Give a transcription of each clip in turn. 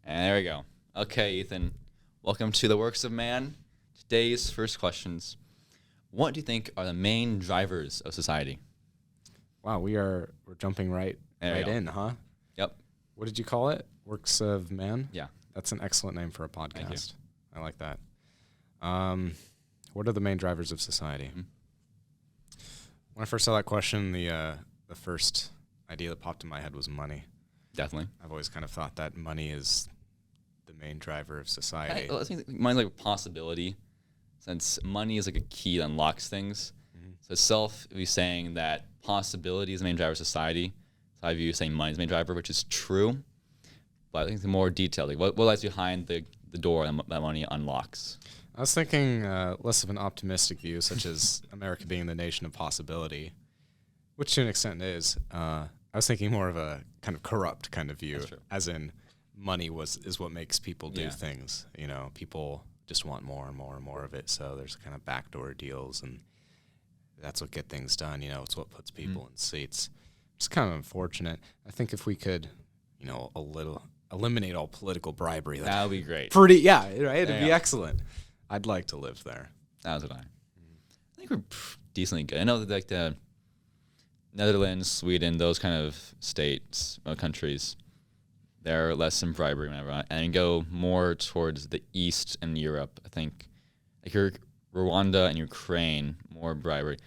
And there we go. Okay, Ethan. Welcome to the Works of Man. Today's first questions. What do you think are the main drivers of society? Wow, we're jumping right in, huh? Yep. What did you call it? Works of Man? Yeah. That's an excellent name for a podcast. Thank you. I like that. What are the main drivers of society? Mm-hmm. When I first saw that question, the first idea that popped in my head was money. Definitely. I've always kind of thought that money is the main driver of society. I think mine's like a possibility, since money is like a key that unlocks things. Mm-hmm. So itself, if you're saying that possibility is the main driver of society, so I view saying money is the main driver, which is true. But I think the more detailed, like what lies behind the door that money unlocks. I was thinking less of an optimistic view, such as America being the nation of possibility, which to an extent is. I was thinking more of a kind of corrupt kind of view, as in money is what makes people do things. You know, people just want more and more and more of it, so there's kind of backdoor deals, and that's what get things done. You know, it's what puts people in seats. It's kind of unfortunate. I think if we could, eliminate all political bribery, That would be great. right? It'd be excellent. I'd like to live there. That was what I think we're decently good. I know that like the Netherlands, Sweden, those kind of states, countries, they're less in bribery whenever, and go more towards the East and Europe. I think like Rwanda and Ukraine, more bribery.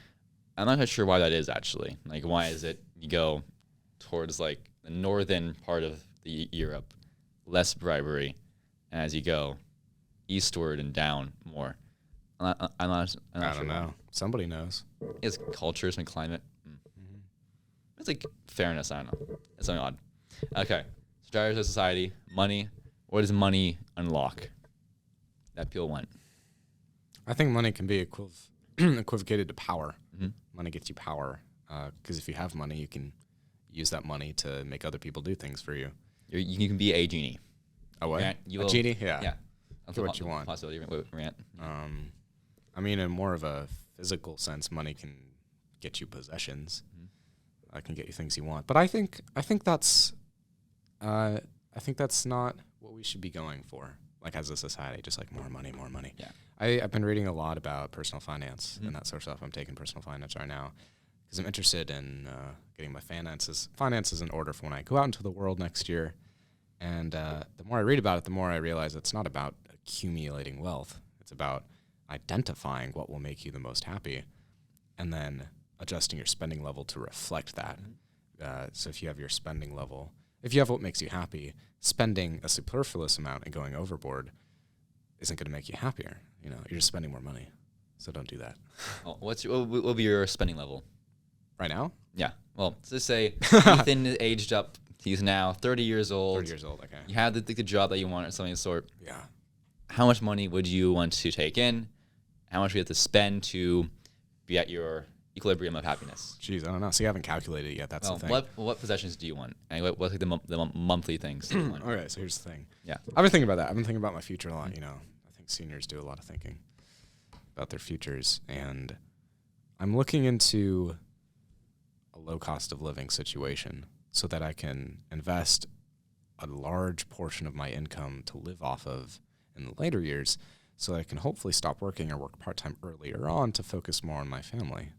I'm not quite sure why that is actually. Like, why is it you go towards like the northern part of the Europe, less bribery, and as you go eastward and down more? I'm not I sure don't know. Somebody knows. It's cultures and climate. It's like fairness. I don't know. It's something odd. Okay. So drivers of society, money. What does money unlock that people want? I think money can be equivocated to power. Mm-hmm. Money gets you power because if you have money, you can use that money to make other people do things for you. You can be a genie. A what? Rant, a genie? Yeah. Yeah. Do what you want. Possibility. Rant. I mean, in more of a physical sense, money can get you possessions. I can get you things you want. But I think that's not what we should be going for. Like as a society, just like more money, more money. Yeah. I've been reading a lot about personal finance and that sort of stuff. I'm taking personal finance right now because I'm interested in getting my finances in order for when I go out into the world next year. And the more I read about it, the more I realize it's not about accumulating wealth. It's about identifying what will make you the most happy and then adjusting your spending level to reflect that. So if you have your spending level, if you have what makes you happy, spending a superfluous amount and going overboard isn't going to make you happier. You know, you're just spending more money. So don't do that. What will be your spending level? Right now? Yeah. Well, let's just say Ethan is aged up. He's now 30 years old. 30 years old, okay. You have the job that you want or something of the sort. Yeah. How much money would you want to take in? How much would you have to spend to be at your equilibrium of happiness? Jeez, I don't know. So you haven't calculated it yet. That's the thing. What possessions do you want? And what's like the monthly things that you want? Okay, so here's the thing. Yeah. I've been thinking about that. I've been thinking about my future a lot, you know. I think seniors do a lot of thinking about their futures. And I'm looking into a low cost of living situation so that I can invest a large portion of my income to live off of in the later years so that I can hopefully stop working or work part-time earlier on to focus more on my family,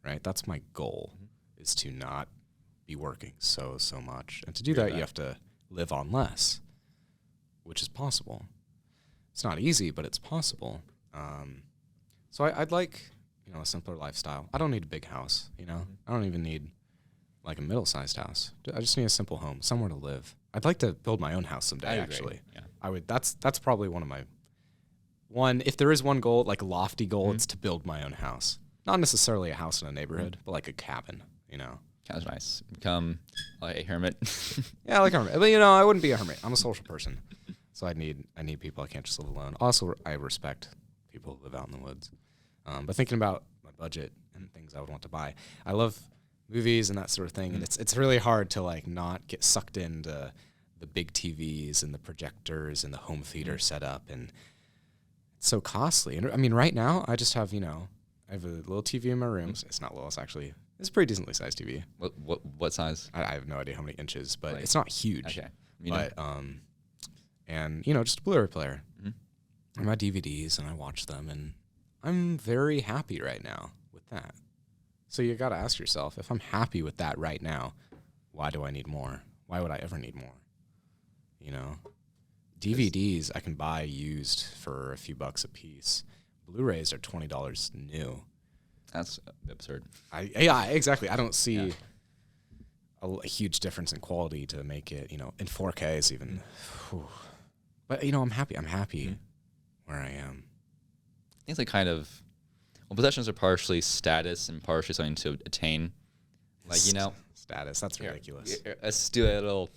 right? That's my goal, is to not be working so much. And to do that, you have to live on less, which is possible. It's not easy, but it's possible. So I'd like, you know, a simpler lifestyle. I don't need a big house, you know? I don't even need like a middle-sized house. I just need a simple home, somewhere to live. I'd like to build my own house someday, actually. Yeah. I would. That's probably if there is one goal, like a lofty goal, it's to build my own house. Not necessarily a house in a neighborhood, but like a cabin, you know. Sounds nice. Become like a hermit. Yeah, like a hermit. But you know, I wouldn't be a hermit. I'm a social person. So I need people. I can't just live alone. Also, I respect people who live out in the woods. But thinking about my budget and things I would want to buy, I love movies and that sort of thing, and it's really hard to like not get sucked into the big TVs and the projectors and the home theater setup, and it's so costly. And I mean, right now I just have, you know, I have a little TV in my room. It's not little. It's a pretty decently sized TV. What size? I have no idea how many inches, but it's not huge. Okay. But and, you know, just a Blu-ray player. Mhm. And my DVDs, and I watch them, and I'm very happy right now with that. So you got to ask yourself, if I'm happy with that right now, why do I need more? Why would I ever need more? You know, DVDs I can buy used for a few bucks a piece. Blu-rays are $20 new. That's absurd. Yeah, exactly. I don't see a huge difference in quality to make it, you know, in 4K is even. Whew. But, you know, I'm happy. I'm happy where I am. I think it's like kind of, well, possessions are partially status and partially something to attain. Like, you know, Status. That's ridiculous. Let's do a little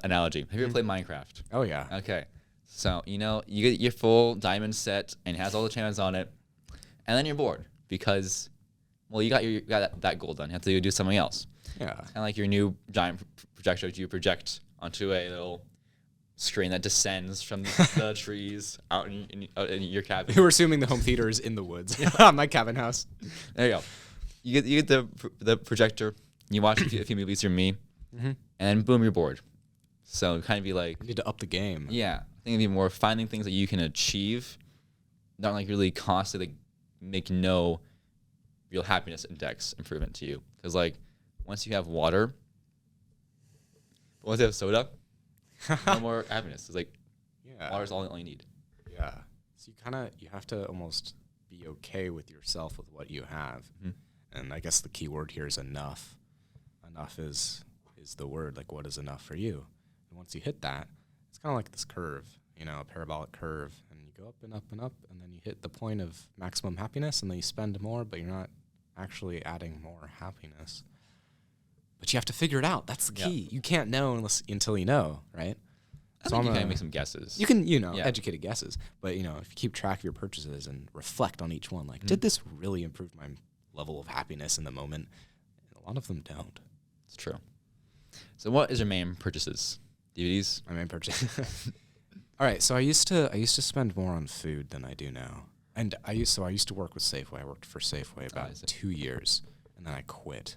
analogy. Have you ever played Minecraft? Oh, yeah. Okay. So, you know, you get your full diamond set and it has all the enchantments on it, and then you're bored because, well, you got that goal done. You have to do something else. Yeah. Kind of like your new giant projector you project onto a little screen that descends from the trees out in your cabin. We're assuming the home theater is in the woods. My cabin house. There you go. You get the projector. You watch a few movies or me, and boom, you're bored. So kind of be like, You need to up the game. yeah, I think it'd be more finding things that you can achieve, not like really constantly like, make no real happiness index improvement to you. Because like once you have water, once you have soda, no more happiness. It's like water's all you need. Yeah. So you have to almost be okay with yourself with what you have. And I guess the key word here is enough. Enough is the word. Like, what is enough for you? And once you hit that, it's kind of like this curve, you know, a parabolic curve, and you go up and up and up, and then you hit the point of maximum happiness, and then you spend more, but you're not actually adding more happiness. But you have to figure it out. That's the key. Yeah. You can't know until you know, right? I think you can make some guesses. You can, you know, educated guesses. But, you know, if you keep track of your purchases and reflect on each one, like, did this really improve my level of happiness in the moment? And a lot of them don't. It's true. So what is your main purchases? DVDs? My main purchase. All right, so I used to spend more on food than I do now. And I used to work with Safeway. I worked for Safeway about 2 years, and then I quit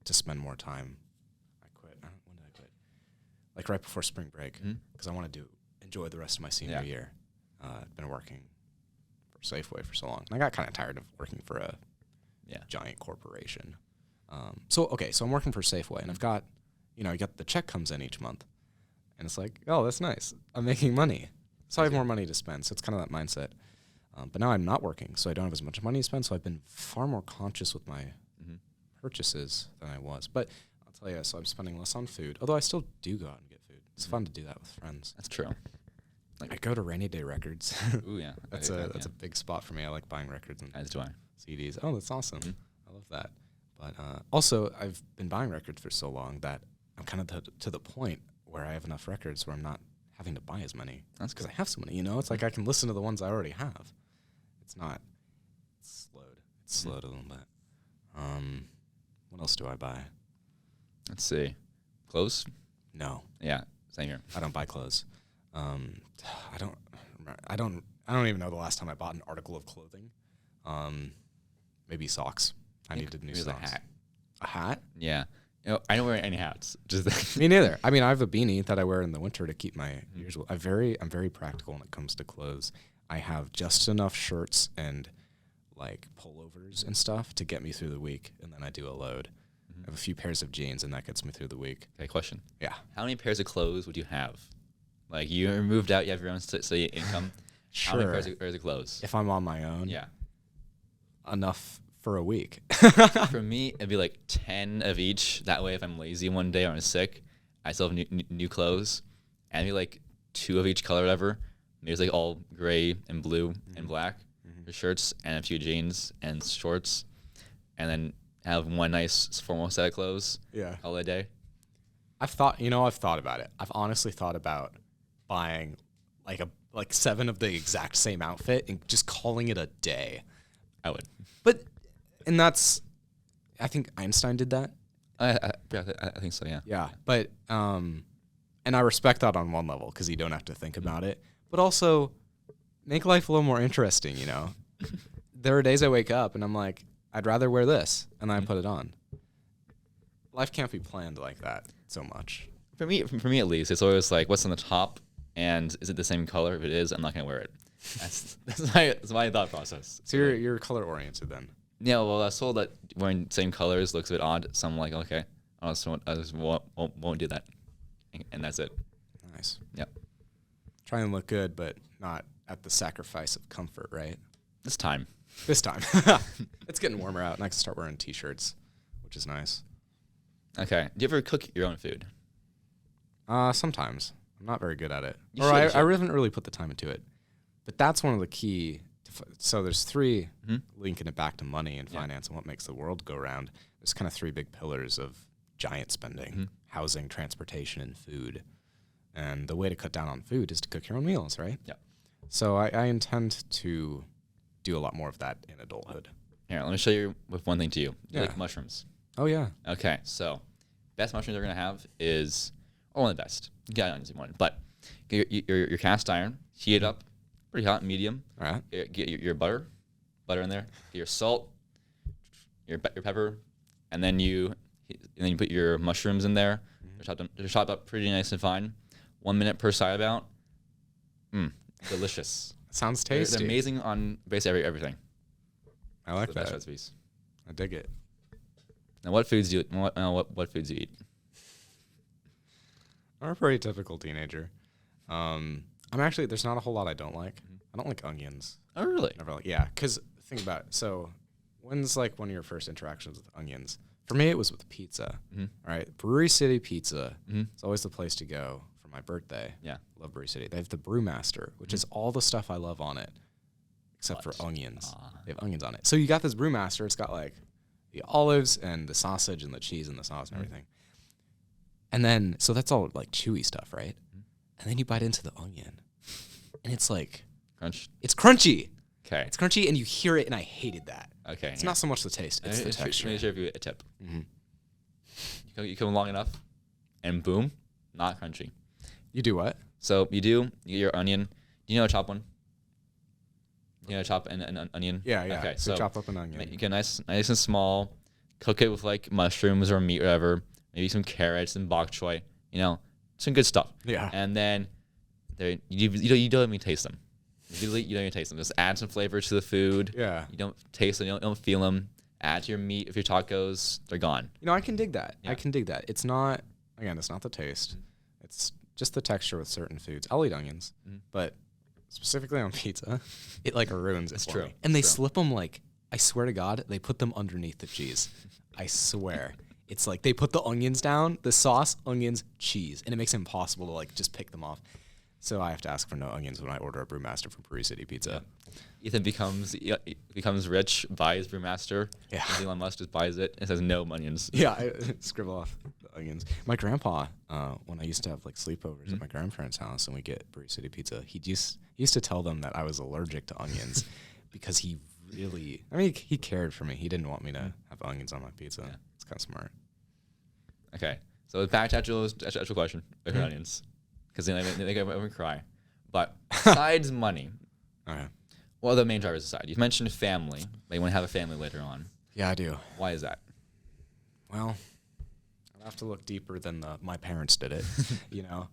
to spend more time. When did I quit? Like right before spring break, because I wanted to enjoy the rest of my senior year. I've been working for Safeway for so long, and I got kind of tired of working for a giant corporation. So I'm working for Safeway, and I've got, you know, the check comes in each month, and it's like, oh, that's nice. I'm making money, so I have more money to spend. So it's kind of that mindset. But now I'm not working, so I don't have as much money to spend. So I've been far more conscious with my purchases than I was. But I'll tell you, so I'm spending less on food, although I still do go out and get food. It's fun to do that with friends. That's true. Like I go to Rainy Day Records. Ooh, yeah. That's a big spot for me. I like buying records and As do I. CDs. Oh, that's awesome. I love that. But also, I've been buying records for so long that I'm kind of to the point where I have enough records where I'm not having to buy as many. That's because I have so many, you know? It's like I can listen to the ones I already have. It's slowed. It's slowed a little bit. What else do I buy? Let's see. Clothes? No. Yeah, same here. I don't buy clothes. I don't even know the last time I bought an article of clothing. Maybe socks. I needed new socks. A hat. A hat? Yeah. You know, I don't wear any hats. Just Me neither. I mean, I have a beanie that I wear in the winter to keep my ears. I'm very practical when it comes to clothes. I have just enough shirts and like pullovers and stuff to get me through the week, and then I do a load. I have a few pairs of jeans, and that gets me through the week. Okay, question. Yeah. How many pairs of clothes would you have? Like you're moved out, you have your own steady income. Sure. How many pairs of clothes? If I'm on my own, Yeah. enough for a week. For me, it'd be like 10 of each. That way, if I'm lazy one day or I'm sick, I still have new clothes. And maybe like 2 of each color, whatever. Maybe it's like all gray and blue and black for shirts, and a few jeans and shorts. And then have one nice formal set of clothes all the day. I've thought about it. I've honestly thought about buying like 7 of the exact same outfit and just calling it a day. I would. And that's, I think Einstein did that. I think so, yeah. Yeah. But, and I respect that on one level because you don't have to think about it, but also make life a little more interesting, you know? There are days I wake up and I'm like, I'd rather wear this, and then I put it on. Life can't be planned like that so much. for me at least, it's always like, what's on the top, and is it the same color? If it is, I'm not gonna wear it. That's my thought process. So you're color oriented then. Yeah, well, I was told that wearing same colors looks a bit odd, so I'm like, okay, I just won't do that, and that's it. Nice. Yep. Try and look good, but not at the sacrifice of comfort, right? This time. This time. It's getting warmer out, and I can start wearing t-shirts, which is nice. Okay. Do you ever cook your own food? Sometimes. I'm not very good at it. You or should. I haven't really put the time into it. But that's one of the key. So there's three, linking it back to money and finance and what makes the world go round. There's kind of three big pillars of giant spending: housing, transportation, and food. And the way to cut down on food is to cook your own meals, right? Yeah. So I intend to do a lot more of that in adulthood. Here, let me show you with one thing to you. You Yeah. like mushrooms. Oh, yeah. Okay, so best mushrooms they're gonna have is one of the best. Yeah, I one, but get your cast iron, heat it up, pretty hot, medium. All right. Get your butter in there. Get your salt, your pepper, and then you put your mushrooms in there. They're chopped up pretty nice and fine. 1 minute per side about. Delicious. Sounds tasty. They're amazing on basically everything. I like The best that. recipes. I dig it. Now, what foods do you eat? I'm a pretty typical teenager. I'm actually, there's not a whole lot I don't like. I don't like onions. Oh, really? Never like, yeah. Because think about it. So, when's like one of your first interactions with onions? For me, it was with pizza. All right, Brewery City Pizza. It's always the place to go for my birthday. Yeah. Love Brewery City. They have the Brewmaster, which is all the stuff I love on it, except What? for onions. They have onions on it. So you got this Brewmaster. It's got like the olives and the sausage and the cheese and the sauce and everything. And then, so that's all like chewy stuff, right? And then you bite into the onion, and it's like, Crunch. it's crunchy. Okay. It's crunchy, and you hear it, and I hated that. Okay. It's not so much the taste; it's the texture. Let me share with you a tip. You come long enough, and boom, not crunchy. You do what? So you get your onion. Do you know how to chop one? You know how to chop an onion? Yeah, yeah. Okay, So so chop up an onion. you get nice and small. Cook it with like mushrooms or meat, or whatever. Maybe some carrots and bok choy. You know, some good stuff. Yeah. And then you don't even taste them. You don't even taste them. Just add some flavor to the food. Yeah. You don't taste them. You don't feel them. Add to your meat. If your tacos, they're gone. You know, I can dig that. Yeah. I can dig that. It's not, again, it's not the taste. It's just the texture with certain foods. I'll eat onions, but specifically on pizza, it like ruins it It's for true. me. And they It's true. slip them like, I swear to God, they put them underneath the cheese. I swear. It's like they put the onions down, the sauce, onions, cheese, and it makes it impossible to like just pick them off. So I have to ask for no onions when I order a Brewmaster from Brewery City Pizza. Ethan becomes rich, buys Brewmaster. Yeah. And Elon Musk just buys it and says no onions. Yeah, I scribble off the onions. My grandpa, when I used to have like sleepovers at my grandparents' house and we get Brewery City Pizza, he used to tell them that I was allergic to onions because he really, he cared for me. He didn't want me to have onions on my pizza. Yeah. It's kind of smart. Okay, so back to actual question with onions, because they make everyone cry. But besides money, Okay. what are the main drivers aside? You've mentioned family. But you want to have a family later on. Yeah, I do. Why is that? Well, I'd have to look deeper than my parents did it, you know.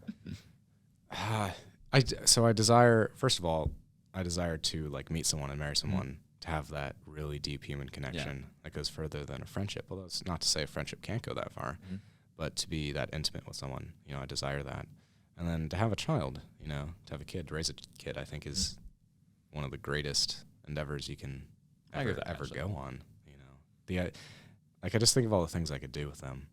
So I desire, first of all, I desire to like meet someone and marry someone, to have that really deep human connection that goes further than a friendship. Although it's not to say a friendship can't go that far, but to be that intimate with someone, you know, I desire that. And then to have a child, you know, to have a kid, to raise a kid, I think is one of the greatest endeavors you can I agree with that, ever actually. go on. You know, I just think of all the things I could do with them.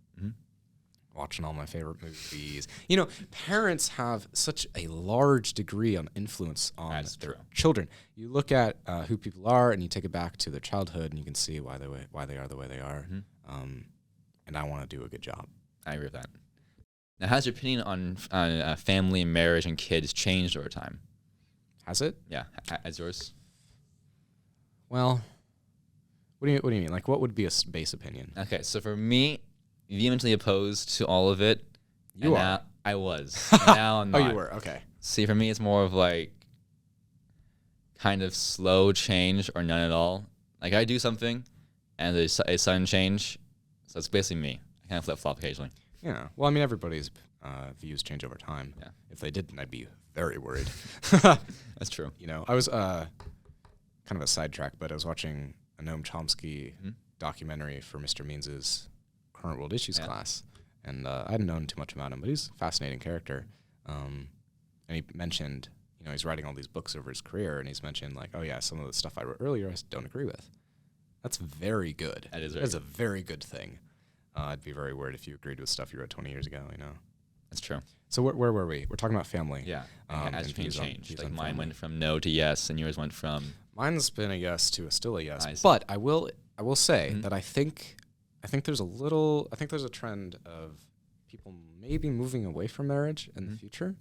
Watching all my favorite movies. You know, parents have such a large degree on influence on That's their true. children. You look at who people are, and you take it back to their childhood, and you can see why they are the way they are. And I want to do a good job. I agree with that. Now, has your opinion on family, marriage, and kids changed over time? Has it? Yeah, as yours? Well, what do you mean? Like, what would be a base opinion? Okay, so for me, vehemently opposed to all of it. You and are. Now I was. And now I'm Oh, not. you were. Okay. See, for me, it's more of like kind of slow change or none at all. Like I do something, and there's a sudden change. So it's basically me. I kind of flip flop occasionally. Yeah. Well, I mean, everybody's views change over time. Yeah. If they didn't, I'd be very worried. That's true. You know, I was kind of a sidetrack, but I was watching a Noam Chomsky documentary for Mr. Means's Current World Issues class, and I hadn't known too much about him, but he's a fascinating character. And he mentioned, you know, he's writing all these books over his career, and he's mentioned like, oh yeah, some of the stuff I wrote earlier I don't agree with. That's very good. That is a very good thing. I'd be very worried if you agreed with stuff you wrote 20 years ago, you know. That's true. So where were we? We're talking about family. Yeah. As and things views on- changed. views Like on mine family. went from no to yes, and yours went from Mine's been a yes to still a yes. I see. But I will say that I think there's a trend of people maybe moving away from marriage in the future.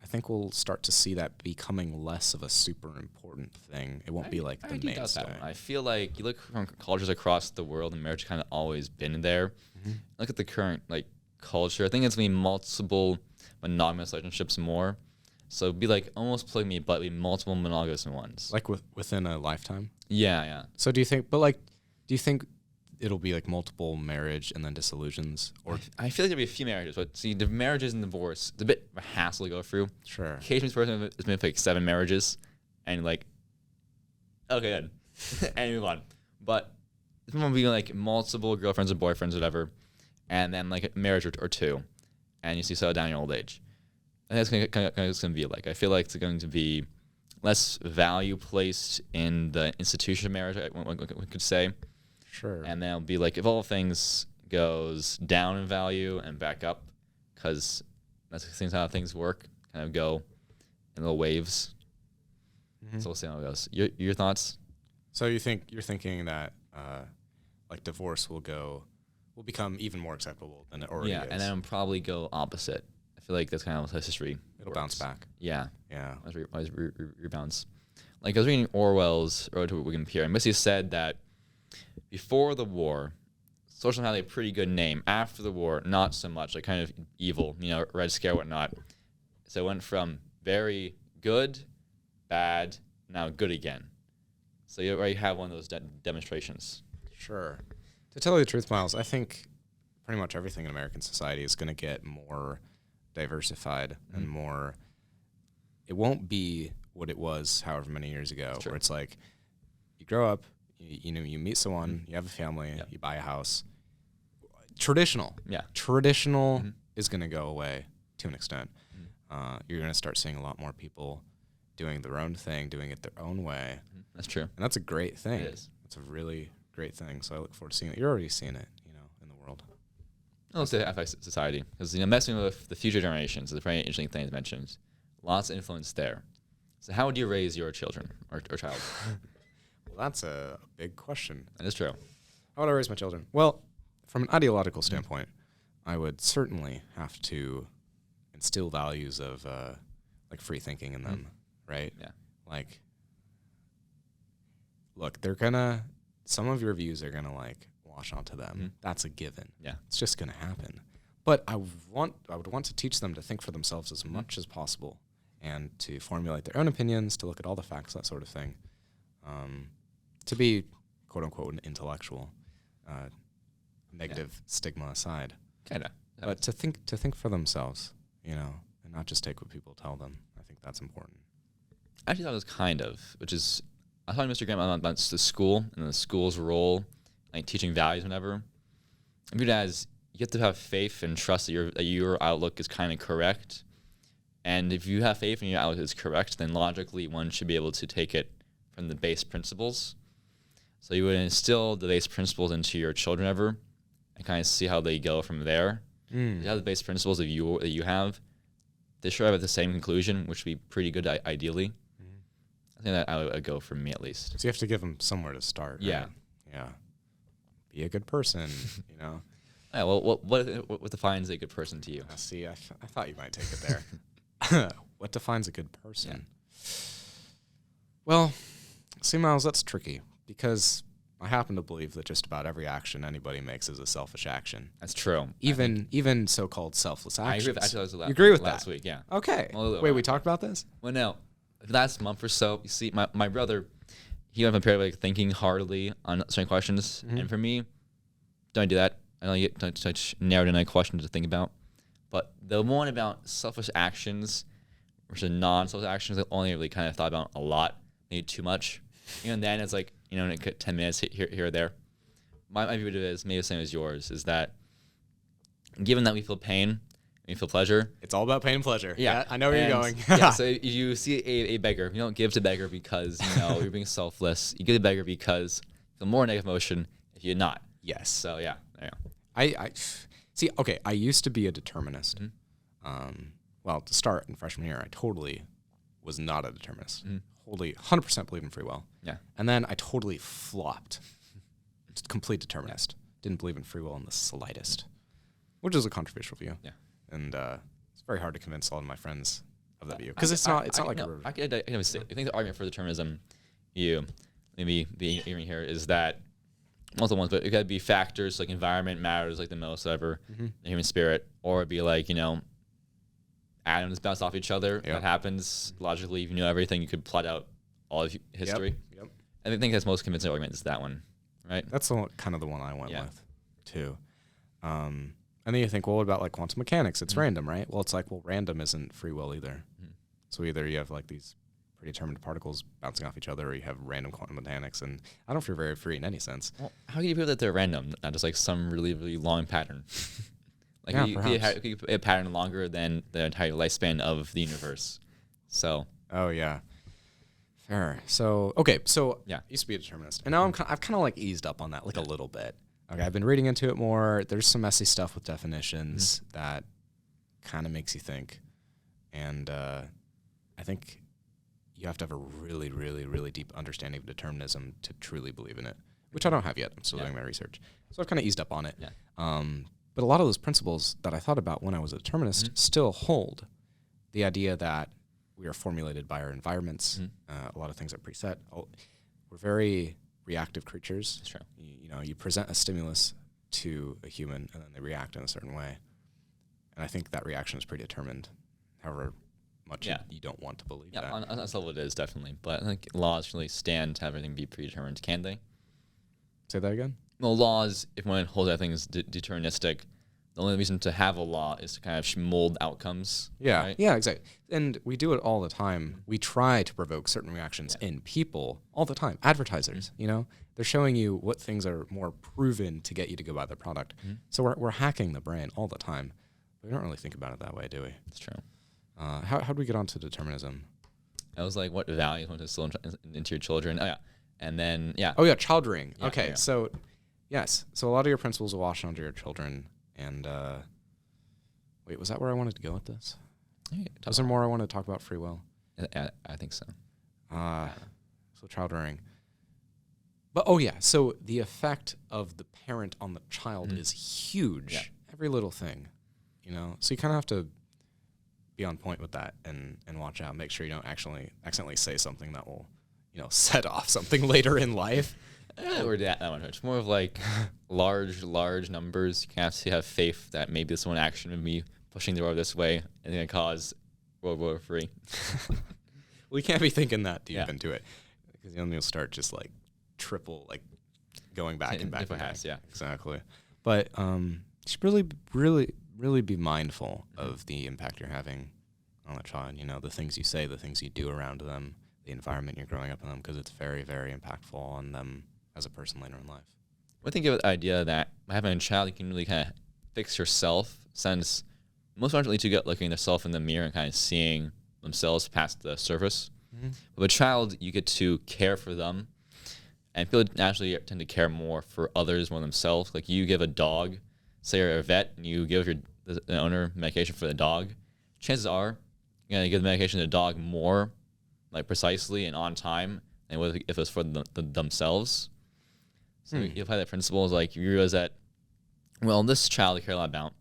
I think we'll start to see that becoming less of a super important thing. It won't be like the do doubt mainstay. that one. I feel like you look from cultures across the world, and marriage kind of always been there. Look at the current like culture. I think it's gonna be multiple monogamous relationships more. So it'd be like almost polygamy, but be multiple monogamous ones. Like within a lifetime. Yeah. So do you think it'll be like multiple marriage and then disillusions? Or I feel like there'll be a few marriages, but see, the marriages and divorce, it's a bit of a hassle to go through. sure. Occasionally, this person has been like 7 marriages, and like, okay, good, and move on. But it's going to be like multiple girlfriends or boyfriends, or whatever, and then like a marriage or 2, and you see settle down in your old age. And that's going to be like. I feel like it's going to be less value placed in the institution of marriage, one could say. Sure. And then it'll be like if all things goes down in value and back up, because that's how things work, kind of go in little waves. So we'll see how it goes. Your thoughts? So you're thinking that like divorce will become even more acceptable than it already is. And then probably go opposite. I feel like that's kind of how history It'll works. bounce back. Yeah. Yeah. Always rebounds. Like I was reading Orwell's Road to Wigan Pier, and basically said that before the war, socialism had a pretty good name. After the war, not so much, like kind of evil, you know, Red Scare, whatnot. So it went from very good, bad, now good again. So you already have one of those demonstrations. Sure. To tell you the truth, Miles, I think pretty much everything in American society is going to get more diversified and more. It won't be what it was however many years ago, where it's like you grow up, you know, you meet someone, you have a family, you buy a house. Traditional. Yeah. Traditional is going to go away to an extent. You're going to start seeing a lot more people doing their own thing, doing it their own way. That's true. And that's a great thing. It is. It's a really great thing. So I look forward to seeing it. You're already seeing it, you know, in the world. I'll say it affects society, because, you know, messing with the future generations is a very interesting thing to mention. Lots of influence there. So how would you raise your children or child? Well, that's a big question. That is true. How would I raise my children? Well, from an ideological standpoint, I would certainly have to instill values of like free thinking in them, right? Yeah. Like, look, some of your views are gonna like wash onto them. That's a given. Yeah. It's just gonna happen. But I would want to teach them to think for themselves as much as possible, and to formulate their own opinions, to look at all the facts, that sort of thing. To be, quote unquote, an intellectual, negative stigma aside. Kinda. But to think for themselves, you know, and not just take what people tell them. I think that's important. I actually thought it was kind of, which is, I thought Mr. Graham about the school and the school's role, like teaching values, whatever. I view it as you have to have faith and trust that your outlook is kind of correct. And if you have faith and your outlook is correct, then logically one should be able to take it from the base principles. So you would instill the base principles into your children ever, and kind of see how they go from there. You have the base principles that you have. They should have the same conclusion, which would be pretty good ideally. I think that I would go for me at least. So you have to give them somewhere to start. Yeah. Right? Yeah. Be a good person, you know. Yeah, well, what defines a good person to you? See, I thought you might take it there. What defines a good person? Yeah. Well, see, Miles, that's tricky, because I happen to believe that just about every action anybody makes is a selfish action. That's true. Even so-called selfless actions. I agree with that. Actually, you agree with last that? week, yeah. Okay. Well, wait, we talked about this? Well, no. Last month or so, you see, my brother, he went from a period of like thinking hardly on certain questions, and for me, don't do that. I don't get such narrowed in questions to think about. But the one about selfish actions versus non-selfish actions, I only really kind of thought about a lot, maybe too much. And then it's like, 10 minutes here or there. My view of it is maybe the same as yours, is that given that we feel pain, we feel pleasure. It's all about pain and pleasure. Yeah, I know where you're going. So if you see a beggar, you don't give to beggar because you're being selfless. You give to beggar because you feel more negative emotion if you're not. Yes. So yeah, there you go. I see. Okay, I used to be a determinist. Well, to start in freshman year, I totally was not a determinist. Wholly, 100% believe in free will. Yeah. And then I totally flopped. Just complete determinist. Didn't believe in free will in the slightest, which is a controversial view. Yeah. And it's very hard to convince a lot of my friends of that view because it's not like a. I think the argument for determinism, maybe the argument here is that multiple ones, but it could be factors like environment matters like the most ever, the human spirit, or it'd be like atoms bounce off each other. Yep. That happens logically. If you know everything, you could plot out all of history. Yep. I think that's most convincing argument is that one, right? That's kind of the one I went with, too. And then you think, well, what about like quantum mechanics? It's random, right? Well, it's like, random isn't free will either. So either you have like these predetermined particles bouncing off each other, or you have random quantum mechanics, and I don't feel very free in any sense. Well, how can you prove that they're random, not just like some really, really long pattern? Like you could a pattern longer than the entire lifespan of the universe. So. Oh yeah. Fair. So okay. So yeah, I used to be a determinist, and now I've kind of like eased up on that a little bit. Okay, I've been reading into it more. There's some messy stuff with definitions that kind of makes you think, and I think you have to have a really, really, really deep understanding of determinism to truly believe in it, which I don't have yet. I'm still doing my research, so I've kind of eased up on it. Yeah. But a lot of those principles that I thought about when I was a determinist still hold. The idea that we are formulated by our environments, a lot of things are preset. We're very reactive creatures. That's true. You present a stimulus to a human, and then they react in a certain way. And I think that reaction is predetermined, however much you don't want to believe that. Yeah, on that level it is, definitely. But I think laws really stand to have everything be predetermined, can they? Say that again? Well, laws, if one holds that thing is deterministic, the only reason to have a law is to kind of mold outcomes. Yeah, right? Yeah, exactly. And we do it all the time. We try to provoke certain reactions in people all the time. Advertisers, they're showing you what things are more proven to get you to go buy their product. So we're hacking the brain all the time. We don't really think about it that way, do we? That's true. How do we get onto determinism? I was like, what values want to instill into your children? Oh, yeah. And then, Oh, yeah, child rearing. Yeah, okay, yeah. So, yes. So a lot of your principles will wash onto your children. And, wait, was that where I wanted to go with this? Yeah, Was there more I wanted to talk about free will? I think so. So child rearing. But, so the effect of the parent on the child is huge. Yeah. Every little thing, So you kind of have to be on point with that and watch out. Make sure you don't actually accidentally say something that will, set off something later in life. Or that one. It's more of like large numbers. You have to have faith that maybe this one action would be pushing the world this way and going to cause World War III. We can't be thinking that deep into it, because then you'll start just like triple, like going back and back and back. Yeah, exactly. But you should really, really, really be mindful of the impact you're having on the child. The things you say, the things you do around them, the environment you're growing up in them, because it's very, very impactful on them as a person later in life. I think of the idea that by having a child, you can really kind of fix yourself, since most importantly to get looking at yourself in the mirror and kind of seeing themselves past the surface. But with a child, you get to care for them, and people naturally tend to care more for others more than themselves. Like you give a dog, say you're a vet, and you give the owner medication for the dog, chances are you're going to give the medication to the dog more like precisely and on time than if it's for themselves. So you apply that principle, is like you realize that, well, this child I care a lot about,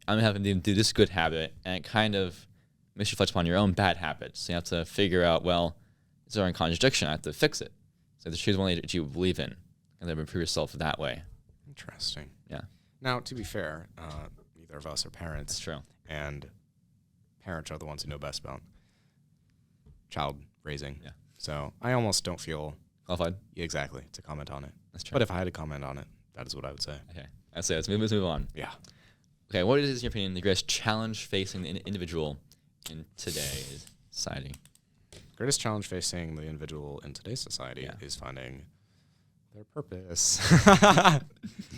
I'm having them do this good habit, and it kind of makes you reflect upon your own bad habits. So you have to figure out, well, is there a contradiction? I have to fix it. So to choose one that you believe in, and then improve yourself that way. Interesting. Yeah. Now, to be fair, neither of us are parents. That's true. And parents are the ones who know best about child raising. Yeah. So I almost don't feel qualified. Exactly, to comment on it. That's true. But if I had to comment on it, that is what I would say. Okay. I'd say let's move on. Yeah. Okay, what is, in your opinion, the greatest challenge facing the individual in today's society? Greatest challenge facing the individual in today's society is finding their purpose.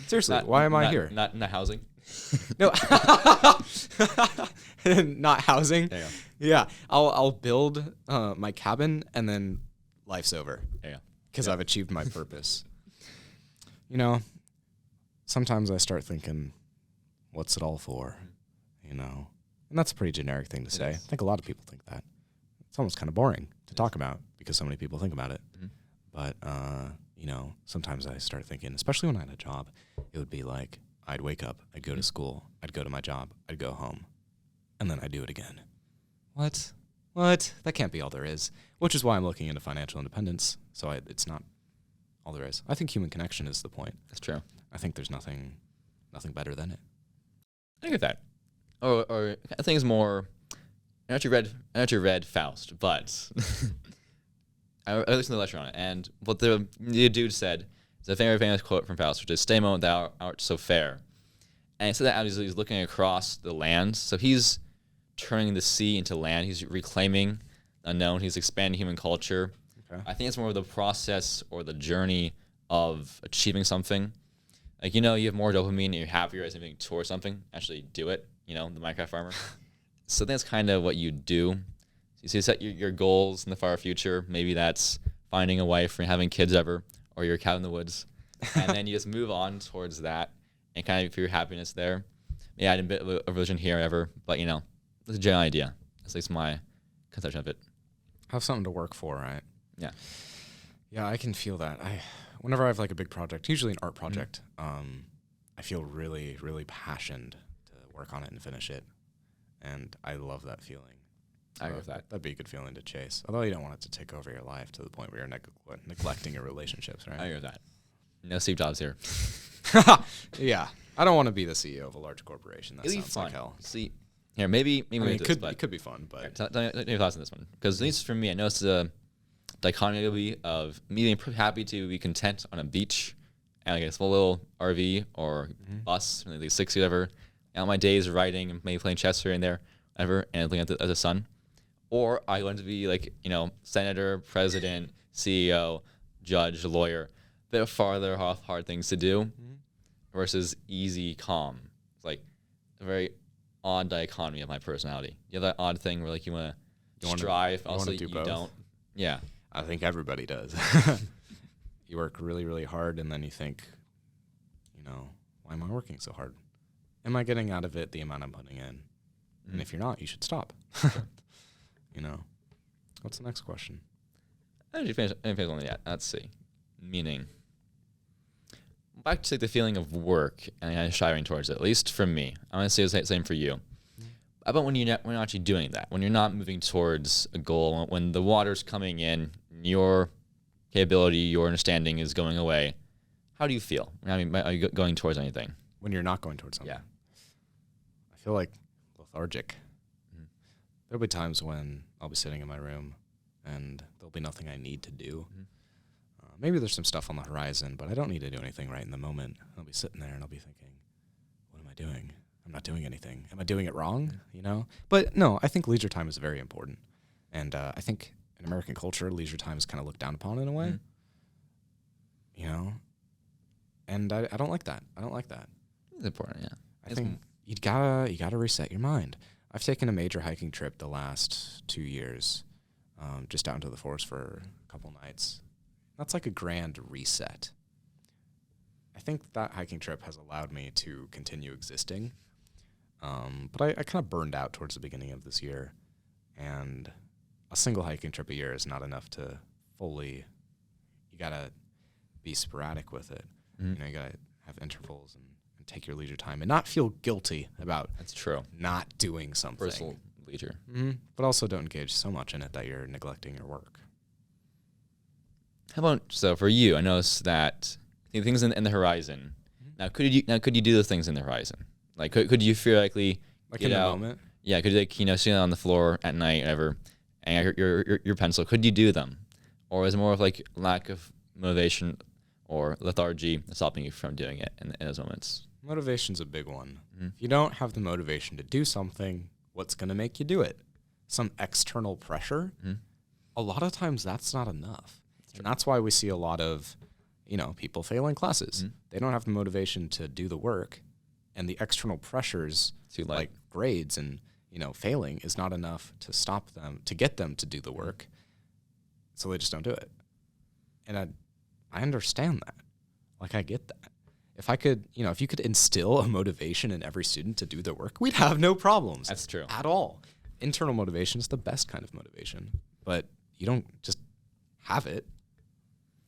Seriously, why am I here? Not housing. No, not housing. There you go. Yeah, I'll build my cabin and then life's over. There you go. Because I've achieved my purpose. You know, sometimes I start thinking, what's it all for? You know, and that's a pretty generic thing to say. I think a lot of people think that. It's almost kind of boring to talk about because so many people think about it. Mm-hmm. But, you know, sometimes I start thinking, especially when I had a job, it would be like I'd wake up, I'd go to school, I'd go to my job, I'd go home, and then I'd do it again. What? That can't be all there is, which is why I'm looking into financial independence. So it's not all there is. I think human connection is the point. That's true. I think there's nothing better than it. I get that. Or I think it's more. I actually read Faust, but I listened to the lecture on it, and what the dude said is a very famous quote from Faust, which is "Stay a moment, thou art so fair." And he said that as he's looking across the land, so he's turning the sea into land. He's reclaiming the unknown. He's expanding human culture. Okay. I think it's more of the process or the journey of achieving something. Like, you know, you have more dopamine and you're happier as moving towards something. Actually do it, you know, the Minecraft farmer. So that's kind of what you do. So you set your goals in the far future. Maybe that's finding a wife or having kids ever, or your cabin in the woods. And then you just move on towards that and kind of feel your happiness there. Yeah, I did a bit of a religion here ever, but, you know, it's a general idea. That's at least my conception of it. Have something to work for, right? Yeah. Yeah, I can feel that. Whenever I have like a big project, usually an art project, I feel really, really passionate to work on it and finish it. And I love that feeling. I agree with that. That'd be a good feeling to chase. Although you don't want it to take over your life to the point where you're neglecting your relationships, right? I agree with that. No Steve Jobs here. Yeah. I don't want to be the CEO of a large corporation. That It'd sounds be fun. like hell. See, here, maybe it could be fun, but... Tell me your thoughts on this one. Because at least for me, I noticed the dichotomy of me being happy to be content on a beach and like a small little RV or bus, maybe 60 whatever, and on my days writing and maybe playing chess here and there, whatever, and looking at the sun. Or I want to be like, you know, senator, president, CEO, judge, lawyer, a bit farther off hard things to do versus easy, calm. It's like a very odd dichotomy of my personality. You have that odd thing where like you want to strive, also you don't. Yeah. I think everybody does. You work really, really hard, and then you think, you know, why am I working so hard? Am I getting out of it the amount I'm putting in? And if you're not, you should stop. You know. What's the next question? I didn't finish on that. Let's see. Meaning. Back to the feeling of work and kind of striving towards it, at least for me. I want to say the same for you. How about when you're not actually doing that, when you're not moving towards a goal, when the water's coming in, your capability, your understanding is going away, how do you feel? I mean, are you going towards anything? When you're not going towards something? Yeah. I feel like lethargic. There'll be times when I'll be sitting in my room and there'll be nothing I need to do. Maybe there's some stuff on the horizon, but I don't need to do anything right in the moment. I'll be sitting there and I'll be thinking, what am I doing? I'm not doing anything. Am I doing it wrong? You know? But no, I think leisure time is very important. And I think in American culture, leisure time is kind of looked down upon in a way. You know? And I don't like that. I don't like that. It's important, yeah. I think you gotta reset your mind. I've taken a major hiking trip the last 2 years, just out into the forest for a couple nights. That's like a grand reset. I think that hiking trip has allowed me to continue existing. But I kind of burned out towards the beginning of this year. And a single hiking trip a year is not enough to fully... You got to be sporadic with it. You know, you got to have intervals and take your leisure time and not feel guilty about That's true. not doing something. Personal leisure. But also don't engage so much in it that you're neglecting your work. How about, so for you, I noticed that things in the horizon. Now, could you do those things in the horizon? Like, could you theoretically Like get in the out? moment? Yeah, could you, like, you know, sit on the floor at night, whatever, and your pencil? Could you do them, or is it more of like lack of motivation or lethargy stopping you from doing it in those moments? Motivation's a big one. Mm-hmm. If you don't have the motivation to do something, what's going to make you do it? Some external pressure? Mm-hmm. A lot of times that's not enough. And that's why we see a lot of, people failing classes. Mm-hmm. They don't have the motivation to do the work, and the external pressures Too late. like grades and, failing is not enough to stop them, to get them to do the work. So they just don't do it. And I understand that. Like, I get that. If I could, if you could instill a motivation in every student to do their work, we'd have no problems. That's true. At all. Internal motivation is the best kind of motivation, but you don't just have it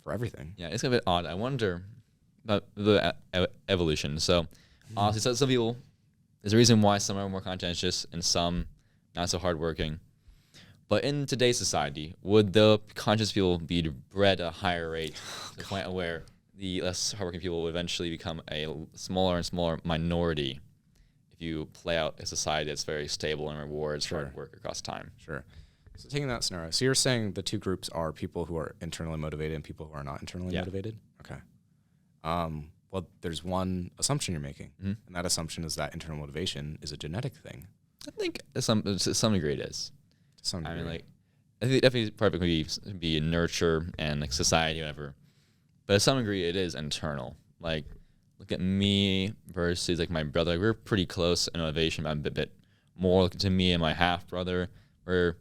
for everything. Yeah, it's a bit odd. I wonder about the evolution. So, honestly, some people, there's a reason why some are more conscientious and some not so hardworking. But in today's society, would the conscious people be bred at a higher rate to the point where the less hardworking people will eventually become a smaller and smaller minority if you play out a society that's very stable and rewards hard work across time? Sure. So taking that scenario, so you're saying the two groups are people who are internally motivated and people who are not internally motivated? Okay. Well, there's one assumption you're making, and that assumption is that internal motivation is a genetic thing. I think to some degree it is. To some degree. I mean, I think definitely part of it could be nurture and society, whatever. But to some degree, it is internal. Like, look at me versus my brother. We're pretty close in motivation, but I'm a bit more. Look to me and my half brother, where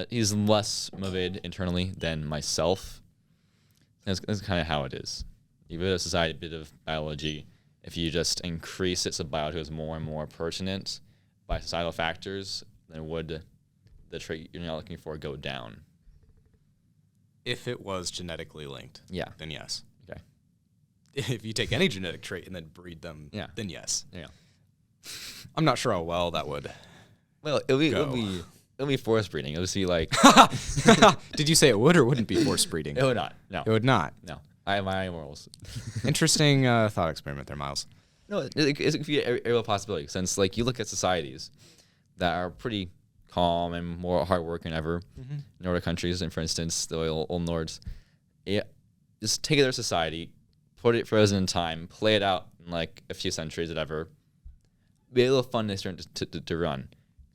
he's less motivated internally than myself. That's kind of how it is. A bit of society, a bit of biology. If you just increase it so biology is more and more pertinent by societal factors, then would the trait you're not looking for go down? If it was genetically linked, then yes. Okay. If you take any genetic trait and then breed them, then yes. Yeah. I'm not sure how well that would. Well, it'll be forced breeding. It'll just be like. Did you say it would or wouldn't be forced breeding? It would not. No. It would not. No. I have my morals. Interesting thought experiment there, Miles. No, it could be a real possibility. Since you look at societies that are pretty calm and more hardworking than ever, Nordic countries, and for instance, the old Nords, just take their society, put it frozen in time, play it out in a few centuries, whatever. Be a little fun to run.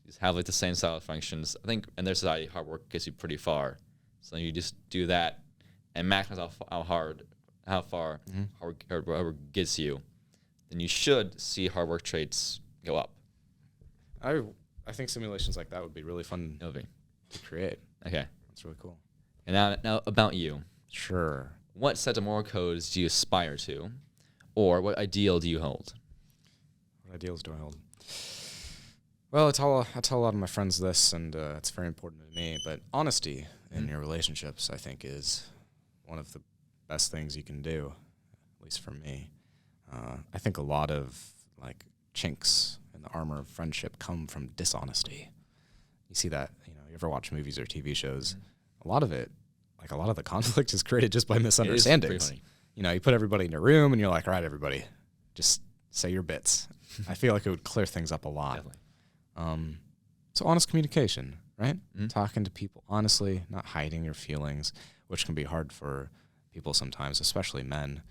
Just have the same style of functions. I think in their society, hard work gets you pretty far. So you just do that and maximize how far hard work gets you. Then you should see hard work traits go up. I think simulations like that would be really fun to create. Okay. That's really cool. And now about you. Sure. What set of moral codes do you aspire to? Or what ideal do you hold? What ideals do I hold? Well, I tell a lot of my friends this, and it's very important to me, but honesty in your relationships, I think, is one of the best things you can do, at least for me. I think a lot of chinks in the armor of friendship come from dishonesty. You see that, you ever watch movies or TV shows? A lot of it, a lot of the conflict is created just by misunderstandings. You put everybody in a room and you're like, all right, everybody, just say your bits. I feel like it would clear things up a lot. Definitely. So honest communication, right? Talking to people honestly, not hiding your feelings, which can be hard for people sometimes, especially men.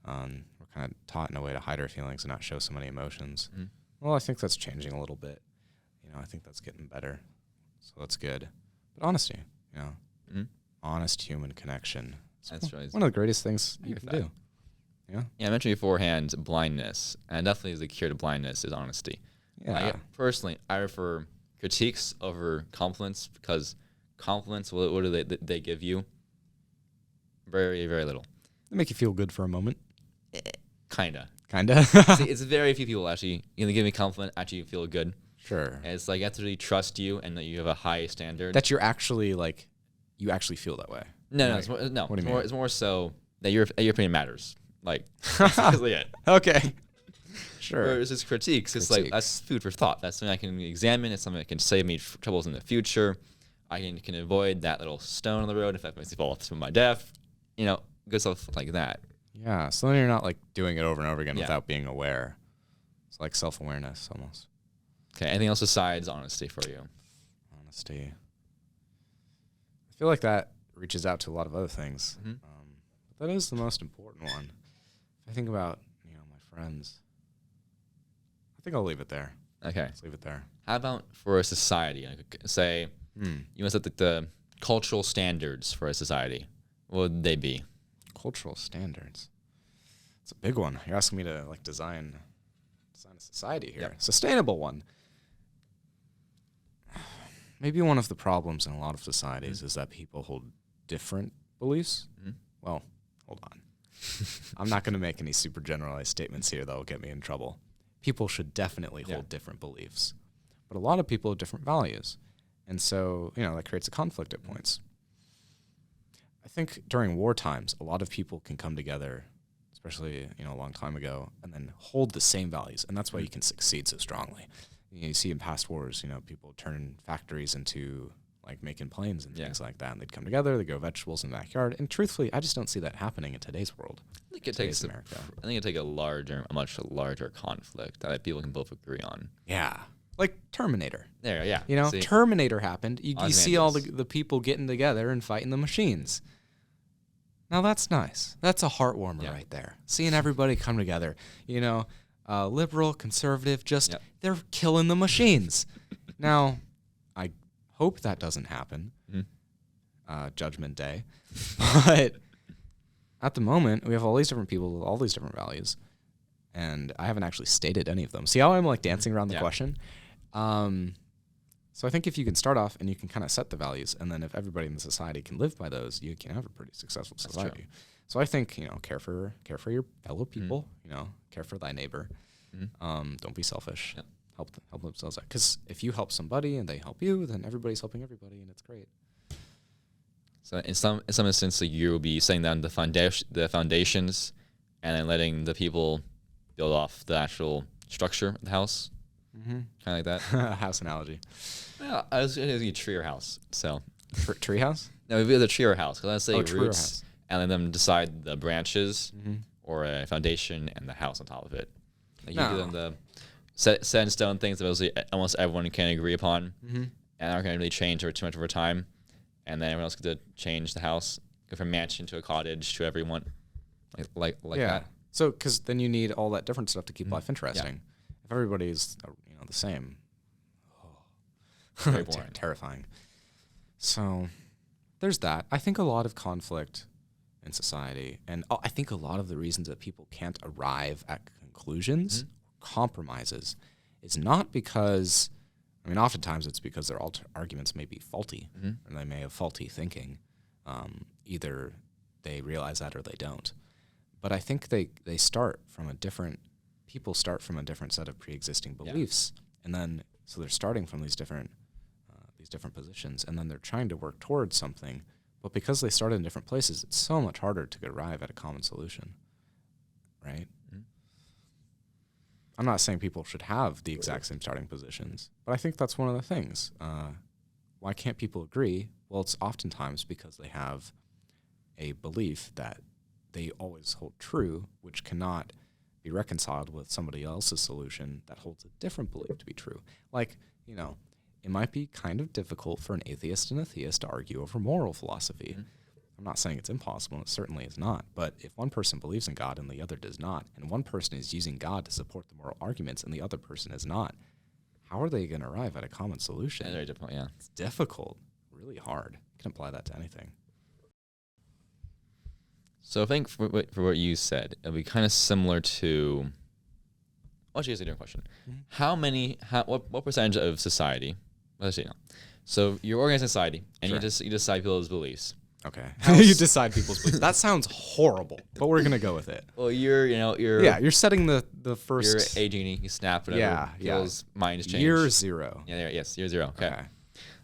We're kind of taught in a way to hide our feelings and not show so many emotions. Well, I think that's changing a little bit. I think that's getting better. So that's good. But honesty, honest human connection. That's right. One of the greatest things you can do. Yeah. Yeah, I mentioned beforehand blindness, and definitely the cure to blindness is honesty. Yeah. Personally, I prefer critiques over compliments because compliments, what do they give you? Very, very little. They make you feel good for a moment. Kinda. See, it's very few people actually, give me a compliment, actually feel good. Sure. And it's you have to really trust you and that you have a high standard. That you're actually you actually feel that way. No, What do you it's mean? more so that your opinion matters. That's basically it. Okay. Sure. Whereas it's critiques, it's that's food for thought. That's something I can examine. It's something that can save me troubles in the future. I can avoid that little stone on the road if that makes me fall off to my death. Good stuff like that. Yeah. So then you're not doing it over and over again without being aware. It's like self-awareness almost. Okay. Anything else besides honesty for you? Honesty. I feel like that reaches out to a lot of other things. But that is the most important one. If I think about, my friends, I think I'll leave it there. Okay. Let's leave it there. How about for a society? Like, say you must set the cultural standards for a society. What would they be? Cultural standards. It's a big one. You're asking me to like design a society here. Yep. Sustainable one. Maybe one of the problems in a lot of societies is that people hold different beliefs. Well, hold on. I'm not going to make any super generalized statements here that will get me in trouble. People should definitely hold different beliefs. But a lot of people have different values. And so, that creates a conflict at points. I think during war times, a lot of people can come together, especially, a long time ago, and then hold the same values. And that's why you can succeed so strongly. You see in past wars, people turn factories into like making planes and things like that. And they'd come together, they grow vegetables in the backyard. And truthfully, I just don't see that happening in today's world. I think it takes a much larger conflict that people can both agree on. Yeah. Like Terminator. There, yeah. See? Terminator happened. You see all the people getting together and fighting the machines. Now that's nice. That's a heartwarmer right there. Seeing everybody come together. Liberal, conservative, they're killing the machines. Now, I hope that doesn't happen. Judgment Day. But at the moment, we have all these different people with all these different values. And I haven't actually stated any of them. See how I'm like dancing around the question? So I think if you can start off and you can kind of set the values, and then if everybody in the society can live by those, you can have a pretty successful society. So I think, care for your fellow people, care for thy neighbor. Don't be selfish. Help themselves out. Because if you help somebody and they help you, then everybody's helping everybody, and it's great. So in some instance, you will be setting down the foundations, and then letting the people build off the actual structure of the house. Kind of like that. House analogy. Yeah, I was going to a tree or house. So tree house? No, it'd be the tree or house. Because let's say tree roots, and let them decide the branches or a foundation and the house on top of it. Like you give them the set in stone things that almost everyone can agree upon, and aren't going to really change too much over time. And then everyone else gets to change the house, go from mansion to a cottage to everyone, like that. So, because then you need all that different stuff to keep life interesting. If everybody's the same, very boring, terrifying. So, there's that. I think a lot of conflict in society, and I think a lot of the reasons that people can't arrive at conclusions, compromises, is not because, oftentimes it's because their arguments may be faulty, or they may have faulty thinking. Either they realize that or they don't. But I think they start from people start from a different set of pre-existing beliefs, and then so they're starting from these different positions, and then they're trying to work towards something. But because they started in different places, it's so much harder to arrive at a common solution, right? I'm not saying people should have the exact same starting positions, but I think that's one of the things. Why can't people agree? Well, it's oftentimes because they have a belief that they always hold true, which cannot be reconciled with somebody else's solution that holds a different belief to be true. Like, it might be kind of difficult for an atheist and a theist to argue over moral philosophy. I'm not saying it's impossible, and it certainly is not. But if one person believes in God and the other does not, and one person is using God to support the moral arguments and the other person is not, how are they going to arrive at a common solution? Very difficult, yeah. It's difficult, really hard. You can apply that to anything. So I think for what you said, it'll be kind of similar to. Actually, it's a different question. What percentage of society? Let's see now. So you're organized in society, and you decide people's beliefs. Okay. You decide people's beliefs. That sounds horrible, but we're gonna go with it. Well, you're setting the first. You're a genie. You snap whatever. People's minds change. Year zero. Year zero. Okay.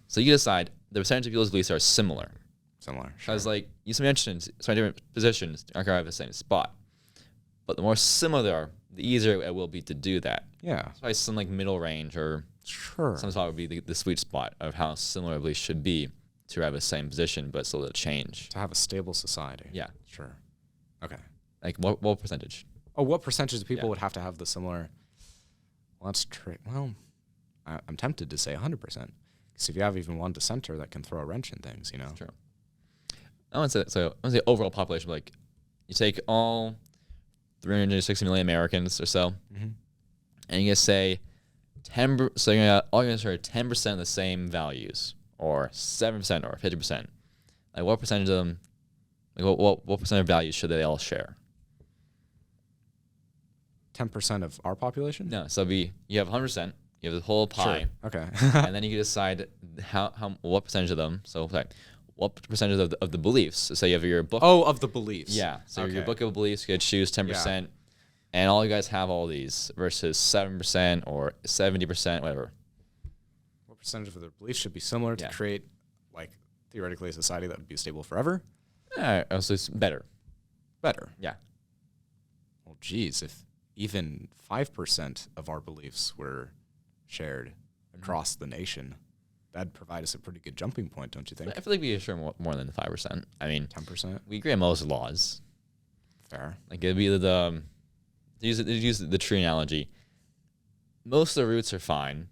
So you decide the percentage of people's beliefs are similar. Similar. Because you mentioned some different positions aren't going to have the same spot, but the more similar they are, the easier it will be to do that. Yeah. So probably some middle range or some spot would be the sweet spot of how similar a belief should be to have the same position, but still to change. To have a stable society. Yeah. Sure. Okay. Like what percentage? Oh, what percentage of people would have to have the similar? Well, that's trick. Well, I'm tempted to say 100%. Because if you have even one dissenter, that can throw a wrench in things, True. I want to say overall population, you take all 360 million Americans or so, and you say 10. So you're gonna share 10% of the same values, or 7% or 50%. Like what percentage of them? Like what percent of values should they all share? 10% of our population? No, so you have 100%. You have the whole pie. Sure. Okay. And then you can decide what percentage of them. So what percentage of the beliefs? So say you have your book. Oh, of the beliefs. Yeah. So Okay. your book of beliefs, you could choose 10%, and all you guys have all these versus 7% or 70%, whatever. What percentage of their beliefs should be similar to create, like, theoretically a society that would be stable forever? So it's better. Better. Yeah. Well, geez, if even 5% of our beliefs were shared across the nation, that'd provide us a pretty good jumping point, don't you think? I feel like we should share more than 5%. I mean, 10%? we agree on most laws. Fair. Like it'd be to use the tree analogy. Most of the roots are fine,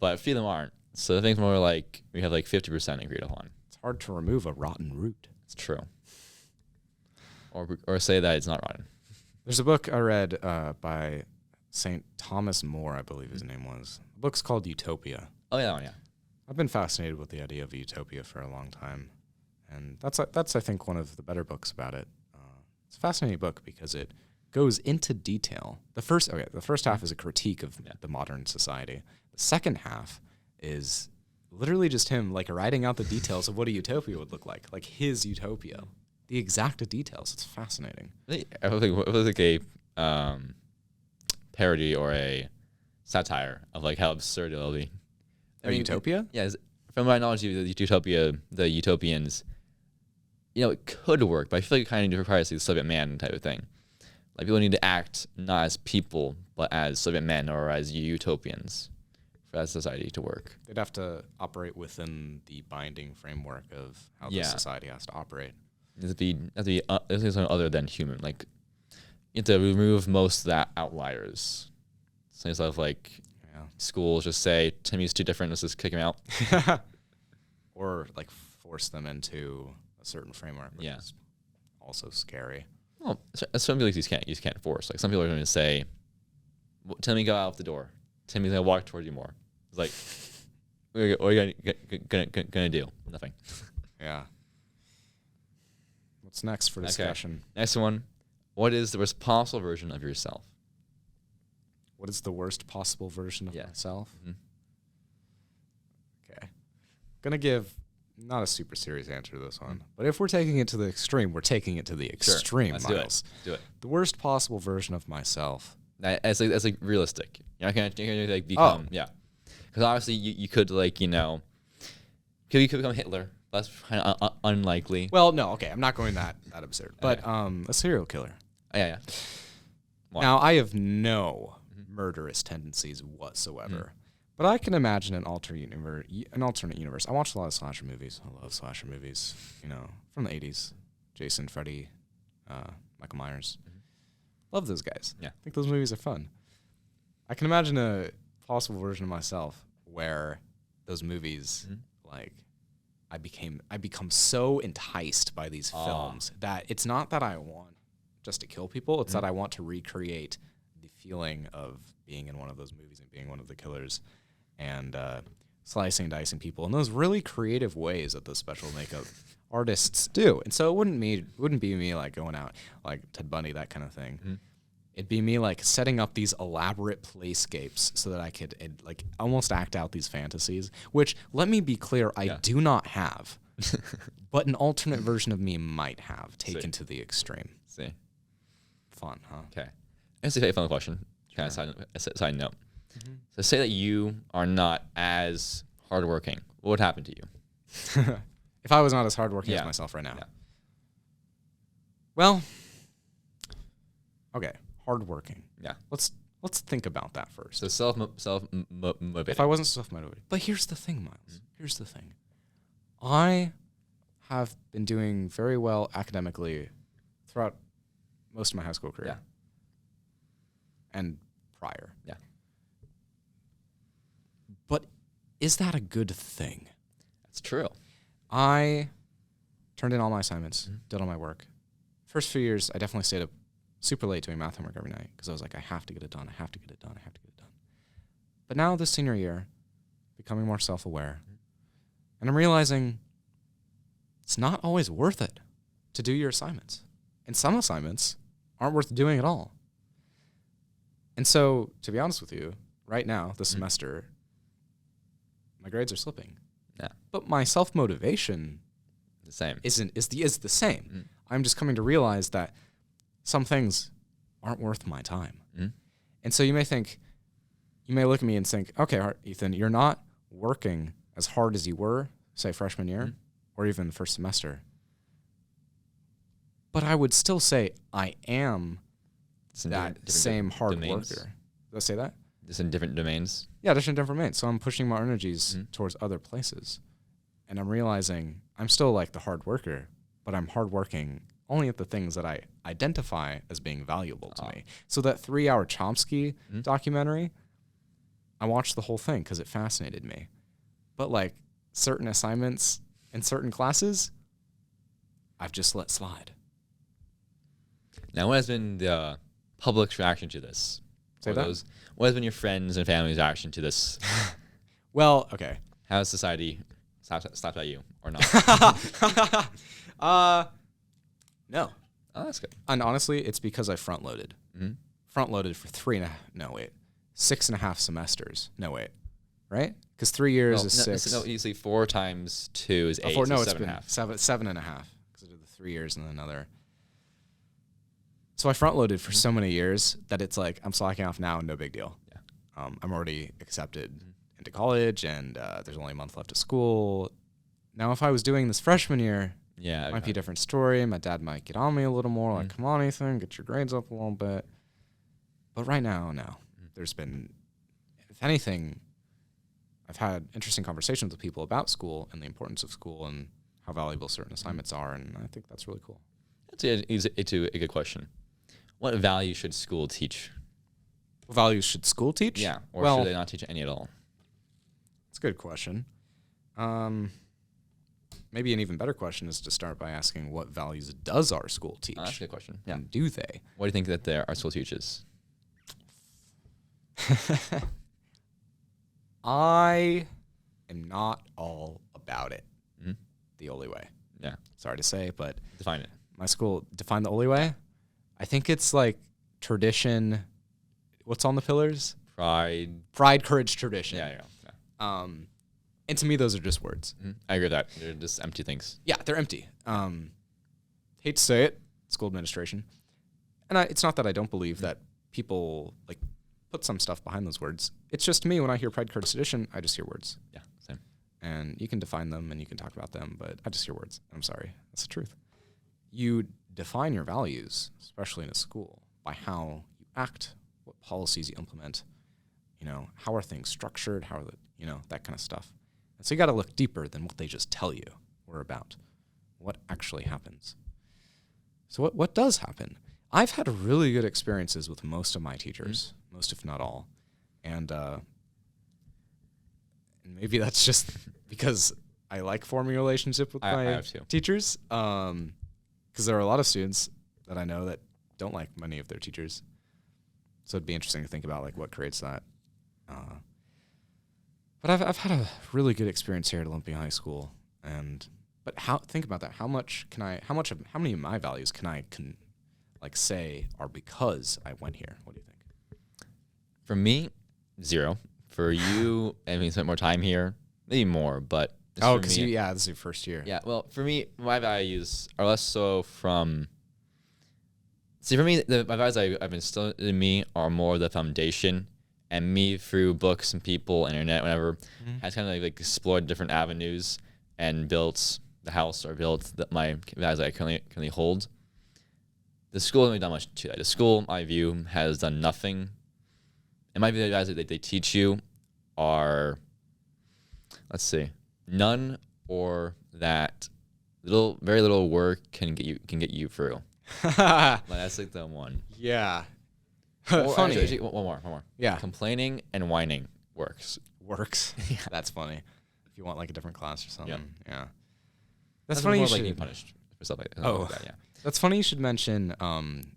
but a few of them aren't. So I think more like we have like 50% agreed upon. It's hard to remove a rotten root. It's true. Or say that it's not rotten. There's a book I read by St. Thomas More, I believe his name was. The book's called Utopia. Oh yeah, yeah. I've been fascinated with the idea of utopia for a long time, and that's I think one of the better books about it. It's a fascinating book because it goes into detail. The first half is a critique of the modern society. The second half is literally just him like writing out the details of what a utopia would look like his utopia, the exact details. It's fascinating. I think it was like a parody or a satire of like how absurd it'll be. Utopia? Yeah, from my knowledge of the utopians, it could work, but I feel like it kind of requires the Soviet man type of thing. Like people need to act not as people, but as Soviet men or as utopians for that society to work. They'd have to operate within the binding framework of how the society has to operate. It has to be something other than human. Like you have to remove most of that outliers. So instead of like schools just say Timmy's too different, let's just kick him out. Or like force them into a certain framework, which is also scary. Well, some people you can't force. Like some people are going to say, Timmy, go out the door. Timmy's going to walk toward you more. It's like, what are you gonna do? Nothing. Yeah. What's next for discussion? Okay. Next one. What is the worst possible version of yourself? What is the worst possible version of myself? Mm-hmm. Okay. Gonna give not a super serious answer to this one, but if we're taking it to the extreme, we're taking it to the extreme, Let's Miles. Do it. The worst possible version of myself. As like realistic. You're not gonna like become because obviously you could like you could become Hitler. That's kind of unlikely. Well, no, okay, I'm not going that absurd. But a serial killer. Yeah. Why? Now I have no murderous tendencies whatsoever. But I can imagine an alternate universe. I watch a lot of slasher movies. I love slasher movies, from the 80s. Jason, Freddy, Michael Myers. Love those guys. Yeah. I think those movies are fun. I can imagine a possible version of myself where those movies, like, I become so enticed by these films that it's not that I want just to kill people. It's that I want to recreate the feeling of being in one of those movies and being one of the killers. And slicing and dicing people in those really creative ways that those special makeup artists do. And so it wouldn't be me like going out like Ted Bundy, that kind of thing. It'd be me like setting up these elaborate playscapes so that I could like almost act out these fantasies, which, let me be clear, I do not have, but an alternate version of me might have, taken to the extreme. See. Fun, huh? Okay. That's a fun question. Kind of side note. So say that you are not as hardworking. What would happen to you? If I was not as hardworking as myself right now. Yeah. Well, okay, hardworking. Yeah. Let's think about that first. So self-motivated. If I wasn't self-motivated. But here's the thing, Miles. Here's the thing. I have been doing very well academically throughout most of my high school career. Yeah. And prior. Yeah. But is that a good thing? That's true. I turned in all my assignments, did all my work. First few years, I definitely stayed up super late doing math homework every night because I was like, I have to get it done. But now this senior year, becoming more self-aware, and I'm realizing it's not always worth it to do your assignments. And some assignments aren't worth doing at all. And so, to be honest with you, right now, this semester, my grades are slipping. Yeah. But my self-motivation The same. is the same. I'm just coming to realize that some things aren't worth my time. And so you may look at me and think, okay, Ethan, you're not working as hard as you were, say, freshman year or even first semester. But I would still say I am that same hard domains. worker. Did I say that? Just in different domains. Yeah, different domains. So I'm pushing my energies towards other places. And I'm realizing I'm still like the hard worker, but I'm hard working only at the things that I identify as being valuable to me. So that 3-hour Chomsky documentary, I watched the whole thing because it fascinated me. But like certain assignments in certain classes, I've just let slide. Now, what has been the public's reaction to this? Say that? What has been your friends and family's reaction to this? Well, okay. How has society slapped at you or not? No. Oh, that's good. And honestly, it's because I front-loaded. Front-loaded for 6.5 semesters. No, wait. Right? Because 3 years is 6. No, usually 4 times 2 is 8, so It's 7.5. been 7.5. Because I did the 3 years and then another. So I front-loaded for so many years that it's like I'm slacking off now and no big deal. Yeah. I'm already accepted into college and there's only a month left of school. Now, if I was doing this freshman year, it might be a different story. My dad might get on me a little more, like, come on, Ethan, get your grades up a little bit. But right now, no. There's been, if anything, I've had interesting conversations with people about school and the importance of school and how valuable certain assignments are, and I think that's really cool. That's a good question. What value should school teach? What values should school teach? Yeah, or should they not teach any at all? That's a good question. Maybe an even better question is to start by asking what values does our school teach? That's a good question. Yeah. And do they? What do you think that our school teaches? I am not all about it. The Oli way. Yeah. Sorry to say, but Define it. my school, define the Oli way? I think it's like tradition. What's on the pillars? Pride, courage, tradition. Yeah. And to me, those are just words. I agree with that. They're just empty things. Yeah, they're empty. Hate to say it, school administration. And it's not that I don't believe that people like put some stuff behind those words. It's just to me, when I hear pride, courage, tradition, I just hear words. Yeah, same. And you can define them and you can talk about them, but I just hear words. I'm sorry. That's the truth. You define your values, especially in a school, by how you act, what policies you implement, how are things structured, how are that kind of stuff. And so you got to look deeper than what they just tell you or about. What actually happens? So what does happen? I've had really good experiences with most of my teachers, most if not all. And maybe that's just because I like forming a relationship with my teachers. Because there are a lot of students that I know that don't like many of their teachers. So it'd be interesting to think about like what creates that. But I've had a really good experience here at Olympia High School, but think about that. How many of my values can I say are because I went here? What do you think? For me, 0. For you, I mean, spent more time here, maybe more, but because this is your first year. Yeah, well, for me, my values are less so from. See, for me, my values I've instilled in me are more the foundation. And me, through books and people, internet, whatever, has kind of like explored different avenues and built the house or built my values that I currently hold. The school hasn't really done much to that. The school, in my view, has done nothing. And my values that they teach you are, let's see, none or that very little work can get you through. That's like the one. Yeah. Funny. Actually, one more. Yeah. Complaining and whining works. Yeah. That's funny. If you want like a different class or something. Yeah. That's funny. More like being punished for stuff like that. That's funny you should mention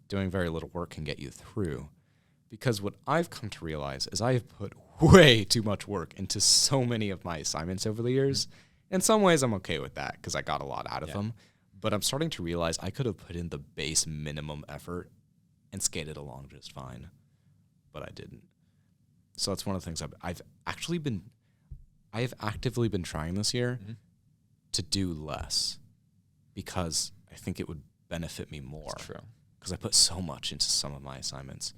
doing very little work can get you through, because what I've come to realize is I have put way too much work into so many of my assignments over the years. In some ways, I'm okay with that because I got a lot out of them. But I'm starting to realize I could have put in the base minimum effort and skated along just fine, but I didn't. So that's one of the things I've actively been trying this year to do less because I think it would benefit me more. That's true. Because I put so much into some of my assignments.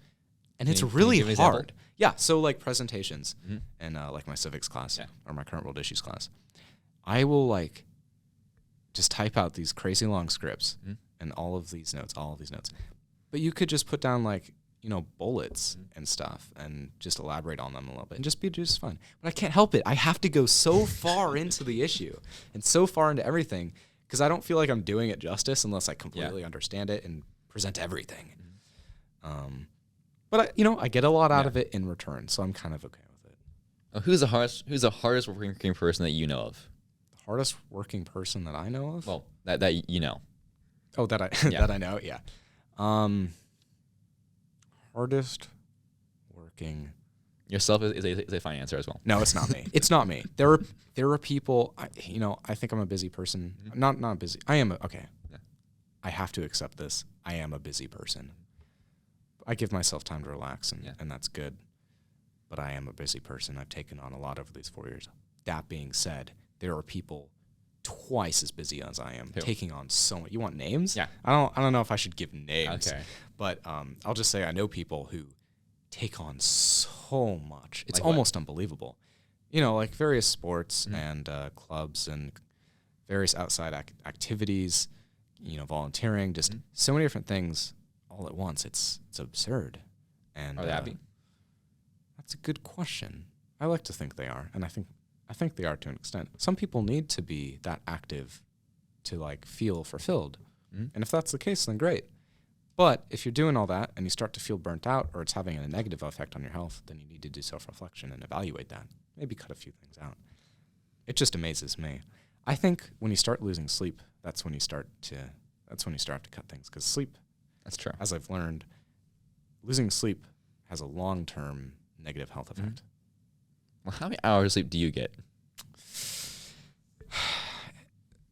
And it's Can you really give me an example? hard. Yeah, so like presentations and like my civics class or my current world issues class, I will like just type out these crazy long scripts and all of these notes. But you could just put down like, you know, bullets and stuff and just elaborate on them a little bit and just be just fun. But I can't help it. I have to go so far into the issue and so far into everything because I don't feel like I'm doing it justice unless I completely understand it and present everything. But I get a lot out of it in return, so I'm kind of okay with it. Who's the hardest working person that you know of? The hardest working person that I know of? Well, that you know. Oh, that I know, yeah. Hardest working. Yourself is a fine answer as well. No, it's not me. It's not me. There are people. I think I'm a busy person. Not busy. I am. Okay. Yeah. I have to accept this. I am a busy person. I give myself time to relax, and that's good. But I am a busy person. I've taken on a lot over these 4 years. That being said, there are people twice as busy as I am, taking on so much. You want names? Yeah. I don't know if I should give names. Okay. But I'll just say I know people who take on so much. It's like almost unbelievable. Like various sports and clubs and various outside activities, volunteering, just so many different things all at once. It's absurd. And are they happy? That's a good question. I like to think they are, and I think they are to an extent. Some people need to be that active to like feel fulfilled. And if that's the case, then great. But if you're doing all that and you start to feel burnt out or it's having a negative effect on your health, then you need to do self-reflection and evaluate that. Maybe cut a few things out. It just amazes me. I think when you start losing sleep, that's when you start to cut things, because sleep, that's true. As I've learned, losing sleep has a long-term negative health effect. Well, how many hours of sleep do you get?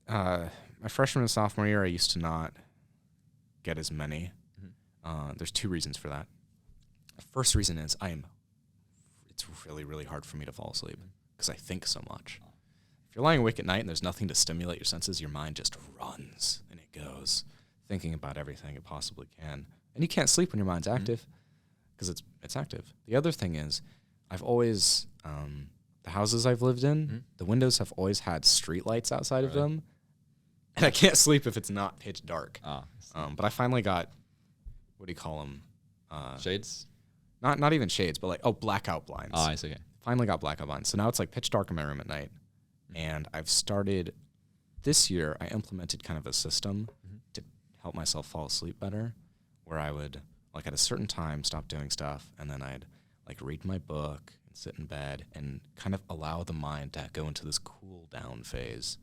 My freshman and sophomore year, I used to not get as many. There's two reasons for that. The first reason is it's really, really hard for me to fall asleep because I think so much. If you're lying awake at night and there's nothing to stimulate your senses, your mind just runs and it goes thinking about everything it possibly can. And you can't sleep when your mind's active because it's active. The other thing is I've always, the houses I've lived in, the windows have always had street lights outside of them. And I can't sleep if it's not pitch dark. But I finally got, what do you call them? Shades? Not even shades, but like, blackout blinds. Oh, I see. Okay. Finally got blackout blinds. So now it's like pitch dark in my room at night. And I've started, this year, I implemented kind of a system to help myself fall asleep better, where I would, like at a certain time, stop doing stuff, and then I'd like read my book and sit in bed and kind of allow the mind to go into this cool down phase,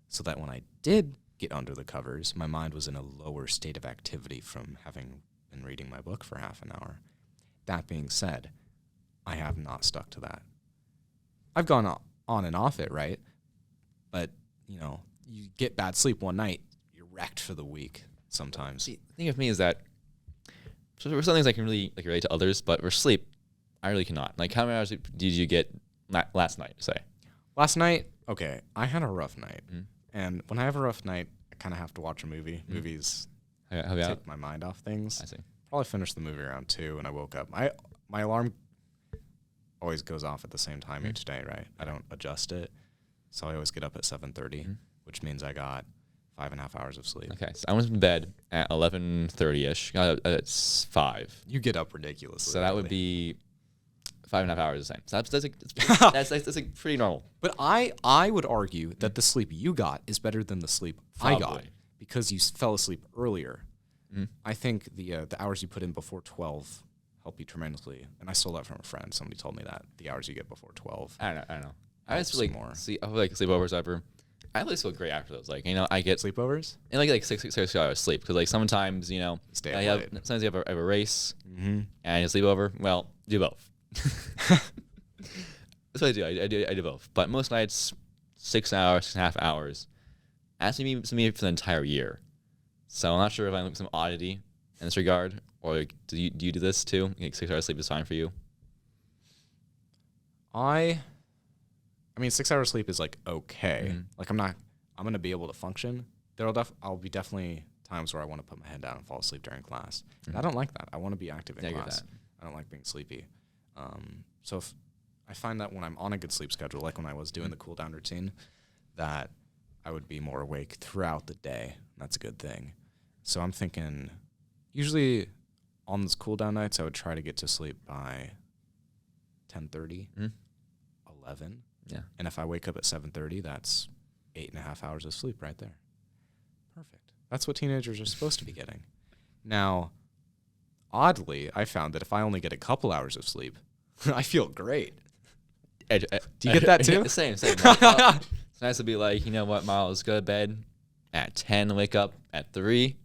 so that when I did get under the covers, my mind was in a lower state of activity from having been reading my book for half an hour. That being said, I have not stuck to that. I've gone on and off it, right? But, you get bad sleep one night, you're wrecked for the week sometimes. See, the thing with me is that for some things I can really relate to others, but for sleep, I really cannot. Like, how many hours did you get last night, say? Last night, okay, I had a rough night. And when I have a rough night, I kind of have to watch a movie. Movies take my mind off things. I see. Probably finished the movie around 2, and I woke up. My alarm always goes off at the same time each day, right? I don't adjust it, so I always get up at 7:30, which means I got 5.5 hours of sleep. Okay, so I went to bed at 11:30ish. Got up at 5. You get up ridiculously. So that would be 5.5 hours the same. So that's like pretty normal. But I would argue that the sleep you got is better than the sleep I got because you fell asleep earlier. I think the hours you put in before 12 help you tremendously. And I stole that from a friend. Somebody told me that the hours you get before 12. I don't know. I just feel like more. I feel like sleepovers ever. I at least feel great after those. Like, I get Sleepovers? and like 6 hours sleep because like sometimes Stay I up have late. sometimes I have a race Mm-hmm. and I sleep over. Well, do both. That's what I do. I do both. But most nights, 6 hours, 6.5 hours. That's me for the entire year. So I'm not sure if I'm some oddity in this regard, or like, do you do this too? Like 6 hours sleep is fine for you. I mean, 6 hours sleep is like okay. Mhm. Like I'm gonna be able to function. I'll be definitely times where I want to put my head down and fall asleep during class. And I don't like that. I want to be active in Yeah, I get class. that. I don't like being sleepy. So if I find that when I'm on a good sleep schedule, like when I was doing the cool down routine, that I would be more awake throughout the day. That's a good thing. So I'm thinking, usually on those cool down nights, I would try to get to sleep by 10:30, 11. Yeah. And if I wake up at 7:30, that's 8.5 hours of sleep right there. Perfect. That's what teenagers are supposed to be getting. Now, oddly, I found that if I only get a couple hours of sleep, I feel great. Do you get that too? Same. Like, it's nice to be like, you know what, Miles, go to bed at 10, wake up at 3.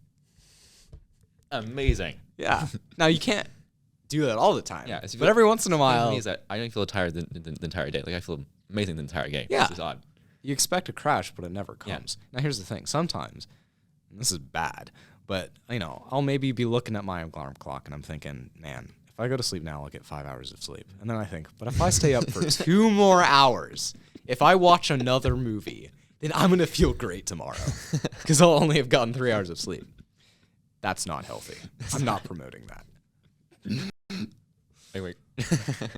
Amazing. Yeah. Now, you can't do that all the time. Yeah, but every once in a The thing for while, me is that I don't feel tired the entire day. Like I feel amazing the entire day. Yeah. It's just odd. you expect a crash, but it never Yeah. comes. Now, here's the thing. Sometimes, and this is bad, but, I'll maybe be looking at my alarm clock and I'm thinking, man, if I go to sleep now, I'll get 5 hours of sleep. And then I think, but if I stay up for 2 more hours, if I watch another movie, then I'm going to feel great tomorrow because I'll only have gotten 3 hours of sleep. That's not healthy. I'm not promoting that. Wait.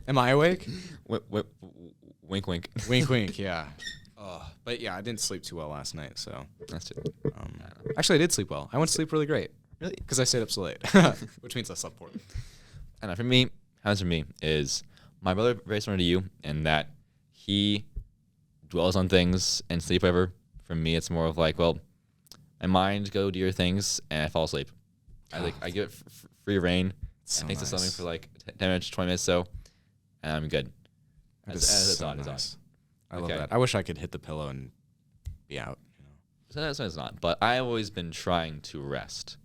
Am I awake? Wink, wink. Wink, wink, yeah. But yeah, I didn't sleep too well last night, so. That's it. Actually, I did sleep well. I went to sleep really great Really? because I stayed up so late, which means I slept poorly. I don't know. For me, how it's for me is my brother very similar to you in that he dwells on things and sleep over. For me, it's more of like, well, my mind go do your things and I fall asleep. I give it free reign. So I think it's nice. something for like 10 minutes, 20 minutes so, and I'm good. That That's is so odd. It's odd. nice. I love Okay. that. I wish I could hit the pillow and be out. So that's it's not. But I've always been trying to rest.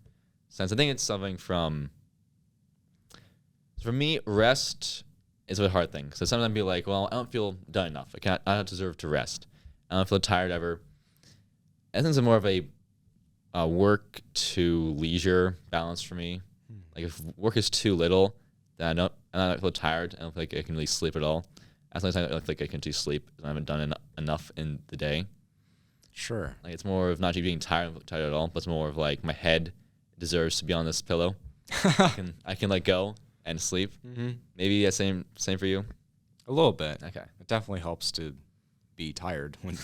Since I think it's something from. For me, rest is a hard thing. So sometimes I'd be like, well, I don't feel done enough. I don't deserve to rest. I don't feel tired ever. I think it's more of a work to leisure balance for me. Like if work is too little, then I don't feel tired. I don't feel like I can really sleep at all. As long as I don't feel like I can do sleep, I haven't done enough in the day. Sure. Like it's more of not just being tired at all, but it's more of like my head deserves to be on this pillow. I can let go and sleep. Mm-hmm. Maybe that's same for you. A little bit. Okay. It definitely helps to be tired when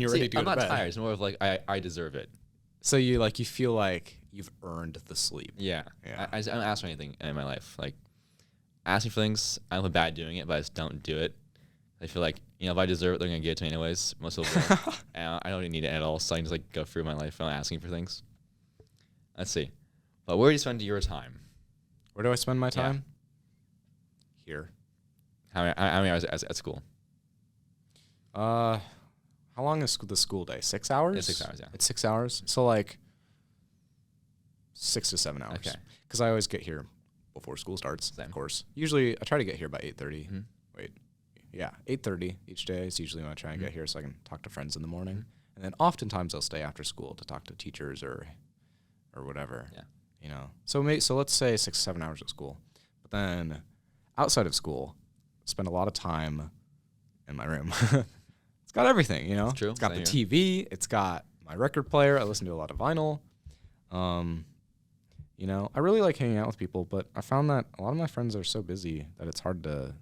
you're See, ready to go I'm to not bed. tired. It's more of like I deserve it. So you feel like you've earned the sleep. Yeah. Yeah. I don't ask for anything in my life. Like asking for things, I don't feel bad doing it, but I just don't do it. I feel like if I deserve it, they're gonna give it to me anyways. Most of the time, and I don't even need it at all. So I can just go through my life without asking for things. Let's see. But where do you spend your time? Where do I spend my Yeah. time? Here. How many hours at school? How long is the school day? 6 hours? It's 6 hours, yeah. It's 6 hours. So 6 to 7 hours. Okay. Because I always get here before school starts, Same. of course. Usually I try to get here by 8:30. Mhm. Wait. Yeah, 8:30 each day is usually when I try and Mhm. get here so I can talk to friends in the morning. And then oftentimes I'll stay after school to talk to teachers or whatever. Yeah. So let's say 6 7 hours at school. But then outside of school, spend a lot of time in my room. It's got everything, It's true. It's got Same the here. TV, it's got my record player. I listen to a lot of vinyl. I really like hanging out with people, but I found that a lot of my friends are so busy that it's hard to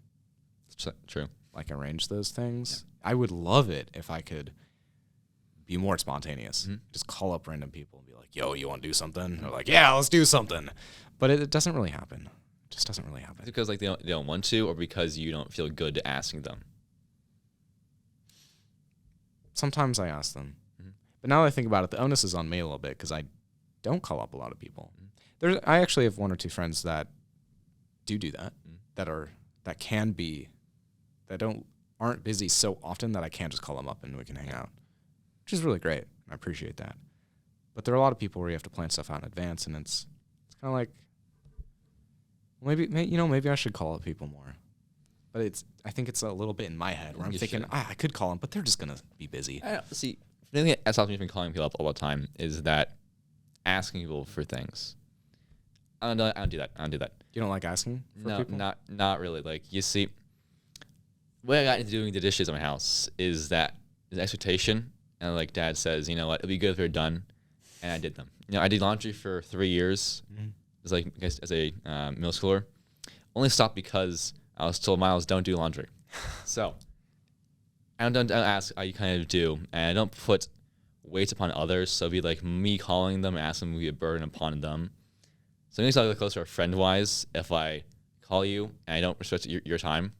True. arrange those things. I would love it if I could be more spontaneous. Mhm. Just call up random people and be like, yo, you want to do something? They're like, yeah, let's do something. But it doesn't really happen. It just doesn't really happen. Because they don't want to, or because you don't feel good asking them. Sometimes I ask them. Mhm. But now that I think about it, the onus is on me a little bit because I don't call up a lot of people. Mhm. I actually have 1 or 2 friends that do that, Mhm. that aren't busy so often that I can just call them up and we can hang out, which is really great. I appreciate that. But there are a lot of people where you have to plan stuff out in advance, and it's kind of like, maybe I should call up people more. But I think it's a little bit in my head where I'm thinking, I could call them, but they're just going to be busy. See, the thing that stops me from calling people up all the time is that asking people for things. I don't do that. You don't like asking for people? Not really. Like, you see, what I got into doing the dishes in my house is that there's an expectation, and like Dad says, you know what, it'll be good if they're done, and I did them. You know, I did laundry for 3 years. Mm-hmm. It was like as a middle schooler. Only stopped because I was told, Miles, don't do laundry. So I don't ask, I kind of do, and I don't put weights upon others. So it'd be like me calling them and asking them to be a burden upon them. So it makes it closer friend-wise if I call you and I don't respect your time.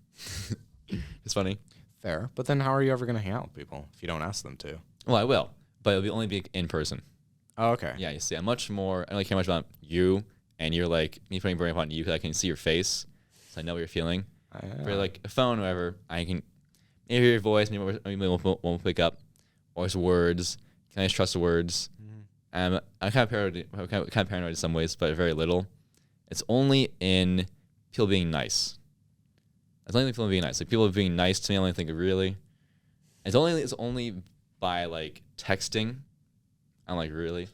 It's funny. Fair. But then how are you ever going to hang out with people if you don't ask them to? Well, I will, but it'll only be in person. Oh, okay. Yeah, you see, I don't really care much about you, and you're like, me putting burden upon you because I can see your face, so I know what you're feeling. For like a phone or whatever, I can maybe hear your voice, maybe won't pick up, or it's words. Can I just trust the words? Mm-hmm. I'm kind of paranoid in some ways, but very little. It's only in people being nice. It's only people being nice. Like people being nice to me, I only think really. It's only by like texting. I'm like, really?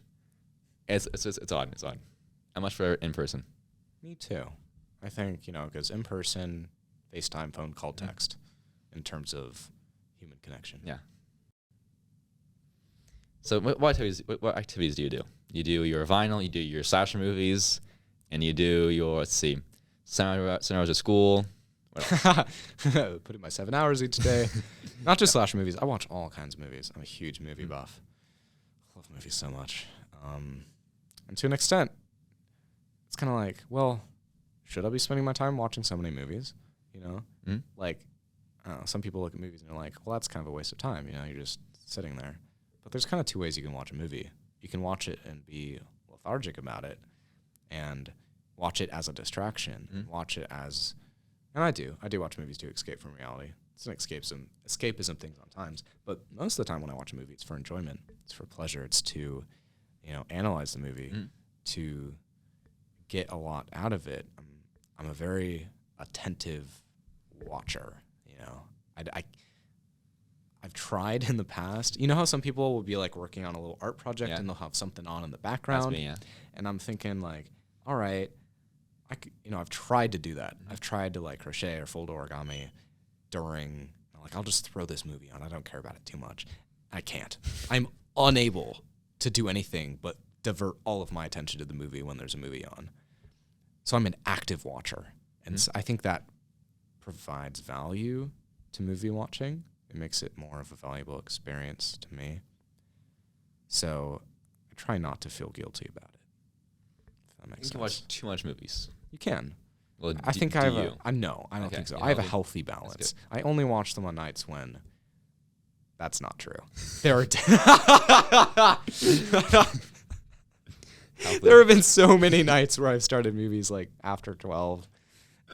It's odd. It's odd. I'm much for in person. Me too. I think, because in person, FaceTime, phone call, text, in terms of human connection. Yeah. So what activities do you do? You do your vinyl, you do your slasher movies, and you do your, seven hours of school. Putting my 7 hours each day. Not just slasher movies. I watch all kinds of movies. I'm a huge movie buff. I love movies so much. And to an extent, it's kind of like, well, should I be spending my time watching so many movies? Like, I don't know, some people look at movies and they're like, well, that's kind of a waste of time. You're just sitting there. But there's kind of two ways you can watch a movie. You can watch it and be lethargic about it and watch it as a distraction. Watch it as, and I do watch movies to escape from reality. It's an escapism thing sometimes. But most of the time when I watch a movie, it's for enjoyment. It's for pleasure. It's to, analyze the movie, to get a lot out of it. I'm a very attentive watcher. I've tried in the past. You know how some people will be like working on a little art project and they'll have something on in the background. That's me, yeah. And I'm thinking like, all right, I've tried to do that. I've tried to like crochet or fold origami during, like, I'll just throw this movie on. I don't care about it too much. I can't. I'm unable to do anything but divert all of my attention to the movie when there's a movie on. So I'm an active watcher. And I think that provides value to movie watching. It makes it more of a valuable experience to me. So I try not to feel guilty about it. If that makes sense. You can watch too much movies. You can. Well, I think I don't think so. I have a healthy balance. I only watch them on nights when that's not true. There have been so many nights where I've started movies like after 12.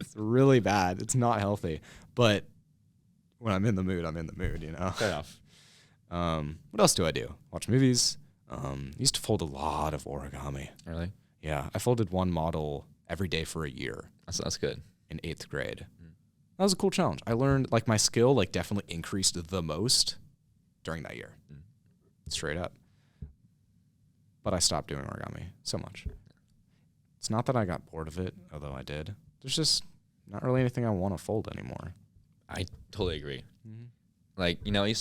It's really bad. It's not healthy. But when I'm in the mood, I'm in the mood, Fair enough. What else do I do? Watch movies. Used to fold a lot of origami. Really? Yeah. I folded one model every day for a year. That's good. In 8th grade. That was a cool challenge. I learned, like, my skill, like, definitely increased the most during that year. Straight up. But I stopped doing origami so much. It's not that I got bored of it, although I did. There's just not really anything I want to fold anymore. I totally agree. Like, you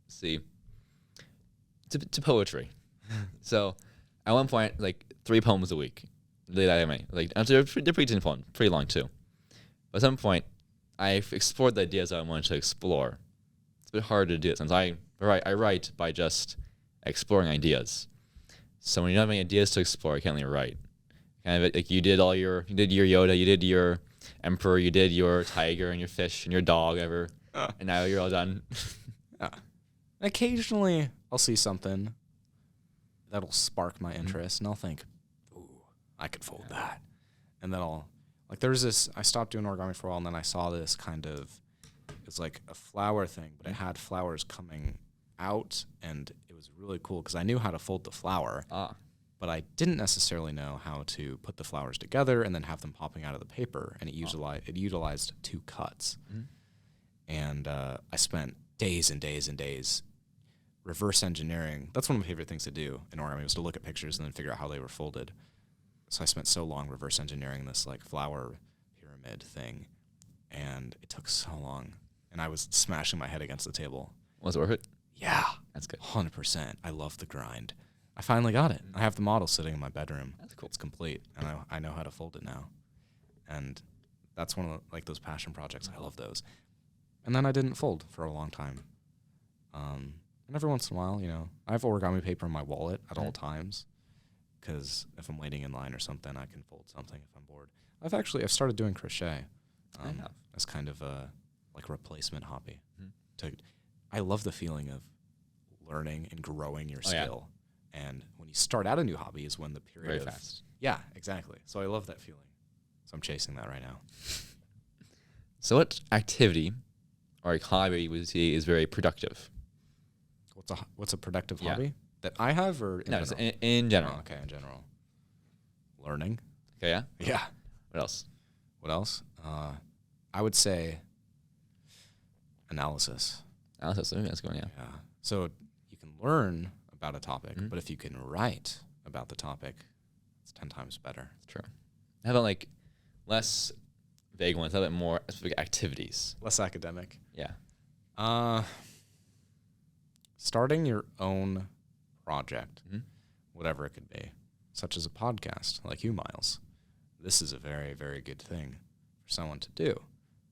see, to poetry. So at one point, like 3 poems a week. They're pretty long too. But at some point, I've explored the ideas that I wanted to explore. It's a bit hard to do it since I write by just exploring ideas. So when you don't have any ideas to explore, you can't really write. Kind of like you did your Yoda, you did your Emperor, you did your tiger and your fish and your dog ever, and now you're all done. Occasionally, I'll see something that'll spark my interest, and I'll think, ooh, I could fold that. And then I stopped doing origami for a while, and then I saw this kind of, it's like a flower thing, but it had flowers coming out, and it was was really cool because I knew how to fold the flower, but I didn't necessarily know how to put the flowers together and then have them popping out of the paper. And it utilized 2 cuts. Mm-hmm. And I spent days and days and days reverse engineering. That's one of my favorite things to do in origami, was to look at pictures and then figure out how they were folded. So I spent so long reverse engineering this like flower pyramid thing, and it took so long. And I was smashing my head against the table. Was it worth it? Yeah. That's good. 100%. I love the grind. I finally got it. I have the model sitting in my bedroom. That's cool. It's complete, and I know how to fold it now. And that's one of like those passion projects. I love those. And then I didn't fold for a long time. And every once in a while, I have origami paper in my wallet at all times, because if I'm waiting in line or something, I can fold something if I'm bored. I've started doing crochet as kind of a like replacement hobby. I love the feeling of learning and growing your skill. Yeah. And when you start out a new hobby is when the period very fast. Yeah, exactly. So I love that feeling. So I'm chasing that right now. So what activity or hobby would you say is very productive? What's a productive hobby that I have, or in general? In general. Oh, okay, in general. Learning. Okay, yeah? Yeah. What else? I would say analysis. Analysis, that's going, yeah. Yeah. So you can learn about a topic, but if you can write about the topic, it's 10 times better. That's true. How about like less vague ones, a little bit more specific activities? Less academic. Yeah. Starting your own project, whatever it could be, such as a podcast like you, Miles. This is a very, very good thing for someone to do.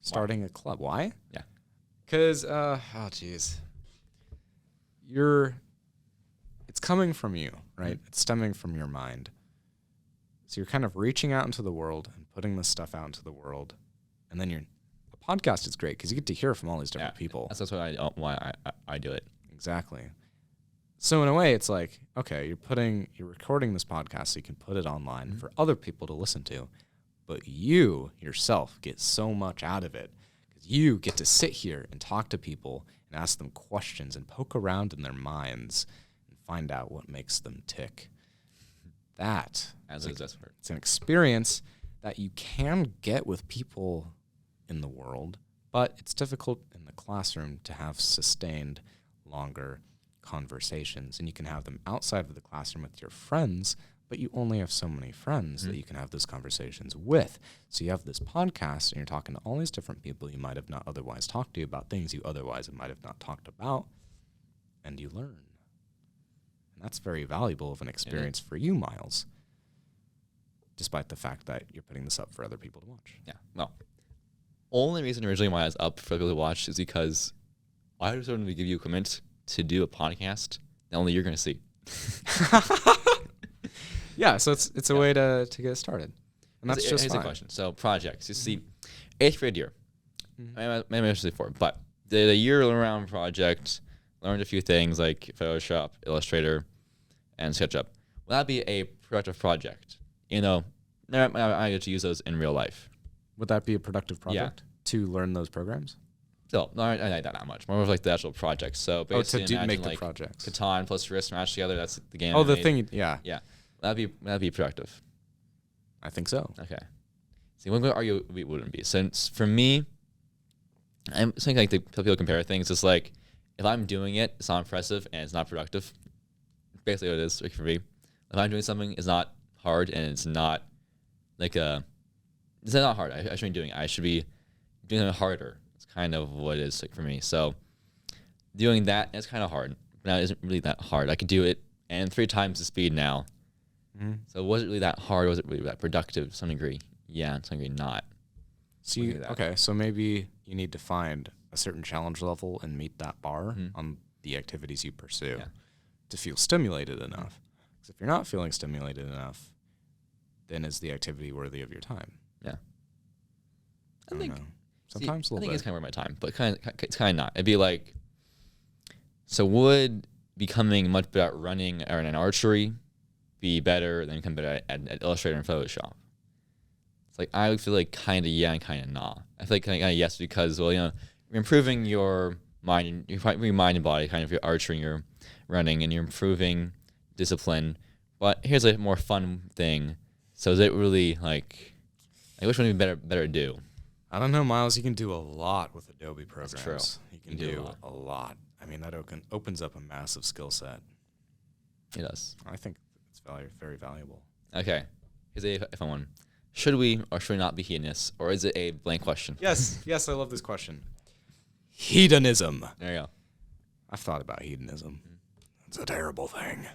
Starting a club. Why? Yeah. Because, it's coming from you, right? It's stemming from your mind. So you're kind of reaching out into the world and putting this stuff out into the world. And then a podcast is great because you get to hear from all these different people. That's why I do it. Exactly. So in a way, it's like, okay, you're recording this podcast so you can put it online for other people to listen to, but you yourself get so much out of it because you get to sit here and talk to people and ask them questions and poke around in their minds and find out what makes them tick. It's an experience that you can get with people in the world, but it's difficult in the classroom to have sustained longer conversations, and you can have them outside of the classroom with your friends, but you only have so many friends that you can have those conversations with. So you have this podcast and you're talking to all these different people you might have not otherwise talked to about things you otherwise might have not talked about, and you learn. And that's very valuable of an experience for you, Miles, despite the fact that you're putting this up for other people to watch. Yeah. Well, only reason originally why I was up for people to watch is because I just wanted to give you equipment to do a podcast that only you're going to see. Yeah, so it's a way to get started. And that's just here's fine. a question. So projects. You see, 8th grade year. Maybe I should say 4, but did a year-round project, learned a few things like Photoshop, Illustrator, and SketchUp. Will that be a productive project? I get to use those in real life. Would that be a productive project to learn those programs? So, no, I like that not much. More of like the actual project. So basically, to make like the projects. Catan plus Risk match together. That's the game. Oh, the thing. Yeah. Yeah, that'd be productive. I think so. Okay. See, what would argue it wouldn't be? Since for me, I'm saying like people compare things. It's like if I'm doing it, it's not impressive and it's not productive. Basically, what it is like for me. If I'm doing something, it's not hard and it's not like it's not hard. I shouldn't be doing it. I should be doing something harder. Kind of what it is like for me. So doing that, it's kind of hard. Now it isn't really that hard. I could do it and 3 times the speed now. So was it really that hard? Was it really that productive to some degree? Yeah, to some degree not. So maybe you need to find a certain challenge level and meet that bar on the activities you pursue to feel stimulated enough. Because if you're not feeling stimulated enough, then is the activity worthy of your time? Yeah. I think sometimes a little bit. I think it's kind of worth my time, but it's kind of not. It'd be like, so would becoming much better at running or in archery be better than becoming better at Illustrator and Photoshop? It's like, I would feel like kind of yeah and kind of nah. I feel like kind of yes because, well, you're improving your your mind and body, kind of your archery, your running, and you're improving discipline. But here's a more fun thing. So is it really like which one would be better to do? I don't know, Miles. You can do a lot with Adobe programs. That's true. You can do a lot. I mean, that opens up a massive skill set. It does. I think it's very valuable. Okay. Here's a fun one. Should we or should we not be hedonists, or is it a blank question? Yes, I love this question. Hedonism. There you go. I've thought about hedonism. It's a terrible thing.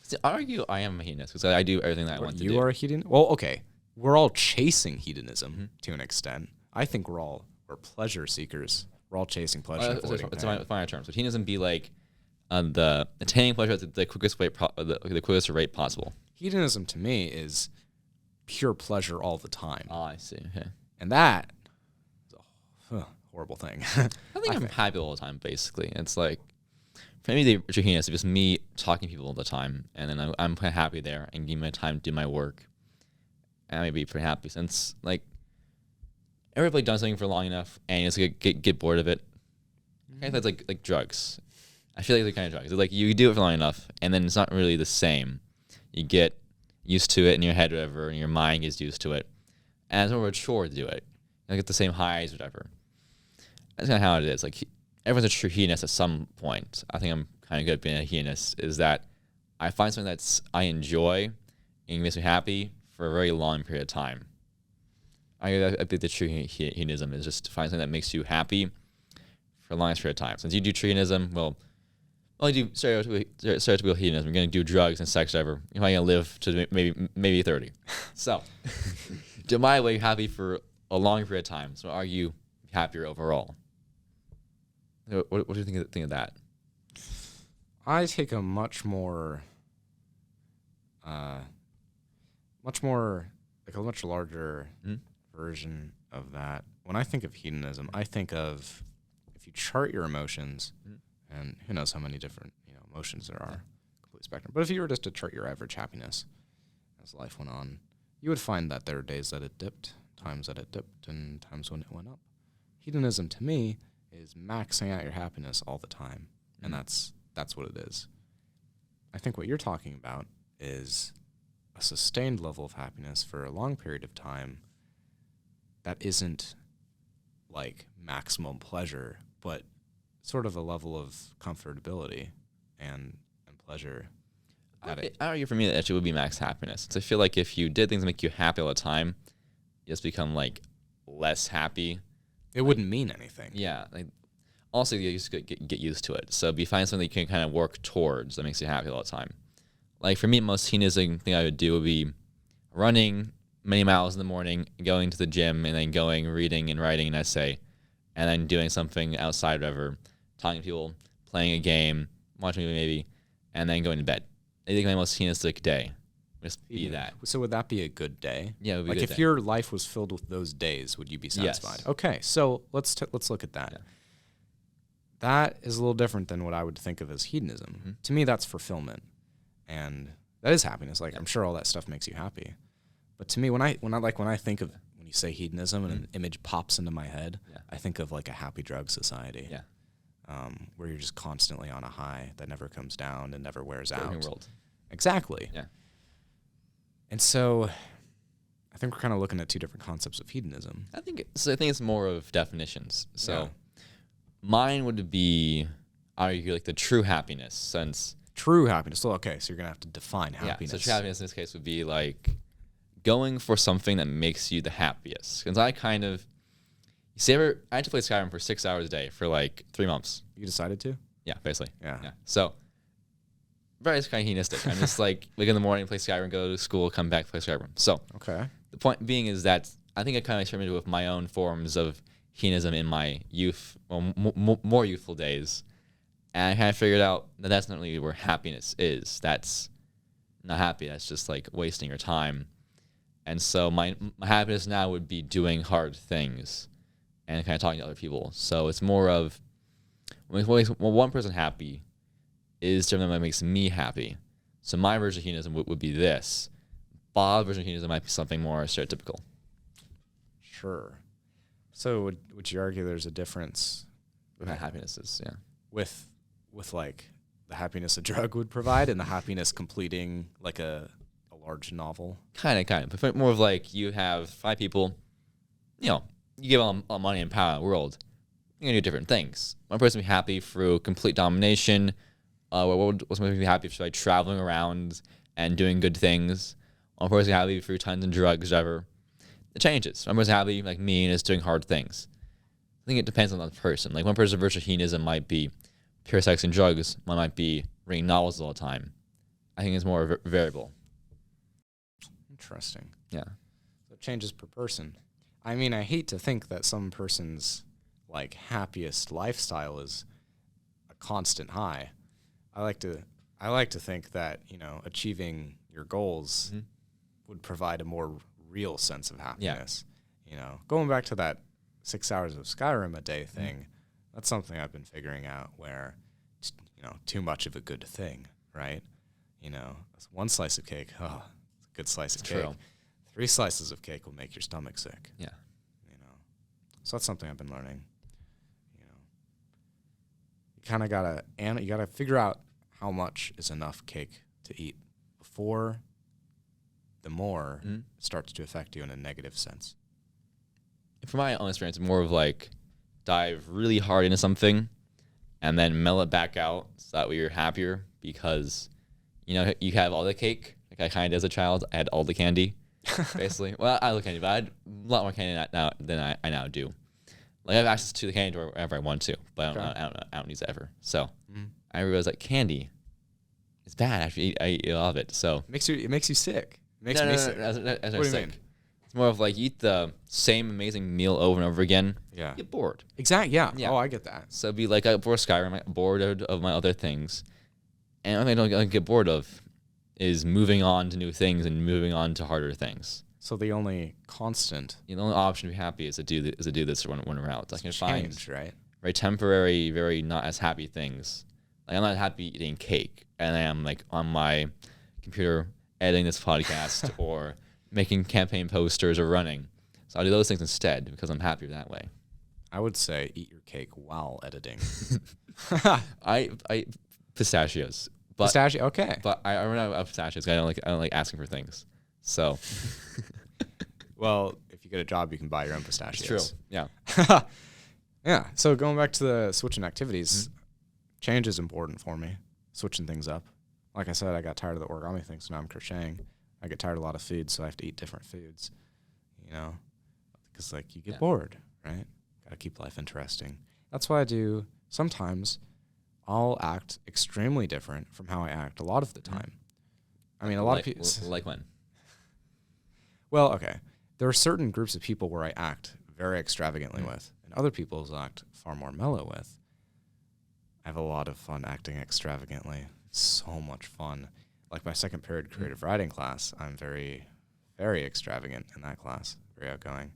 See, I argue I am a hedonist because I do everything that I want to do. You are a hedonist? Well, okay. We're all chasing hedonism to an extent. I think we're pleasure seekers. We're all chasing pleasure. It's finer terms. Would hedonism be like the attaining pleasure at the quickest rate possible? Hedonism to me is pure pleasure all the time. Oh, I see. Okay. And that is a horrible thing. I think I'm happy all the time, basically. It's like, for me, the true hedonist is just me talking to people all the time, and then I'm quite happy there and giving my time to do my work. And I may be pretty happy since, like, everybody done something for long enough and you just get bored of it. I think that's like drugs. I feel like they're kind of drugs. It's like you do it for long enough and then it's not really the same. You get used to it in your head, whatever, and your mind gets used to it. And it's more of a chore to do it. You get the same highs, whatever. That's kind of how it is. Like, everyone's a true hedonist at some point. I think I'm kind of good at being a hedonist, is that I find something I enjoy and makes me happy for a very long period of time. I think the true hedonism is just to find something that makes you happy for the longest period of time. Since you do true hedonism, well, you do stereotypical hedonism. You're going to do drugs and sex, whatever. You're probably going to live to maybe 30. So, do my way happy for a long period of time. So, are you happier overall? What do you think of that? I take a much more like a much larger version of that. When I think of hedonism, I think of if you chart your emotions, and who knows how many different emotions there are, complete spectrum. But if you were just to chart your average happiness as life went on, you would find that there are days that it dipped, times that it dipped, and times when it went up. Hedonism to me is maxing out your happiness all the time, and that's what it is. I think what you're talking about is a sustained level of happiness for a long period of time that isn't like maximum pleasure, but sort of a level of comfortability and pleasure. I argue for me that it would be max happiness. So I feel like if you did things that make you happy all the time, you just become like less happy. It wouldn't mean anything. Yeah. Like, also, you just get used to it. So if you find something you can kind of work towards that makes you happy all the time. Like for me, most hedonism thing I would do would be running many miles in the morning, going to the gym, and then going, reading and writing an essay, and then doing something outside, whatever, talking to people, playing a game, watching a movie maybe, and then going to bed. I think my most hedonistic day would just be that. So would that be a good day? Yeah, it would be a good day. Like if your life was filled with those days, would you be satisfied? Yes. Okay, so let's look at that. Yeah. That is a little different than what I would think of as hedonism. To me, that's fulfillment, and that is happiness. Like I'm sure all that stuff makes you happy, but to me, when I think of when you say hedonism and an image pops into my head, I think of like a happy drug society. Yeah. Where you're just constantly on a high that never comes down and never wears out. World. Exactly. Yeah. And so I think we're kind of looking at two different concepts of hedonism. I think it's more of definitions. So mine would be, argue, like the true happiness sense. True happiness. So, okay, so you're going to have to define happiness. Yeah, so true happiness in this case would be like going for something that makes you the happiest. Because I kind of, I had to play Skyrim for 6 hours a day for like 3 months. You decided to? Yeah, basically. Yeah. So, very kind of hedonistic. I'm just like, wake in the morning, play Skyrim, go to school, come back, play Skyrim. So, okay. The point being is that I think I kind of experimented with my own forms of hedonism in my youth, well, more youthful days. And I kind of figured out that that's not really where happiness is. That's not happy. That's just like wasting your time. And so my happiness now would be doing hard things and kind of talking to other people. So it's more of, when one person happy is something that makes me happy. So my version of hedonism would be this. Bob's version of hedonism might be something more stereotypical. Sure. So would you argue there's a difference? happiness is. Yeah. With like the happiness a drug would provide and the happiness completing like a large novel. Kind of. But more of like you have 5 people, you give them all money and power in the world. You're going to do different things. One person will be happy through complete domination. One person will be happy for like traveling around and doing good things. One person will be happy through tons of drugs, whatever. It changes. One person happy, like me, and is doing hard things. I think it depends on the person. Like one person's virtual hedonism might be pure sex and drugs. One might be reading novels all the time. I think it's more variable. Interesting. Yeah. So it changes per person. I mean, I hate to think that some person's like happiest lifestyle is a constant high. I like to think that, achieving your goals would provide a more real sense of happiness. Yeah. Going back to that 6 hours of Skyrim a day thing, that's something I've been figuring out where, too much of a good thing, right? One slice of cake, it's a good slice of cake. 3 slices of cake will make your stomach sick. Yeah. So that's something I've been learning. You kind of gotta figure out how much is enough cake to eat before the more starts to affect you in a negative sense. From my own experience, it's more of like dive really hard into something and then mellow it back out so that way you're happier because, you have all the cake. Like I kind of did as a child. I had all the candy, basically. Well, I love candy, but I had a lot more candy now than I now do. Like I have access to the candy wherever I want to, but I don't use it ever. So I realized like candy is bad after I eat a lot of it. So it makes you sick. It makes me sick. As what do you mean? It's more of like you eat the same amazing meal over and over again. Yeah. You get bored. Exactly. Yeah. Oh, I get that. So be like for Skyrim, I'm bored of my other things, and one thing I don't get bored of is moving on to new things and moving on to harder things. So the only constant, the only option to be happy is to do this when we're out. I can find right? Very temporary, very not as happy things. Like I'm not happy eating cake, and I am like on my computer editing this podcast or making campaign posters or running. So I'll do those things instead because I'm happier that way. I would say eat your cake while editing. I pistachios. Pistachio, okay. But I run out of pistachios. I don't like asking for things. So well, if you get a job, you can buy your own pistachios. It's true. Yeah. Yeah. So going back to the switching activities, change is important for me. Switching things up. Like I said, I got tired of the origami thing, so now I'm crocheting. I get tired of a lot of food, so I have to eat different foods. Because like you get bored, right? Got to keep life interesting. That's why I do. Sometimes I'll act extremely different from how I act a lot of the time. I mean, a lot of people. Like when? Well, okay. There are certain groups of people where I act very extravagantly with, and other people I act far more mellow with. I have a lot of fun acting extravagantly. So much fun. Like my second period creative writing class, I'm very, very extravagant in that class. Very outgoing.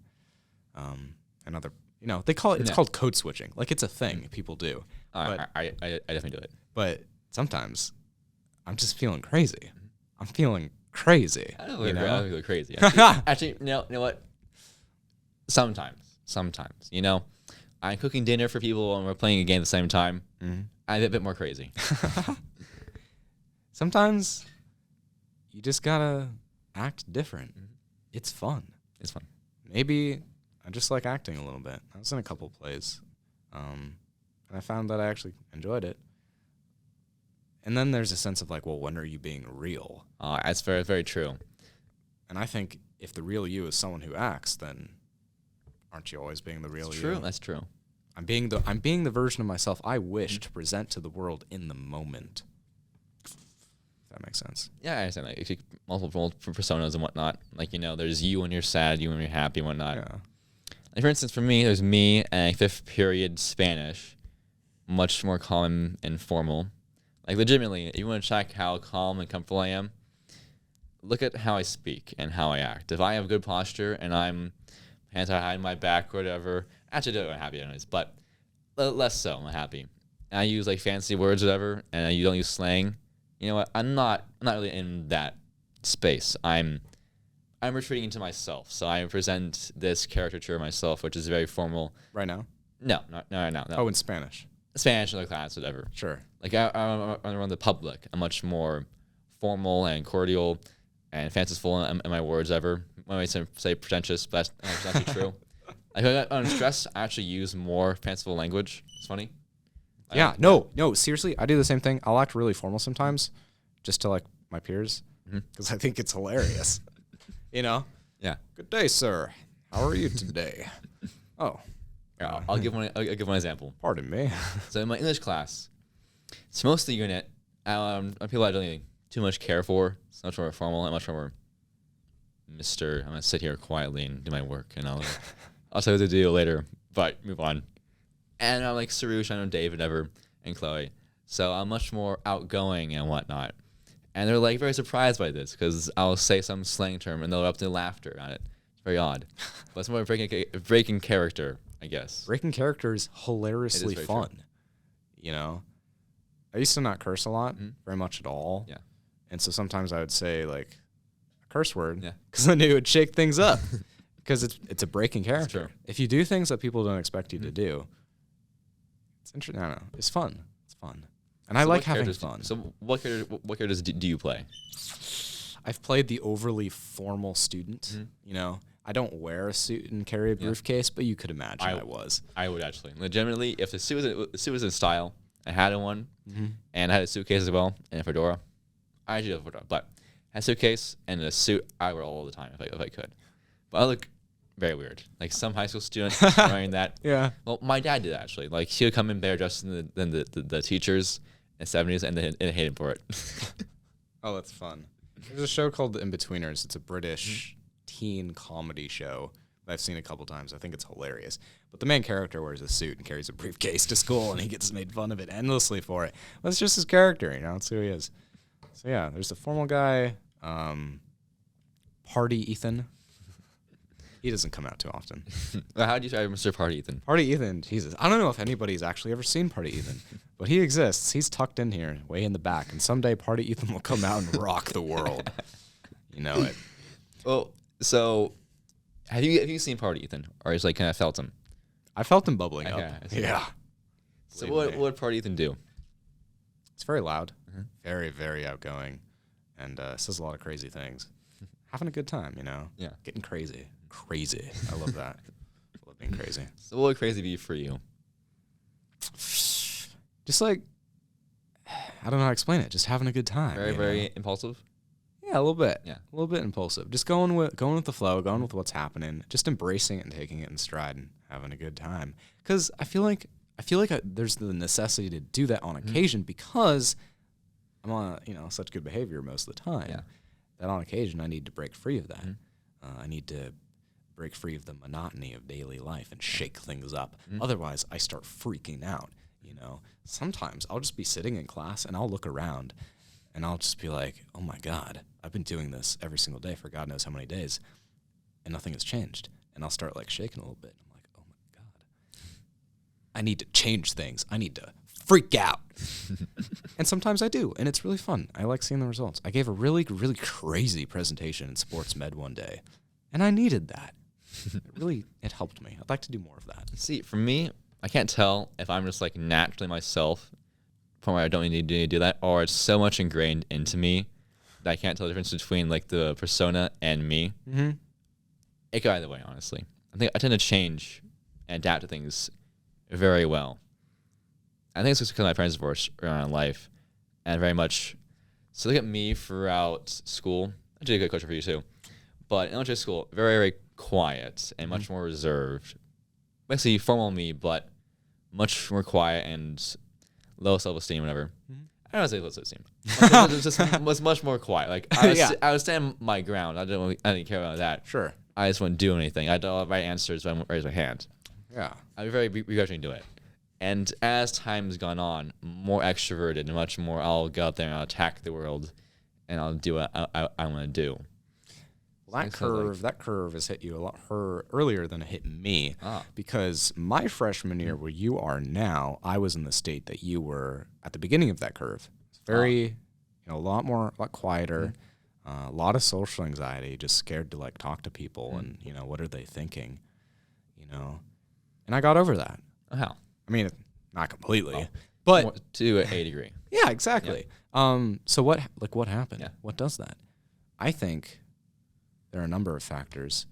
And other, they call it. It's called code switching. Like it's a thing people do. But I definitely do it. But sometimes I'm just feeling crazy. I'm feeling crazy. I don't feel crazy. Actually, you know what? Sometimes. I'm cooking dinner for people and we're playing a game at the same time. I'm a bit more crazy. Sometimes you just gotta act different. It's fun. It's fun. Maybe I just like acting a little bit. I was in a couple plays, and I found that I actually enjoyed it. And then there's a sense of like, well, when are you being real? That's very, very true. And I think if the real you is someone who acts, then aren't you always being the real you? True. That's true. I'm being the version of myself I wish to present to the world in the moment. That makes sense. Yeah, I understand. Like multiple personas and whatnot. Like there's you when you're sad, you when you're happy, and whatnot. Yeah. Like for instance, for me, there's me and 5th period Spanish, much more calm and formal. Like legitimately, if you want to check how calm and comfortable I am, look at how I speak and how I act. If I have good posture and I'm hands behind my back or whatever, actually I'm happy anyways, but less so. I'm happy. And I use like fancy words or whatever, and you don't use slang. You know what? I'm not really in that space. I'm retreating into myself. So I present this caricature of myself, which is very formal. Right now? No, not right now. No. Oh, in Spanish. Spanish in the class, whatever. Sure. Like I'm around the public, I'm much more formal and cordial and fanciful in my words ever. I might say pretentious, but that's actually true. Like under stress, I actually use more fanciful language. It's funny. Yeah. No. Seriously, I do the same thing. I'll act really formal sometimes, just to like my peers, because I think it's hilarious. You know. Yeah. Good day, sir. How are you today? Oh. Yeah, I'll give one example. Pardon me. So in my English class, it's most of the unit, people I don't even too much care for. It's much more formal and much more Mr. I'm going to sit here quietly and do my work, and I'll tell you what to do later, but move on. And I'm like Sarush, I know David ever, and Chloe. So I'm much more outgoing and whatnot. And they're like very surprised by this because I'll say some slang term and they'll erupt in laughter at it. It's very odd. But it's more breaking character, I guess. Breaking character is hilariously fun. True. You know, I used to not curse a lot, very much at all. Yeah. And so sometimes I would say like a curse word because Yeah. I knew it would shake things up because it's a breaking character. True. If you do things that people don't expect you to do, it's interesting. I don't know. It's fun. It's fun. And I like having fun. So what characters do you play? I've played the overly formal student. You know, I don't wear a suit and carry a briefcase, but you could imagine I was. I would actually. Legitimately, if the suit was in style, I had one, and I had a suitcase as well, and a fedora. I actually have a fedora, but I had a suitcase and a suit I wear all the time if I could. But I look very weird. Like some high school student wearing that. Yeah. Well, my dad did actually. Like he would come in better dressed than the teachers in the 70s, and they hated for it. Oh, that's fun. There's a show called The In-Betweeners. It's a British teen comedy show that I've seen a couple times. I think it's hilarious. But the main character wears a suit and carries a briefcase to school, and he gets made fun of it endlessly for it. That's just his character, you know? That's who he is. So, yeah, there's the formal guy, Party Ethan. He doesn't come out too often. How do you describe Mr. Party Ethan? Party Ethan, Jesus. I don't know if anybody's actually ever seen Party Ethan, but he exists. He's tucked in here, way in the back, and someday Party Ethan will come out and rock the world. You know it. Well, so have you seen Party Ethan, or just like kind of felt him? I felt him bubbling up. Yeah. So what would Party Ethan do? It's very loud, very, very outgoing, and says a lot of crazy things. Having a good time, you know? Yeah. Getting crazy. Crazy. I love that. I love being crazy. So what would crazy be for you? Just like, I don't know how to explain it. Just having a good time. Very impulsive? Yeah, a little bit. Yeah. A little bit impulsive. Just going with the flow, going with what's happening, just embracing it and taking it in stride and having a good time. Because I feel like there's the necessity to do that on occasion because I'm on such good behavior most of the time. Yeah. That on occasion I need to break free of that. I need to break free of the monotony of daily life and shake things up. Otherwise, I start freaking out, you know. Sometimes I'll just be sitting in class and I'll look around and I'll just be like, oh my God, I've been doing this every single day for God knows how many days and nothing has changed. And I'll start like shaking a little bit. I'm like, oh my God, I need to change things. I need to freak out. And sometimes I do, and it's really fun. I like seeing the results. I gave a really, really crazy presentation in sports med one day, and I needed that. It helped me. I'd like to do more of that. See, for me, I can't tell if I'm just like naturally myself from where I don't need to do that, or it's so much ingrained into me that I can't tell the difference between like the persona and me. It go either way, honestly. I think I tend to change and adapt to things very well. I think it's just because my parents divorced around life, and very much. So look at me throughout school. Actually, a good question for you too. But in elementary school, very, very quiet and much more reserved. Basically, formal me, but much more quiet and low self-esteem, whatever. I don't want to say low self-esteem. It just was much more quiet. Like I would stand my ground. I didn't care about that. Sure. I just wouldn't do anything. I don't have right answers, but I wouldn't raise my hand. Yeah. I'd be very begrudging to it. And as time's gone on, more extroverted and much more, I'll go out there and I'll attack the world, and I'll do what I want to do. Well, that curve has hit you a lot earlier than it hit me, because my freshman year, where you are now, I was in the state that you were at the beginning of that curve. It's very, a lot quieter, a lot of social anxiety, just scared to like talk to people, and what are they thinking, And I got over that. How? I mean, not completely, Well, but to a degree. yeah, exactly. So what happened? Yeah. What does that? I think there are a number of factors.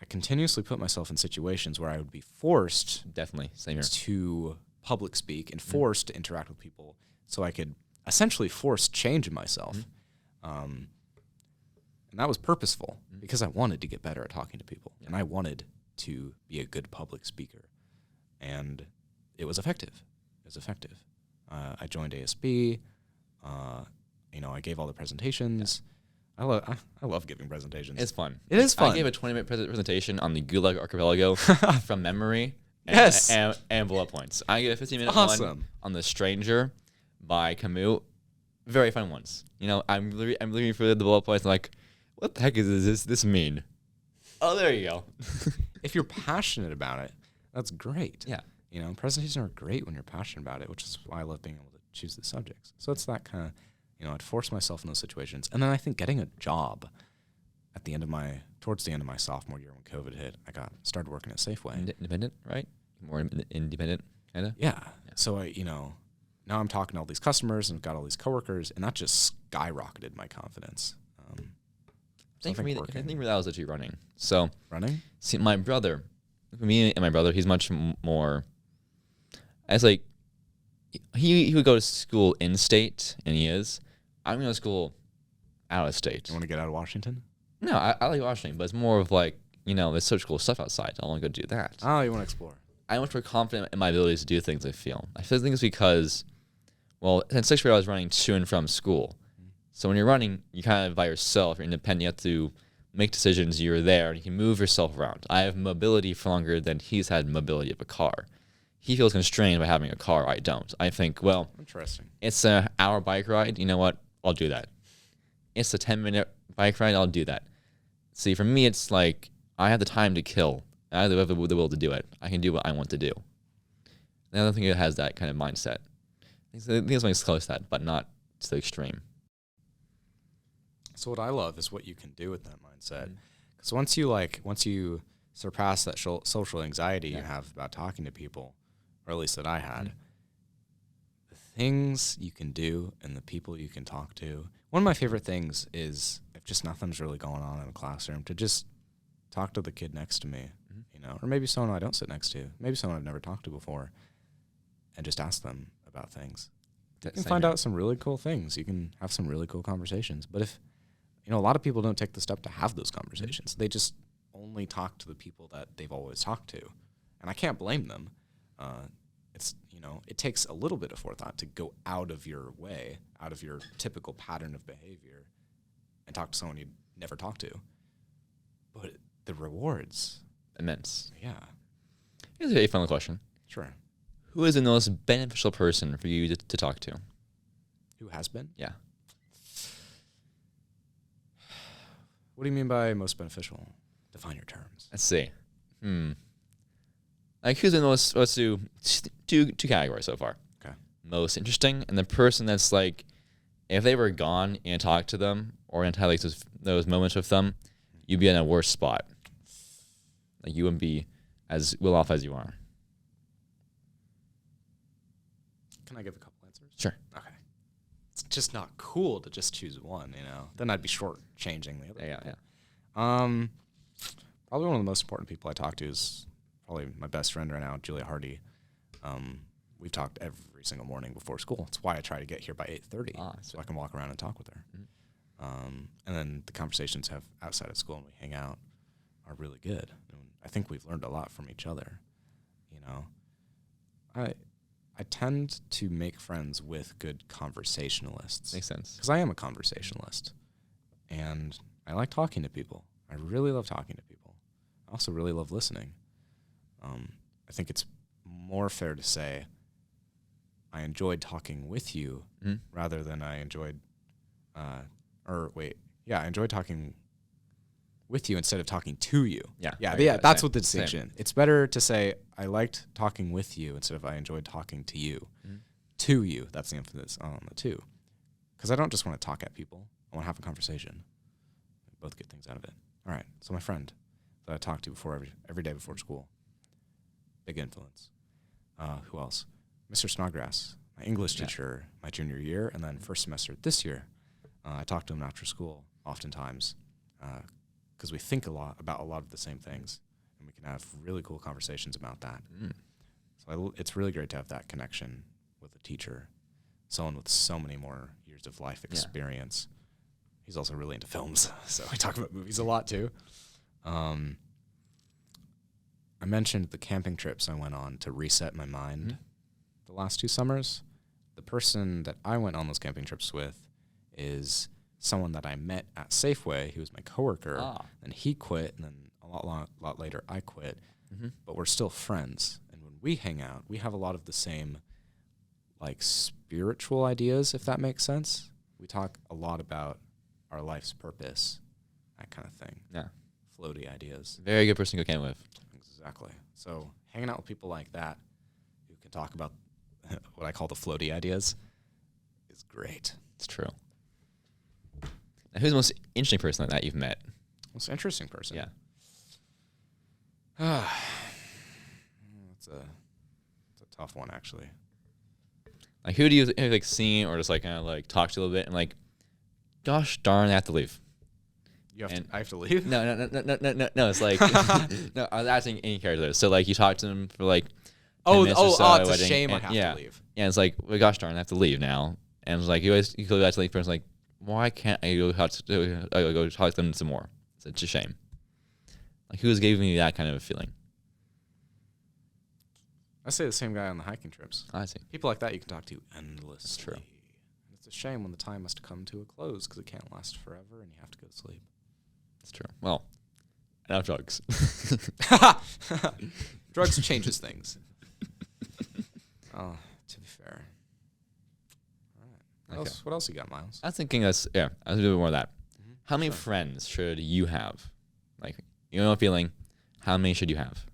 I continuously put myself in situations where I would be forced Definitely. Same here. to public speak and forced to interact with people, so I could essentially force change in myself. And that was purposeful because I wanted to get better at talking to people, and I wanted to be a good public speaker, and it was effective. I joined ASB. I gave all the presentations. I love giving presentations. It's fun. It is fun. I gave a 20-minute presentation on the Gulag Archipelago from memory. And bullet points. I gave a 15-minute one on The Stranger by Camus. Very fun ones. I'm looking for the bullet points. I'm like, what the heck does this mean? Oh, there you go. If you're passionate about it, that's great. Yeah. Presentations are great when you're passionate about it, which is why I love being able to choose the subjects. So it's that kind of, I'd force myself in those situations. And then I think getting a job towards the end of my sophomore year when COVID hit, I started working at Safeway. Independent, right? More independent, kind of? Yeah. So now I'm talking to all these customers and got all these coworkers, and that just skyrocketed my confidence. I think for that was actually running. So running? See, my brother, he's much more. As like, he would go to school in state, and he is. I'm going to school out of state. You want to get out of Washington? No, I like Washington, but it's more of like, there's such cool stuff outside. I want to go do that. Oh, you want to explore? I'm much more confident in my abilities to do things. I think it's because, in sixth grade I was running to and from school. So when you're running, you're kind of by yourself. You're independent. You have to make decisions. You're there, and you can move yourself around. I have mobility for longer than he's had mobility of a car. He feels constrained by having a car. I don't. I think, interesting. It's an hour bike ride. You know what? I'll do that. It's a 10-minute bike ride. I'll do that. See, for me, it's like I have the time to kill. I have the will to do it. I can do what I want to do. And I don't think it has that kind of mindset. I think it's close to that, but not to the extreme. So what I love is what you can do with that mindset. Because once you surpass that social anxiety you have about talking to people, or at least that I had, the things you can do and the people you can talk to. One of my favorite things is if just nothing's really going on in a classroom, to just talk to the kid next to me, or maybe someone I don't sit next to, maybe someone I've never talked to before, and just ask them about things. You can find out some really cool things. You can have some really cool conversations. But if, a lot of people don't take the step to have those conversations. They just only talk to the people that they've always talked to. And I can't blame them. It takes a little bit of forethought to go out of your way, out of your typical pattern of behavior, and talk to someone you never talked to. But the rewards. Immense. Yeah. Here's a final question. Sure. Who is the most beneficial person for you to talk to? Who has been? Yeah. What do you mean by most beneficial? Define your terms. Let's see. Like, who's the most, let's do two categories so far. Okay. Most interesting, and the person that's like, if they were gone and talked to them, or had like those moments with them, you'd be in a worse spot. Like, you wouldn't be as well off as you are. Can I give a couple answers? Sure. Okay. It's just not cool to just choose one, Then I'd be shortchanging the other. Yeah. Probably one of the most important people I talk to is probably my best friend right now, Julia Hardy. We've talked every single morning before school. It's why I try to get here by 8:30, so I can walk around and talk with her. And then the conversations have outside of school and we hang out are really good. And I think we've learned a lot from each other. I tend to make friends with good conversationalists. Makes sense. Because I am a conversationalist. And I like talking to people. I really love talking to people. I also really love listening. I think it's more fair to say I enjoyed talking with you rather than I enjoyed, I enjoyed talking with you instead of talking to you. Yeah, that's what the distinction. Same. It's better to say I liked talking with you instead of I enjoyed talking to you. To you, that's the emphasis on the two. Because I don't just want to talk at people. I want to have a conversation. We both get things out of it. All right, so my friend that I talk to every day before school, big influence. Who else? Mr. Snodgrass, my English teacher, my junior year, and then first semester this year. I talk to him after school oftentimes because we think about a lot of the same things, and we can have really cool conversations about that. So it's really great to have that connection with a teacher, someone with so many more years of life experience. He's also really into films, so we talk about movies a lot too. I mentioned the camping trips I went on to reset my mind the last 2 summers. The person that I went on those camping trips with is someone that I met at Safeway. He was my coworker, and he quit, and then a lot later I quit. But we're still friends, and when we hang out, we have a lot of the same like spiritual ideas, if that makes sense. We talk a lot about our life's purpose, that kind of thing. Yeah. Floaty ideas. Very good person to go camp with. Exactly. So hanging out with people like that who can talk about what I call the floaty ideas is great. It's true. Now, who's the most interesting person like that you've met? Most interesting person? Yeah. It's a tough one, actually. Like, who do you like seen or just like kind of like talk to a little bit and like, gosh darn, I have to leave. I have to leave? No. It's like no. I was asking any character. So like, you talk to them for like 10 minutes or so. It's a shame I have to leave. Yeah, it's like, well, gosh darn, I have to leave now. And it's like you go back to the person like, why can't I go talk to them some more? It's a shame. Like, who's giving me that kind of a feeling? I say the same guy on the hiking trips. I see. People like that you can talk to endlessly. That's true. It's a shame when the time has to come to a close because it can't last forever and you have to go to sleep. That's true. Well, enough drugs. Drugs changes things. To be fair. All right. What else you got, Miles? I was thinking I was going to do more of that. How many friends should you have? Like, you know, feeling, how many should you have?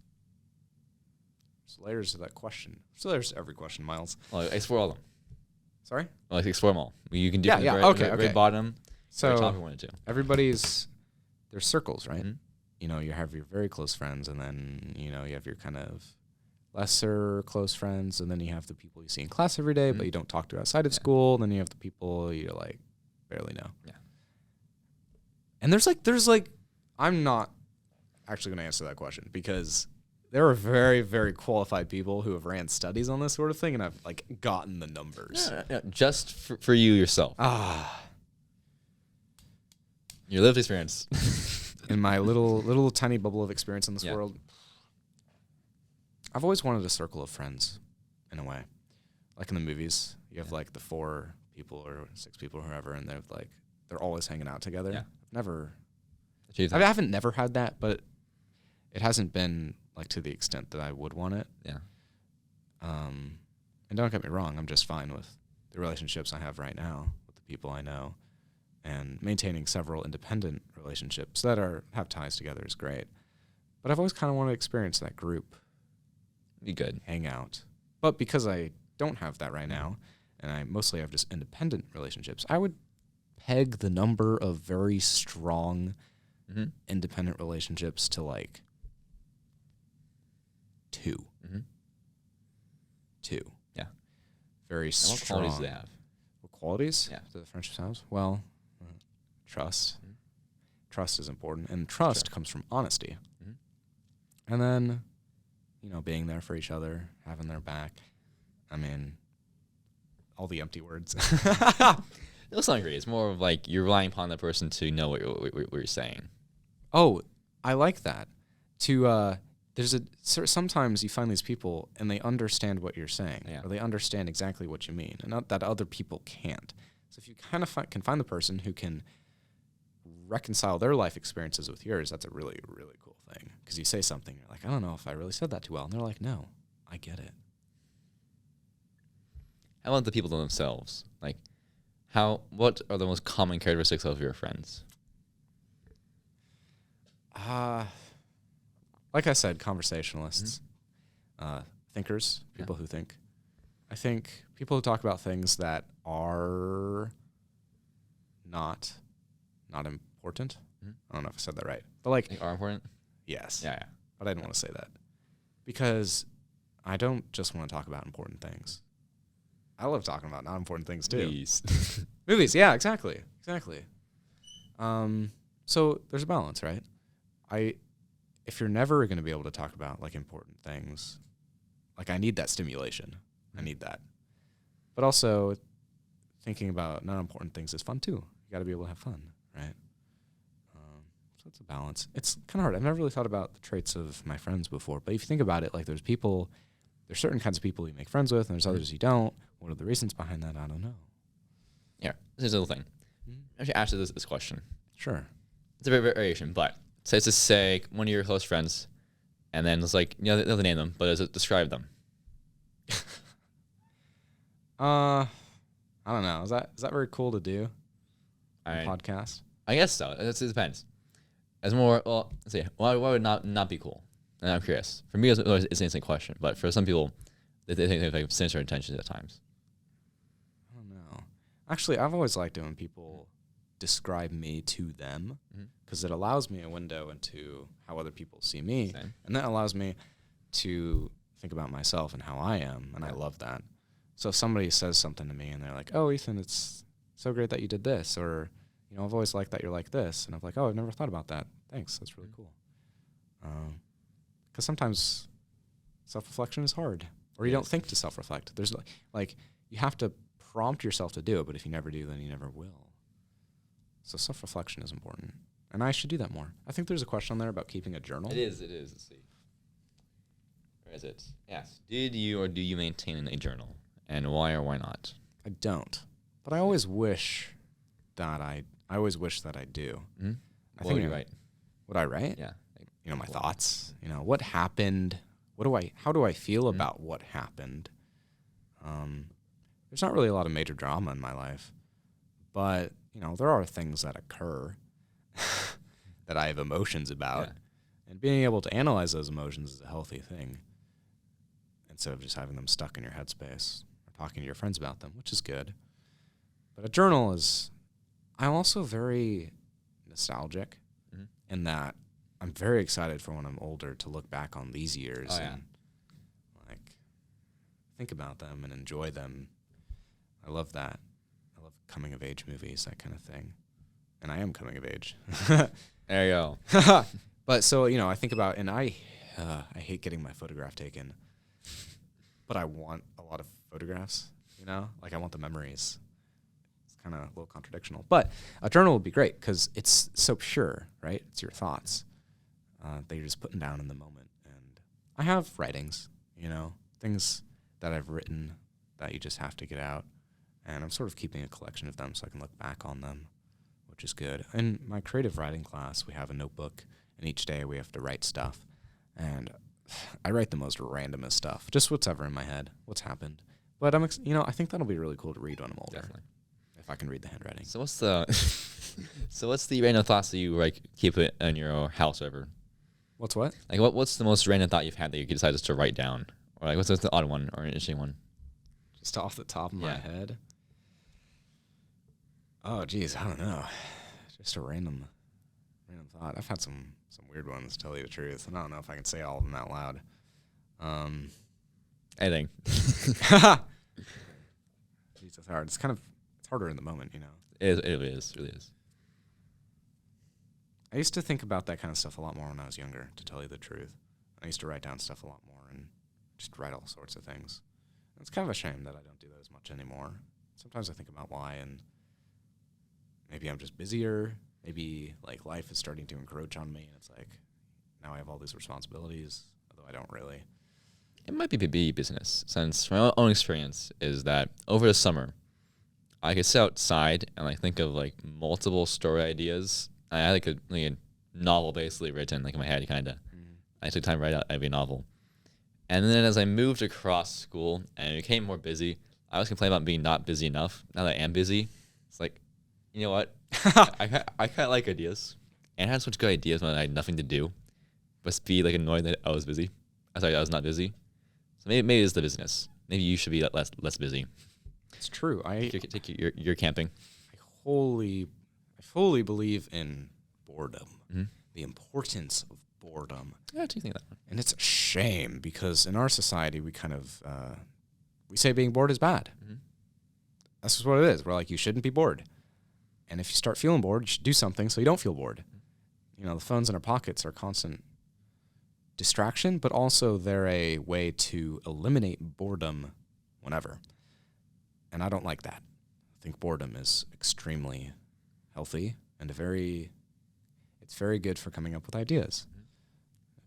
There's layers to that question. There's layers to every question, Miles. Well, explore all of them. Sorry? Well, explore them all. You can do okay. bottom, so top, and 1 and 2. There's circles, right? You know, you have your very close friends, and then, you know, you have your kind of lesser close friends, and then you have the people you see in class every day, but you don't talk to outside of school, and then you have the people you, like, barely know. Yeah. And there's like, I'm not actually going to answer that question, because there are very, very qualified people who have ran studies on this sort of thing, and I've, like, gotten the numbers. No, just for you yourself. Your lived experience. In my little tiny bubble of experience in this world, I've always wanted a circle of friends, in a way. Like in the movies, you have like the 4 people or 6 people or whoever, and they're always hanging out together. Yeah. I haven't never had that, but it hasn't been like to the extent that I would want it. Yeah. And don't get me wrong, I'm just fine with the relationships I have right now with the people I know, and maintaining several independent relationships that have ties together is great. But I've always kind of wanted to experience that group. Be good. Hang out. But because I don't have that right now, and I mostly have just independent relationships, I would peg the number of very strong independent relationships to like 2. 2. Yeah. Very strong. What qualities do they have? What qualities? Yeah. Do the friendships have? Well, trust. Trust is important, and trust comes from honesty. And then, you know, being there for each other, having their back. I mean, all the empty words. That's not great. It's more of like you're relying upon that person to know what you're saying. Oh, I like that. Sometimes you find these people and they understand what you're saying, or they understand exactly what you mean, and not that other people can't. So if you kind of can find the person who can reconcile their life experiences with yours, that's a really, really cool thing. Because you say something, you're like, I don't know if I really said that too well. And they're like, no, I get it. How about the people themselves? Like, what are the most common characteristics of your friends? Like I said, conversationalists, thinkers, people who think. I think people who talk about things that are not important. I don't know if I said that right. But like, are important? Yes. Yeah. But I didn't want to say that. Because I don't just want to talk about important things. I love talking about not important things too. Movies. Movies, yeah, exactly. So there's a balance, right? If you're never going to be able to talk about like important things, like I need that stimulation. I need that. But also thinking about not important things is fun too. You got to be able to have fun, right? So it's a balance. It's kind of hard. I've never really thought about the traits of my friends before, but if you think about it, like there's certain kinds of people you make friends with and there's others you don't. What are the reasons behind that? I don't know. Yeah, this is a little thing. I should ask you this question. Sure. It's a variation, but let's just say one of your close friends, and then it's like, you know, they name them, but does it describe them? I don't know. Is that very cool to do? Podcast? I guess so. It depends. As more, well, let's see. Why would not be cool? And I'm curious. For me, it's an instant question, but for some people, they think they have like sinister intentions at times. I don't know. Actually, I've always liked it when people describe me to them because it allows me a window into how other people see me. Same. And that allows me to think about myself and how I am, and I love that. So if somebody says something to me and they're like, oh, Ethan, it's so great that you did this, or, you know, I've always liked that you're like this, and I'm like, oh, I've never thought about that. Thanks, that's really cool. Because sometimes self-reflection is hard, or you don't think to self-reflect. There's like you have to prompt yourself to do it, but if you never do, then you never will. So self-reflection is important, and I should do that more. I think there's a question on there about keeping a journal. It is. Let's see. Where is it? Yes. Did you or do you maintain a journal, and why or why not? I don't, but I always wish that I wish that I do. Mm-hmm. What would you write? Would I write? Yeah. You know, my thoughts. You know, what happened? How do I feel about what happened? There's not really a lot of major drama in my life, but you know, there are things that occur that I have emotions about, and being able to analyze those emotions is a healthy thing instead of just having them stuck in your headspace or talking to your friends about them, which is good. But a journal is, I'm also very nostalgic in that I'm very excited for when I'm older to look back on these years and like think about them and enjoy them. I love that. I love coming of age movies, that kind of thing. And I am coming of age. There you go. But so, you know, I think about, and I hate getting my photograph taken, but I want a lot of photographs, you know, like I want the memories. It's kind of a little contradictional, but a journal would be great because it's so pure, right? It's your thoughts that you're just putting down in the moment. And I have writings, you know, things that I've written that you just have to get out. And I'm sort of keeping a collection of them so I can look back on them, which is good. In my creative writing class, we have a notebook, and each day we have to write stuff. And I write the most randomest stuff, just what's ever in my head, what's happened. But I think that'll be really cool to read when I'm older. Definitely. If I can read the handwriting. So what's the random thoughts that you like keep it in your house ever? What's what? Like what's the most random thought you've had that you decided to write down? Or like what's the odd one or an interesting one? Just off the top of my head. Oh geez, I don't know. Just a random thought. I've had some weird ones, to tell you the truth. And I don't know if I can say all of them out loud. Anything. Jeez, that's hard. It's harder in the moment, you know. It really is. I used to think about that kind of stuff a lot more when I was younger, to tell you the truth. I used to write down stuff a lot more and just write all sorts of things. And it's kind of a shame that I don't do that as much anymore. Sometimes I think about why, and maybe I'm just busier. Maybe like life is starting to encroach on me, and it's like now I have all these responsibilities, although I don't really. It might be business, since my own experience is that over the summer, I could sit outside and like think of like multiple story ideas. I had like a novel basically written like in my head, kind of. I took time to write out every novel. And then as I moved across school and became more busy, I always complain about being not busy enough. Now that I am busy, it's like, you know what? I kind of like ideas. And I had such good ideas when I had nothing to do. But be like annoyed that I was busy. I was not busy. So maybe it's the business. Maybe you should be less busy. It's true. Take your camping. I fully believe in boredom. Mm-hmm. The importance of boredom. Yeah, I do think that. And it's a shame because in our society, we kind of, we say being bored is bad. Mm-hmm. That's just what it is. We're like, you shouldn't be bored. And if you start feeling bored, you should do something so you don't feel bored. You know, the phones in our pockets are constant distraction, but also they're a way to eliminate boredom whenever. And I don't like that. I think boredom is extremely healthy and it's very good for coming up with ideas.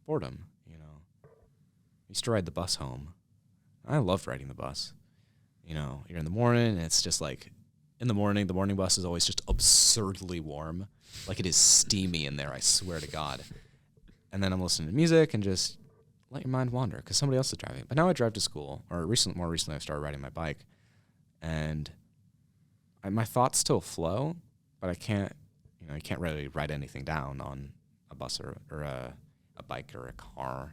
Boredom, you know. I used to ride the bus home. I loved riding the bus. You know, you're in the morning, and it's just like, in the morning bus is always just absurdly warm. Like it is steamy in there, I swear to God. And then I'm listening to music and just let your mind wander because somebody else is driving. But now I drive to school, or more recently I've started riding my bike. And my thoughts still flow, but I can't, you know, you can't really write anything down on a bus or a bike or a car.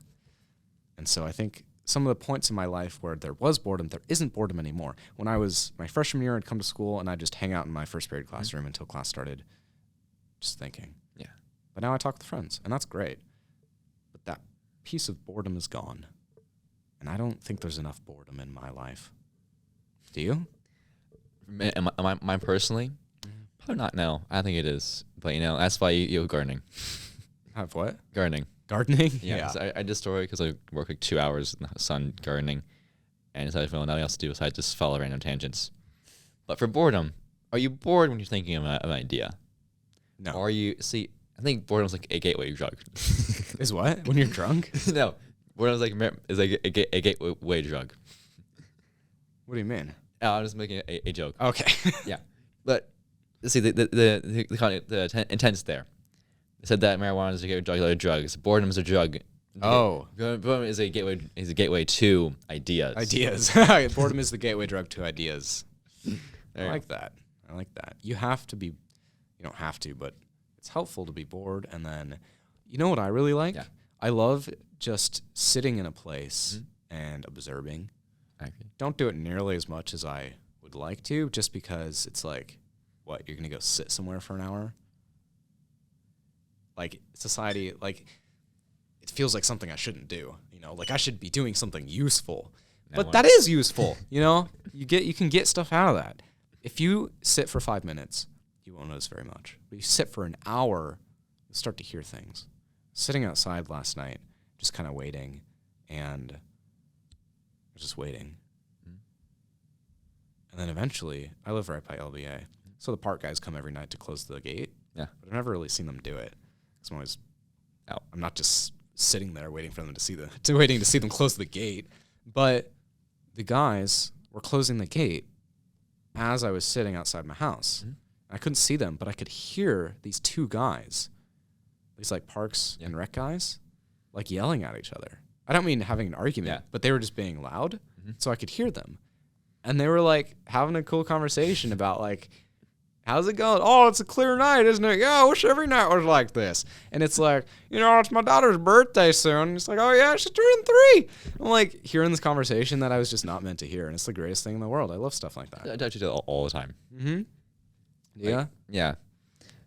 And so I think some of the points in my life where there was boredom, there isn't boredom anymore. When I was my freshman year, I'd come to school and I'd just hang out in my first period classroom until class started, just thinking. Yeah. But now I talk with friends, and that's great. But that piece of boredom is gone. And I don't think there's enough boredom in my life. Do you? Mine personally? Probably not, no. I think it is. But, you know, that's why you have gardening. Have what? Gardening. Gardening? Yeah. So I did story because I work like 2 hours in the sun gardening. And so I feel nothing else to do, so I just follow random tangents. But for boredom, are you bored when you're thinking of an idea? No. Or are you, I think boredom's like a gateway drug. Is what? When you're drunk? No. Boredom's like a gateway drug. What do you mean? Oh, I'm just making a joke. Okay. Yeah. But see, the intent's there. They said that marijuana is a gateway drug to other drugs. Boredom is a drug. Oh. Boredom is a gateway to ideas. Ideas. Boredom is the gateway drug to ideas. I like that. You don't have to, but it's helpful to be bored. And then, you know what I really like? Yeah. I love just sitting in a place and observing. Don't do it nearly as much as I would like to, just because it's like, what, you're going to go sit somewhere for an hour? Like, society, like, it feels like something I shouldn't do. You know, like I should be doing something useful. But that is useful, you know? You can get stuff out of that. If you sit for 5 minutes, you won't notice very much. But you sit for an hour, you start to hear things. Sitting outside last night, just kind of waiting, and just waiting. And then eventually, I live right by LBA, so the park guys come every night to close the gate. Yeah. But I've never really seen them do it. Because I'm always out. I'm not just sitting there waiting for them to see them close the gate. But the guys were closing the gate as I was sitting outside my house. I couldn't see them, but I could hear these two guys, these like parks and rec guys, like yelling at each other. I don't mean having an argument, but they were just being loud, so I could hear them. And they were like having a cool conversation about like, how's it going? Oh, it's a clear night, isn't it? Yeah, I wish every night was like this. And it's like, you know, it's my daughter's birthday soon. And it's like, oh yeah, she's turning 3. I'm like hearing this conversation that I was just not meant to hear. And it's the greatest thing in the world. I love stuff like that. I do it all the time. Yeah? Yeah.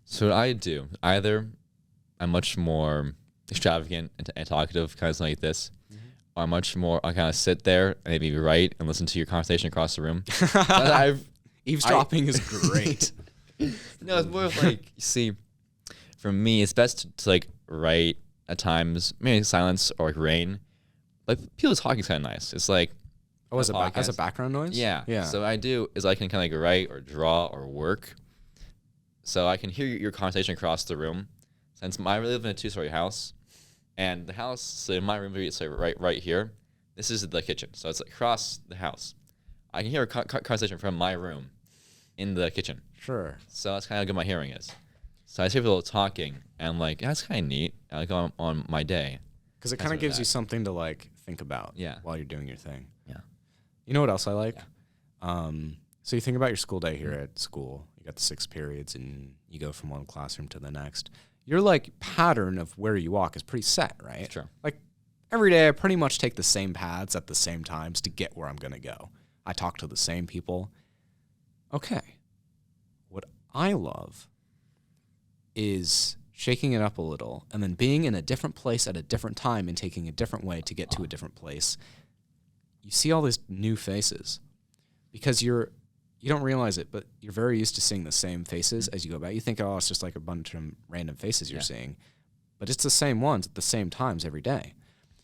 So what I do, either I'm much more extravagant and talkative, kind of like this, or much more, I kind of sit there and maybe write and listen to your conversation across the room. Eavesdropping is great. No, it's more of like, you see, for me, it's best to like write at times, maybe in silence or like rain. Like people talking is kind of nice. It's like, as a background noise? Yeah. So what I do is I can kind of like write or draw or work. So I can hear your conversation across the room. Since I live in a 2-story house, and the house, so in my room, it's like right here. This is the kitchen, so it's like across the house. I can hear a conversation from my room in the kitchen. Sure. So that's kind of how good my hearing is. So I see people talking, and I'm like, that's kind of neat. And I go on my day. Because it kind of gives you something to like think about while you're doing your thing. Yeah. You know what else I like? Yeah. So you think about your school day here at school. You got the 6 periods, and you go from one classroom to the next. Your like pattern of where you walk is pretty set, right? Sure. Like every day I pretty much take the same paths at the same times to get where I'm going to go. I talk to the same people. Okay. What I love is shaking it up a little, and then being in a different place at a different time and taking a different way to get to a different place, you see all these new faces because you don't realize it, but you're very used to seeing the same faces as you go back. You think, oh, it's just like a bunch of random faces you're seeing, but it's the same ones at the same times every day.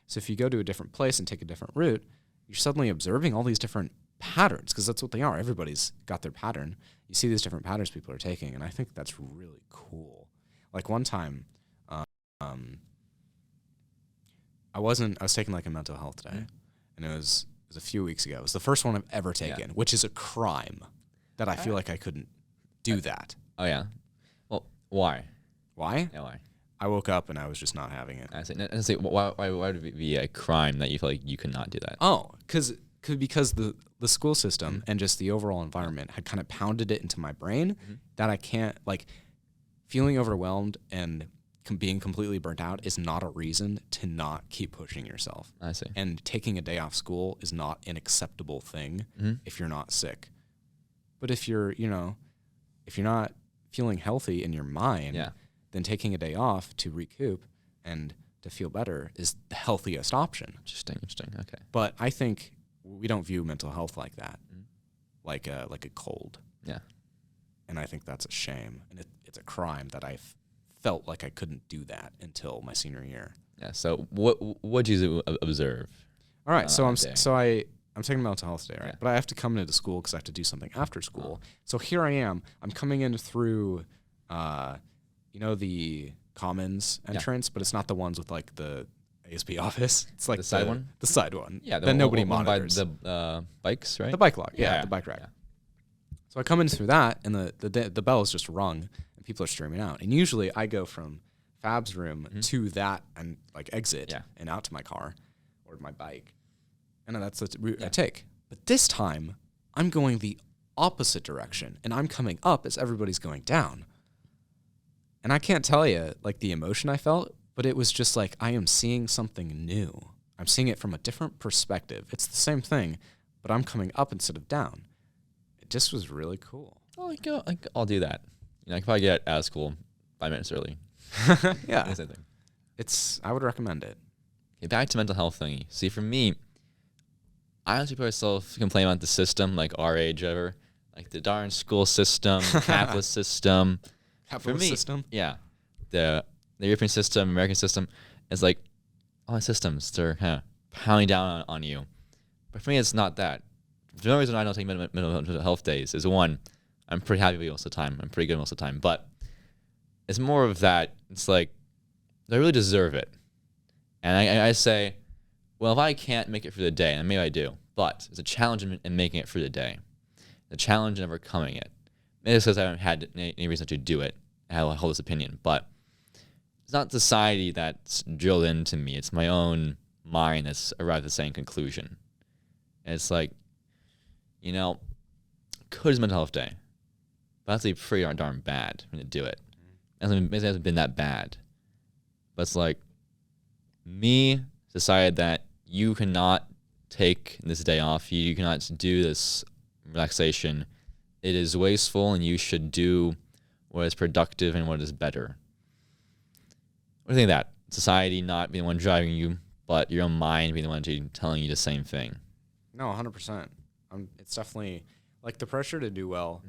So if you go to a different place and take a different route, you're suddenly observing all these different patterns, because that's what they are. Everybody's got their pattern. You see these different patterns people are taking, and I think that's really cool. Like one time, I was taking like a mental health day, and it was a few weeks ago. It was the first one I've ever taken, which is a crime that I feel like I couldn't do that. Oh, yeah. Well, why? Why? Yeah, why? I woke up and I was just not having it. I say, why would it be a crime that you feel like you could not do that? Oh, because the school system and just the overall environment had kind of pounded it into my brain that I can't, like, feeling overwhelmed and being completely burnt out is not a reason to not keep pushing yourself. I see. And taking a day off school is not an acceptable thing if you're not sick. But if you're not feeling healthy in your mind, then taking a day off to recoup and to feel better is the healthiest option. Interesting. Okay. But I think we don't view mental health like that, like a cold. Yeah. And I think that's a shame, and it's a crime that I felt like I couldn't do that until my senior year. Yeah. So what did you observe? All right. So I'm taking mental health today, right? But I have to come into school because I have to do something after school. So here I am. I'm coming in through, the Commons entrance, but it's not the ones with like the ASB office. It's like the side one. The side one. Yeah. Then nobody monitors. By the bikes, right? The bike lock. Yeah. The bike rack. Yeah. So I come in through that, and the bell is just rung, and people are streaming out. And usually I go from Fab's room to that and like exit and out to my car or my bike, and that's the route I take. But this time I'm going the opposite direction, and I'm coming up as everybody's going down. And I can't tell you like the emotion I felt, but it was just like I am seeing something new. I'm seeing it from a different perspective. It's the same thing, but I'm coming up instead of down. It just was really cool. Oh, I'll do that. I could probably get out of school 5 minutes early. Yeah. Same thing. I would recommend it. Okay, back to mental health thingy. See, for me, I honestly put myself complain about the system, like our age ever, like the darn school system, capitalist system. Capitalist system? Yeah. The European system, American system, is like all the systems, they're kind of pounding down on you. But for me, it's not that. The only reason I don't take mental health days is, one, I'm pretty happy most of the time. I'm pretty good most of the time. But it's more of that. It's like, do I really deserve it? And I say, well, if I can't make it for the day, and maybe I do, but it's a challenge in making it for the day. The challenge in overcoming it. Maybe it's because I haven't had any reason to do it. I hold this opinion. But it's not society that's drilled into me. It's my own mind that's arrived at the same conclusion. And it's like, could is mental health day. But that's like pretty darn bad when you do it. It hasn't been that bad. But it's like, me decided that you cannot take this day off. You cannot do this relaxation. It is wasteful, and you should do what is productive and what is better. What do you think of that? Society not being the one driving you, but your own mind being the one telling you the same thing. No, 100%. It's definitely, like, the pressure to do well,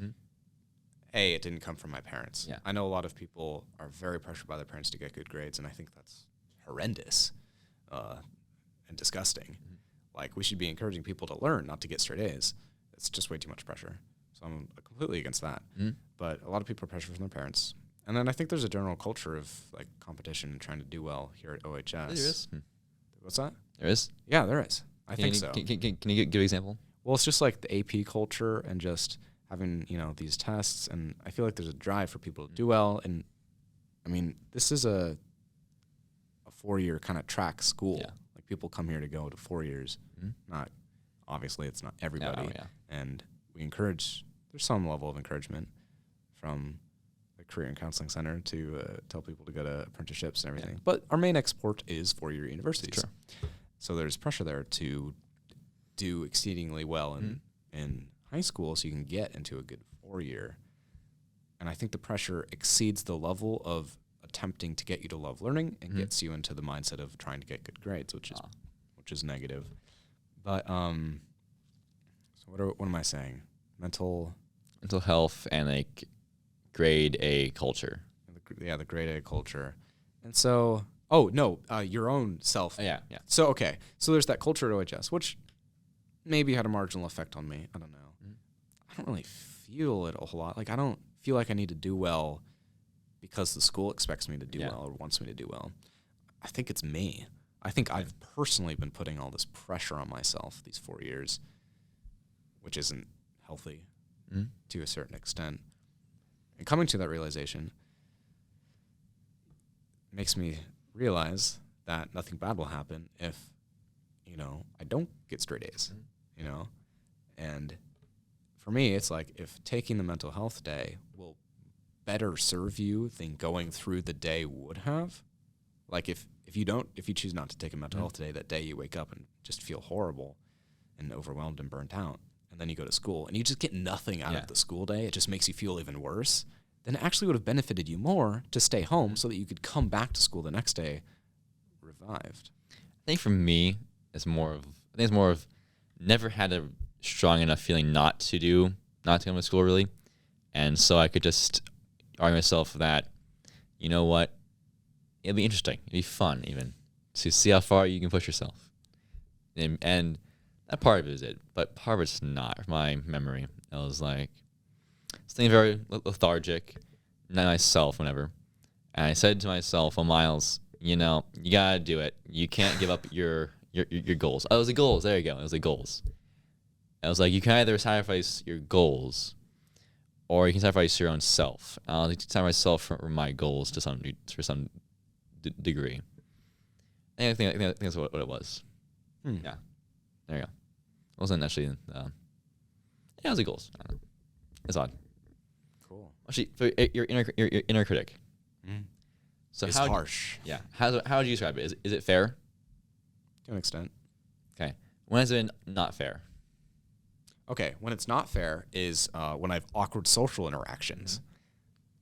it didn't come from my parents. Yeah. I know a lot of people are very pressured by their parents to get good grades, and I think that's horrendous and disgusting. Like, we should be encouraging people to learn, not to get straight A's. It's just way too much pressure. So I'm completely against that. But a lot of people are pressured from their parents. And then I think there's a general culture of, like, competition and trying to do well here at OHS. There is. What's that? There is? Yeah, there is. I think so. Can you give an example? Well, it's just like the AP culture and just having, these tests. And I feel like there's a drive for people to do well. And, I mean, this is a 4-year kind of track school. Yeah. Like, people come here to go to 4 years. Not, obviously, it's not everybody. And we encourage, there's some level of encouragement from the Career and Counseling Center to tell people to go to apprenticeships and everything. But our main export is 4-year universities. So there's pressure there to do exceedingly well in high school so you can get into a good 4-year. And I think the pressure exceeds the level of attempting to get you to love learning and gets you into the mindset of trying to get good grades, which is negative. But so what am I saying? Mental health and like grade A culture. The grade A culture. And so, your own self. Yeah. So, okay. So there's that culture at OHS, which maybe had a marginal effect on me. I don't know. I don't really feel it a whole lot. Like, I don't feel like I need to do well because the school expects me to do well or wants me to do well. I think it's me. I think I've personally been putting all this pressure on myself these 4 years, which isn't healthy to a certain extent. And coming to that realization makes me realize that nothing bad will happen if, I don't get straight A's, And for me, it's like if taking the mental health day will better serve you than going through the day would have. Like if you choose not to take a mental health day, that day you wake up and just feel horrible and overwhelmed and burnt out. And then you go to school and you just get nothing out of the school day. It just makes you feel even worse. Then it actually would have benefited you more to stay home so that you could come back to school the next day revived. I think for me, it's more of never had a strong enough feeling not to come to school really. And so I could just argue myself that, you know what, it'll be interesting. It'll be fun even to see how far you can push yourself. And that part of it is it, but part of it's not. From my memory, I was like, staying very lethargic, not myself, whenever. And I said to myself, well, Miles, you gotta do it. You can't give up your goals. Oh, it was the goals. There you go. It was the goals. I was like, you can either sacrifice your goals, or you can sacrifice your own self. I'll sacrifice myself for my goals to some degree. I think that's what it was. Yeah, there you go. It wasn't actually. It was the goals. I don't know. It's odd. Cool. Actually, for your inner critic. So it's harsh. Yeah. How would you describe it? Is it fair? To an extent. Okay. When has it been not fair? Okay. When it's not fair is when I have awkward social interactions.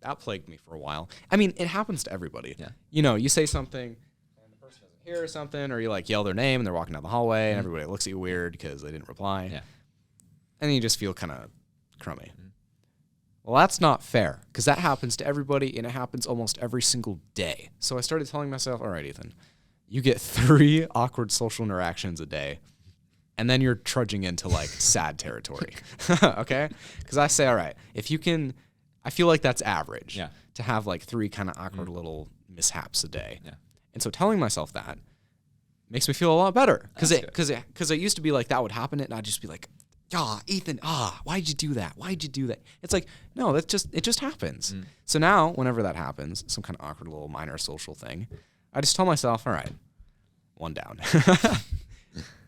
That plagued me for a while. I mean, it happens to everybody. Yeah. You say something and the person doesn't hear something, or you like yell their name and they're walking down the hallway and everybody looks at you weird because they didn't reply. Yeah. And then you just feel kind of crummy. Well, that's not fair because that happens to everybody and it happens almost every single day. So I started telling myself, all right, Ethan, you get 3 awkward social interactions a day and then you're trudging into like sad territory. Okay? Because I say, all right, if you can, I feel like that's average to have like 3 kind of awkward little mishaps a day. Yeah. And so telling myself that makes me feel a lot better because it used to be like that would happen and I'd just be like, Ethan, why'd you do that? Why'd you do that? It's like, no, it just happens. So now, whenever that happens, some kind of awkward little minor social thing, I just tell myself, all right, 1 down.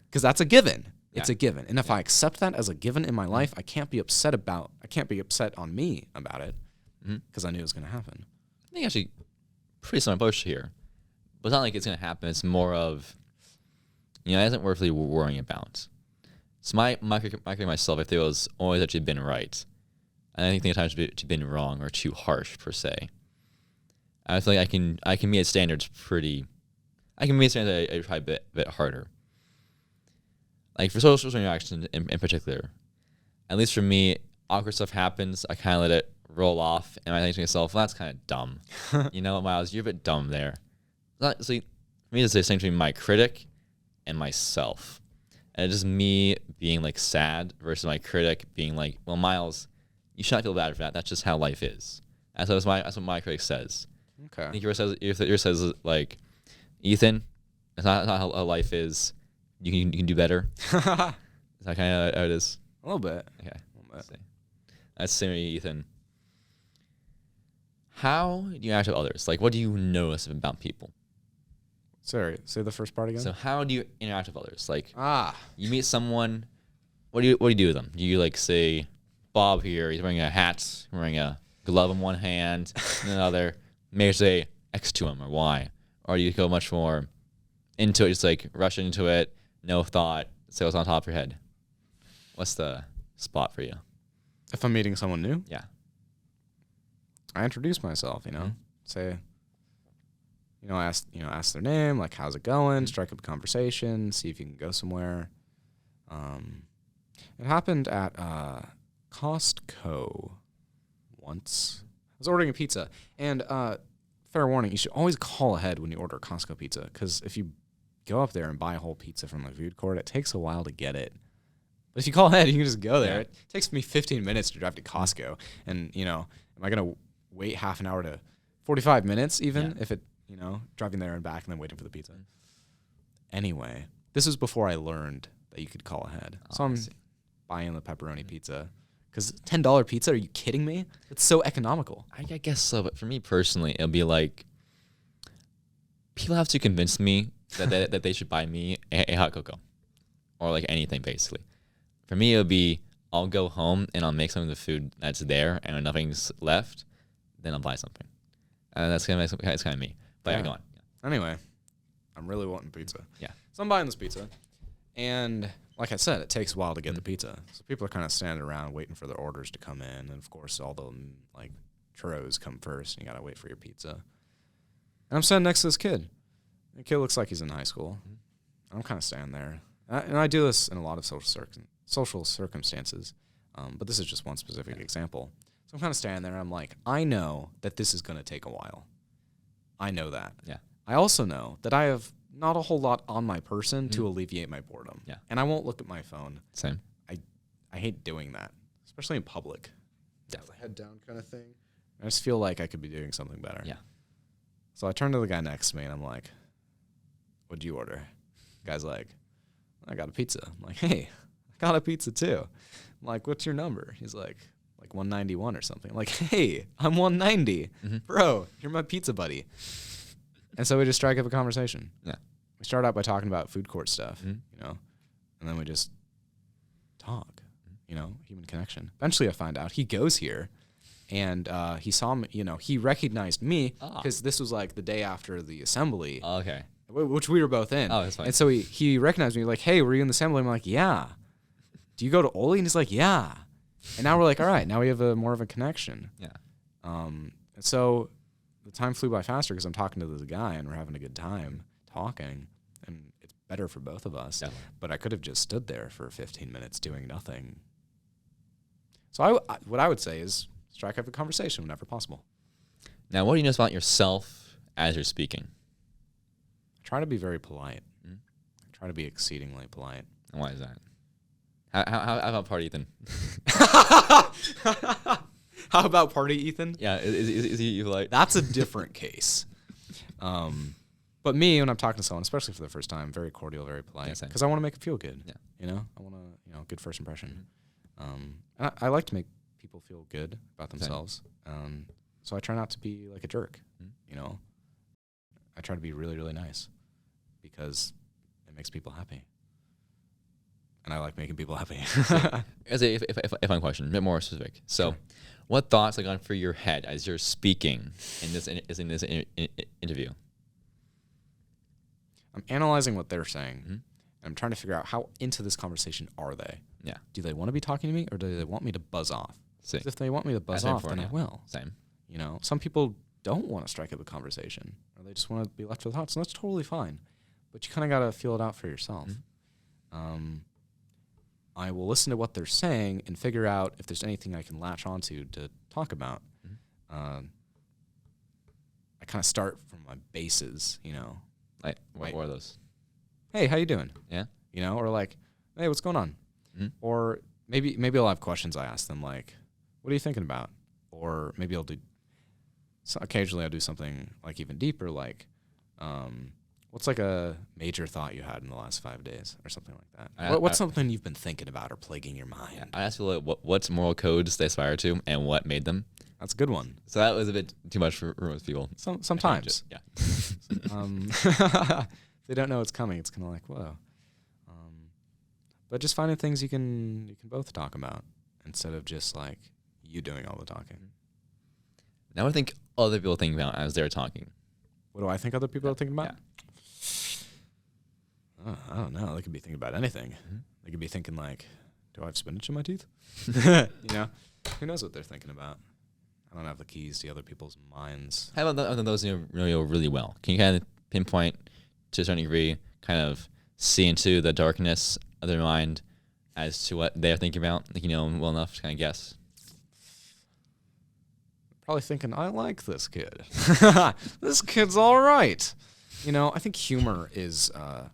Because that's a given. Yeah. It's a given. And if I accept that as a given in my life, I can't be upset on me about it because I knew it was going to happen. I think actually pretty similar approach here. But it's not like it's going to happen. It's more of, it isn't worth really worrying about. So my critique myself, if it was always actually been right, and I think the times to been wrong or too harsh per se. I feel like I can meet standards pretty. I can meet standards a bit harder. Like for social interactions in particular, at least for me, awkward stuff happens. I kind of let it roll off, and I think to myself, well, that's kind of dumb. Miles, you're a bit dumb there. See, for me, it's the same between my critic and myself. And it's just me being like sad versus my critic being like, well, Miles, you should not feel bad for that. That's just how life is. That's what my critic says. Okay. I think yours says like, Ethan, it's not how life is. You can do better. Is that kind of how it is? A little bit. Okay. That's same with Ethan. How do you interact with others? Like, what do you notice about people? Sorry, say the first part again. So how do you interact with others? Like, you meet someone, what do you do with them? Do you like say, Bob here, he's wearing a hat, wearing a glove in one hand, and another, maybe say X to him or Y, or do you go much more into it, just like rush into it, no thought, say what's on top of your head? What's the spot for you? If I'm meeting someone new? Yeah. I introduce myself, say, Ask their name, like, how's it going? Strike up a conversation, see if you can go somewhere. It happened at Costco once. I was ordering a pizza, and fair warning, you should always call ahead when you order Costco pizza, because if you go up there and buy a whole pizza from the food court, it takes a while to get it. But if you call ahead, you can just go there. Yeah. It takes me 15 minutes to drive to Costco, and, am I going to wait half an hour to 45 minutes even if it, driving there and back and then waiting for the pizza? Anyway, this was before I learned that you could call ahead. So I'm buying the pepperoni pizza. Because $10 pizza, are you kidding me? It's so economical. I guess so, but for me personally, it'll be like, people have to convince me that they should buy me a hot cocoa. Or like anything, basically. For me, it'll be, I'll go home and I'll make some of the food that's there, and when nothing's left, then I'll buy something. And that's kind of me. But yeah, go on. Yeah. Anyway, I'm really wanting pizza. Yeah. So I'm buying this pizza, and like I said, it takes a while to get the pizza. So people are kind of standing around waiting for their orders to come in. And, of course, all the, churros come first, and you got to wait for your pizza. And I'm standing next to this kid. The kid looks like he's in high school. I'm kind of standing there. And I do this in a lot of social circumstances, but this is just one specific example. So I'm kind of standing there, and I'm like, I know that this is going to take a while. I know that. Yeah. I also know that I have not a whole lot on my person to alleviate my boredom. Yeah. And I won't look at my phone. Same. I hate doing that, especially in public. Definitely. Head down kind of thing. I just feel like I could be doing something better. Yeah. So I turn to the guy next to me, and I'm like, what'd you order? The guy's like, I got a pizza. I'm like, hey, I got a pizza too. I'm like, what's your number? He's like 191 or something. I'm like, hey, I'm 190. Bro, you're my pizza buddy. And so we just strike up a conversation. Yeah. We start out by talking about food court stuff, and then we just talk, human connection. Eventually I find out he goes here, and he saw me, he recognized me because this was like the day after the assembly. Oh, okay. Which we were both in. Oh, that's fine. And so he recognized me, like, hey, were you in the assembly? I'm like, yeah. Do you go to Oli? And he's like, yeah. And now we're like, all right, now we have more of a connection. Yeah. And so the time flew by faster because I'm talking to this guy and we're having a good time talking, and it's better for both of us. Yeah. But I could have just stood there for 15 minutes doing nothing. So what I would say is strike up a conversation whenever possible. Now, what do you know about yourself as you're speaking? Try to be very polite. Try to be exceedingly polite. And why is that? How about party, Ethan? How about party, Ethan? Yeah, is he polite? That's a different case. But me, when I'm talking to someone, especially for the first time, very cordial, very polite, because I want to make it feel good. Yeah. I want to, good first impression. And I like to make people feel good about themselves. So I try not to be like a jerk. I try to be really, really nice because it makes people happy. And I like making people happy. As a fun question, a bit more specific. So, what thoughts are going through your head as you're speaking in this interview? I'm analyzing what they're saying. And I'm trying to figure out how into this conversation are they. Yeah. Do they want to be talking to me, or do they want me to buzz off? See. If they want me to buzz off, then I will. Same. Some people don't want to strike up a conversation, or they just want to be left with thoughts, and that's totally fine. But you kind of got to feel it out for yourself. I will listen to what they're saying and figure out if there's anything I can latch onto to talk about. I kind of start from my bases, What are those? Hey, how you doing? Yeah. Or like, hey, what's going on? Or maybe I'll have questions I ask them, like, what are you thinking about? Or maybe occasionally I'll do something like even deeper, like, what's like a major thought you had in the last 5 days or something like that? What's something you've been thinking about or plaguing your mind? Yeah, I asked you what's moral codes they aspire to and what made them. That's a good one. So that was a bit too much for most people. Sometimes. Yeah. They don't know it's coming. It's kind of like, whoa. But just finding things you can both talk about instead of just like you doing all the talking. Now what do you think other people think about as they're talking? What do I think other people are thinking about? Yeah. I don't know. They could be thinking about anything. They could be thinking like, do I have spinach in my teeth? Who knows what they're thinking about? I don't have the keys to other people's minds. How about those you know really well? Can you kind of pinpoint to a certain degree, kind of see into the darkness of their mind as to what they're thinking about? Like, you know well enough to kind of guess. Probably thinking, I like this kid. This kid's all right. You know, I think humor is a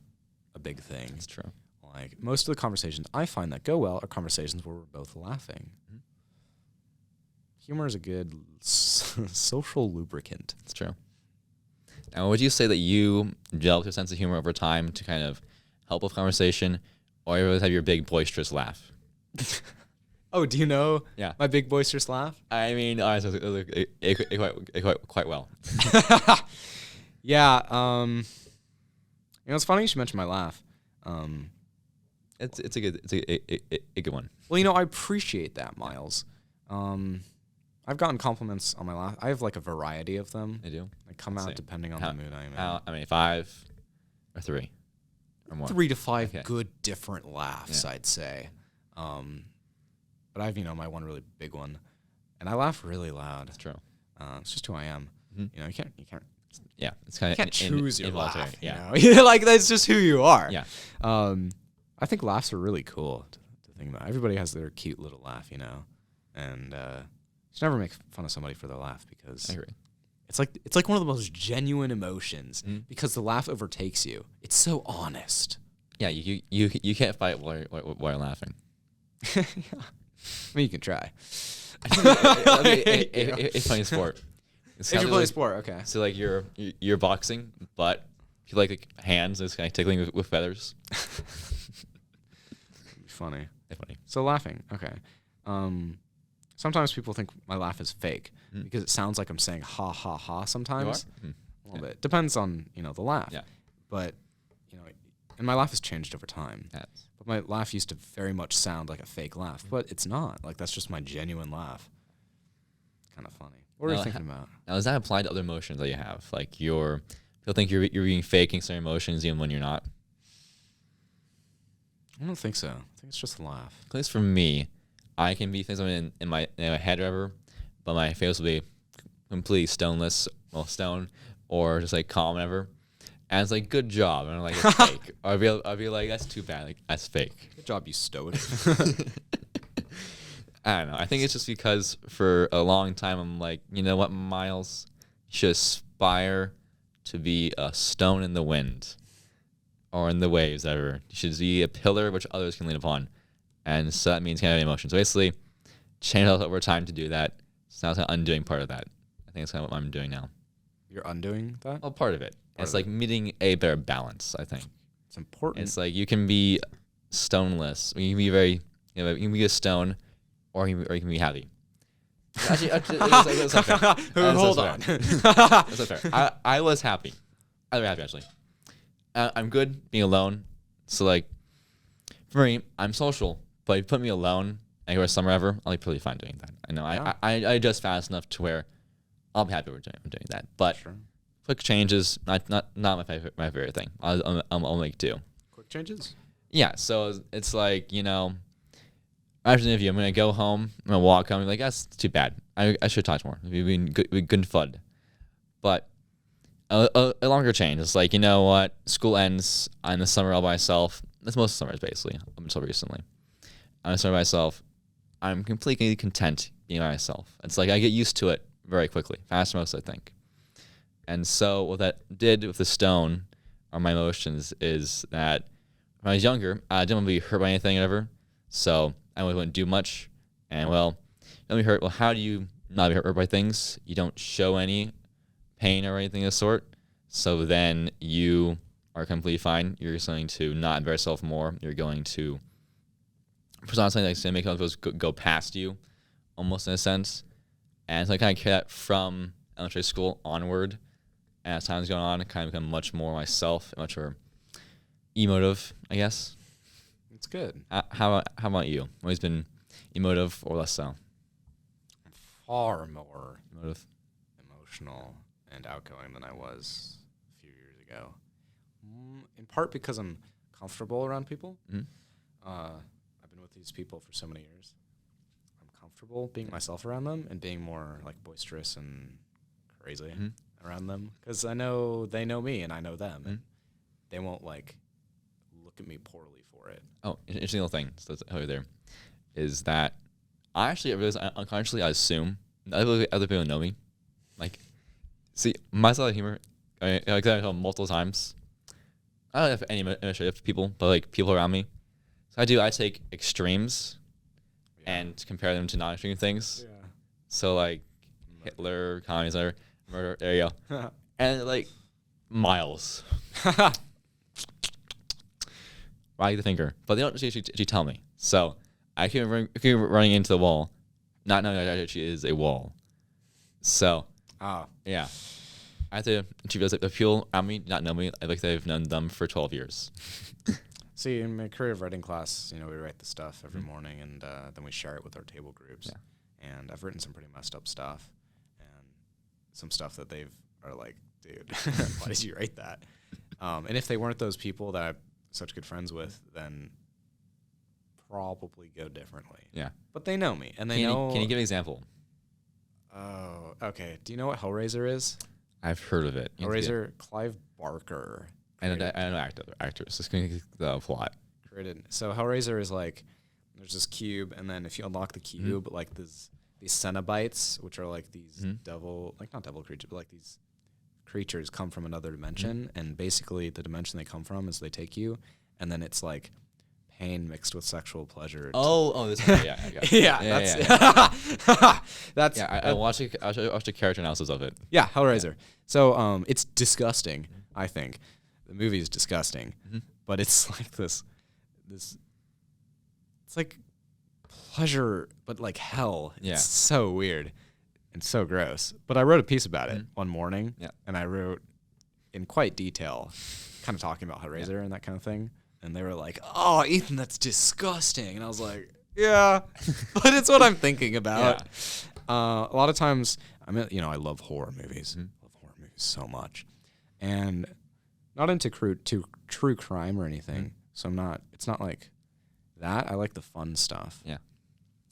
big thing. That's true. Like, most of the conversations I find that go well are conversations where we're both laughing. Mm-hmm. Humor is a good social lubricant. It's true. Now, would you say that you developed a sense of humor over time to kind of help with conversation, or you always have your big boisterous laugh? Oh, do you know Yeah. my big boisterous laugh? I mean, quite well. Yeah. You know, it's funny you should mention my laugh. It's a good one. Well, you know, I appreciate that, Miles. I've gotten compliments on my laugh. I have like a variety of them. I do. They come out depending on the mood I'm in. I mean, 5 or 3 or more. 3 to 5 good different laughs, Yeah. I'd say. But I've, you know, my one really big one, and I laugh really loud. That's true. It's just who I am. Mm-hmm. You know, you can't. Yeah, it's kind of You can't choose your laugh. Yeah. You know? Like that's just who you are. Yeah. I think laughs are really cool to think about. Everybody has their cute little laugh, you know, and you should never make fun of somebody for their laugh because I agree. it's like one of the most genuine emotions because the laugh overtakes you. It's so honest. Yeah, you can't fight while you're laughing. Yeah. I mean, you can try. It's funny sport. If you're playing sport, okay. So like you're boxing, but you like hands is kind of tickling with feathers. Funny. It's funny. So laughing, okay. Sometimes people think my laugh is fake because it sounds like I'm saying ha ha ha sometimes. You are? A little bit. Depends on, you know, the laugh. Yeah. But, you know, and my laugh has changed over time. Yes. But my laugh used to very much sound like a fake laugh, but it's not. Like that's just my genuine laugh. Kind of funny. What are you thinking about? Now, does that apply to other emotions that you have? Like people think you're being faking some emotions even when you're not? I don't think so. I think it's just a laugh. At least for me, I can be thinking in my head or whatever, but my face will be completely stone, or just like calm whatever. And it's like, good job. And I'm like, it's fake. Or I'll be like, that's too bad. Like, that's fake. Good job, you stoic. I don't know. I think it's just because for a long time I'm like, you know what, Miles? You should aspire to be a stone in the wind or in the waves, ever. You should be a pillar which others can lean upon. And so that means kind of emotion. So basically, change it over time to do that. So now it's kind of undoing part of that. I think it's kind of what I'm doing now. You're undoing that? Well, part of it. It's like meeting a better balance, I think. It's important. It's like you can be stoneless. You can be very, you can be a stone, or you can be heavy. Actually, that's not fair. Hold on. That's not fair. I was happy. I was happy, actually. I'm good being alone. So, like, for me, I'm social, but if you put me alone anywhere, somewhere ever, I'll be pretty fine doing that. I know. Yeah. I adjust fast enough to where I'll be happy with doing that. But quick changes, not my favorite thing. I'll make do. Quick changes? Yeah. So it's like, you know, after the interview, I'm gonna go home. I'm gonna walk home. I'm like, that's too bad. I should talk more. We've been good fun. But a longer change. It's like, you know what? School ends. I'm in the summer all by myself. That's most of summers, basically, up until recently. I'm in the summer by myself. I'm completely content being by myself. It's like I get used to it very quickly, faster most, I think. And so what that did with the stone, or my emotions, is that when I was younger, I didn't want to be hurt by anything ever. So I wouldn't do much. And, well, don't be hurt. Well, how do you not be hurt by things? You don't show any pain or anything of the sort. So then you are completely fine. You're going to not embarrass yourself more. You're going to put on something that's going to make others go past you, almost in a sense. And so I kind of carry that from elementary school onward. And as time's going on, I kind of become much more myself, much more emotive, I guess. It's good. How about you? Always been emotive or less so? Far more Emotive. emotional and outgoing than I was a few years ago. In part because I'm comfortable around people. Mm-hmm. I've been with these people for so many years. I'm comfortable being myself around them and being more like boisterous and crazy around them, because I know they know me and I know them, and they won't like look at me poorly for it. Oh, interesting little thing. So over there is that I actually realize unconsciously I assume other people know me. Like, see, my style of humor, like I told multiple times. I don't have any administrative people, but like people around me. So I take extremes and compare them to non-extreme things. Yeah. So like Hitler, communism, murder, there you go. And like miles. Right the finger. But they don't actually tell me. So I keep running into the wall, not knowing that it actually is a wall. So yeah. I have to achieve the people around me not know me. I like they've known them for 12 years. See, in my creative writing class, we write the stuff every morning, and then we share it with our table groups. Yeah. And I've written some pretty messed up stuff, and some stuff that are like, dude, why did you write that? And if they weren't those people that I'm such good friends with, then probably go differently. Yeah. But they know me, and they know. Can you give an example? Oh, okay. Do you know what Hellraiser is? I've heard of it. Hellraiser, Clive Barker. I know actors. Just going to the plot. Created. So Hellraiser is like, there's this cube, and then if you unlock the cube, like these Cenobites, which are like these not devil creatures, but like these creatures come from another dimension, and basically the dimension they come from is they take you, and then it's like pain mixed with sexual pleasure. This one, yeah, I got it. That's I watched a character analysis of it. Yeah, Hellraiser. Yeah. So it's disgusting. I think the movie is disgusting, but it's like this. It's like pleasure, but like hell. Yeah. It's so weird and so gross. But I wrote a piece about it one morning, and I wrote in quite detail, kind of talking about Hellraiser and that kind of thing. And they were like, "Oh, Ethan, that's disgusting." And I was like, "Yeah, but it's what I'm thinking about." Yeah. A lot of times, I love horror movies. I love horror movies so much, and not into true crime or anything. So I'm not. It's not like that. I like the fun stuff. Yeah.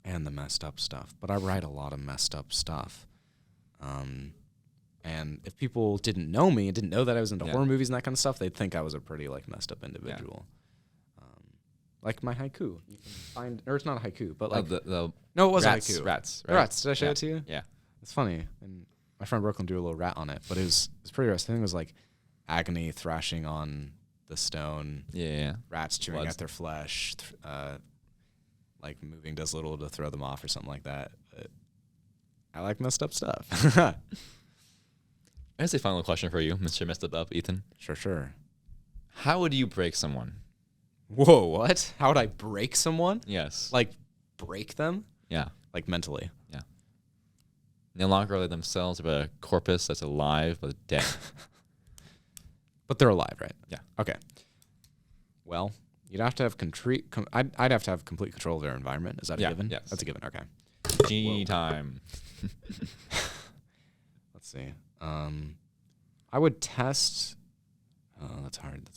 And the messed up stuff. But I write a lot of messed up stuff. And if people didn't know me and didn't know that I was into horror movies and that kind of stuff, they'd think I was a pretty like messed up individual. Yeah. Like my haiku, you can find, or it's not a haiku, but like no, it was a haiku. Rats. Right? Rats. Did I show it to you? Yeah. It's funny, and my friend Brooklyn drew a little rat on it, but it's pretty gross. I think it was like agony thrashing on the stone. Yeah. Rats chewing at their flesh, like moving does little to throw them off or something like that. But I like messed up stuff. I have a final question for you, Mr. Messed Up, Ethan. Sure. How would you break someone? Whoa, what? How would I break someone? Yes. Like, break them? Yeah. Like, mentally? Yeah. No longer are they themselves, but a corpus that's alive but dead. But they're alive, right? Yeah. Okay. Well, you'd have to have I'd have to have complete control of their environment. Is that a given? Yes. That's a given, okay. Genie time. Let's see. I would test... Oh, that's hard.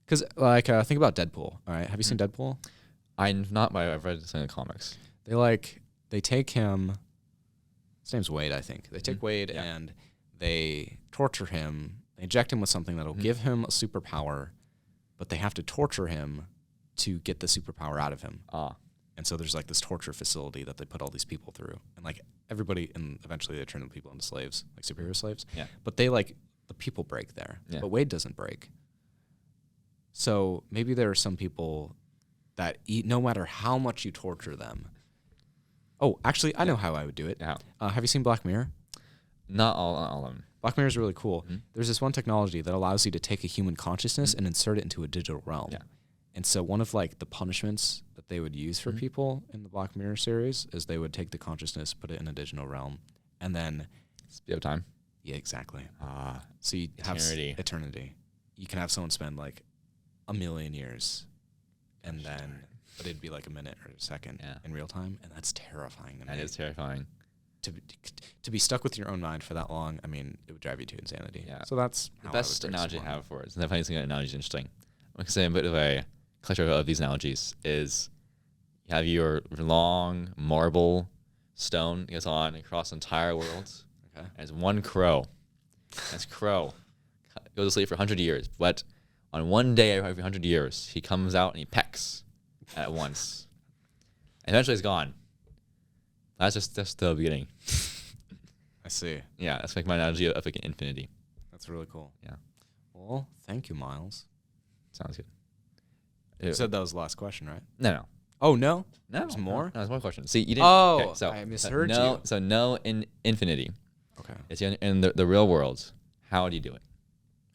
Because, like, think about Deadpool, all right? Have you seen Deadpool? I'm not, but I've read some of the comics. They take him, his name's Wade, I think. They take Wade and they torture him. They inject him with something that'll give him a superpower, but they have to torture him to get the superpower out of him. And so there's, like, this torture facility that they put all these people through. And, like, everybody, and eventually they turn the people into slaves, like superhero slaves. Yeah. But they, like, the people break there. Yeah. But Wade doesn't break. So maybe there are some people that eat no matter how much you torture them. Oh, actually, I know how I would do it. How? Have you seen Black Mirror? Not all of them. Black Mirror is really cool. There's this one technology that allows you to take a human consciousness and insert it into a digital realm. Yeah. And so one of like the punishments that they would use for people in the Black Mirror series is they would take the consciousness, put it in a digital realm, and then speed of time. Yeah, exactly. So you have eternity. You can have someone spend like 1 million years, and then, but it'd be like a minute or a second in real time, and that's terrifying. That is terrifying. To be stuck with your own mind for that long, I mean, it would drive you to insanity. Yeah. So that's the best analogy I have for it. And I find this analogy is interesting. I'm going to say a bit of a collector of these analogies is You have your long marble stone that goes on across the entire world. Okay. And there's one crow. This crow goes to sleep for 100 years, but on one day every 100 years, he comes out and he pecks at once. And eventually he's gone. That's the beginning. I see. Yeah, that's like my analogy of like an infinity. That's really cool. Yeah. Well, thank you, Miles. Sounds good. You said that was the last question, right? No. Oh, no? No. There's more? No, there's one question. See, you didn't. Oh, okay, so, I misheard no, you. So no in infinity. Okay. It's in the real world. How do you do it?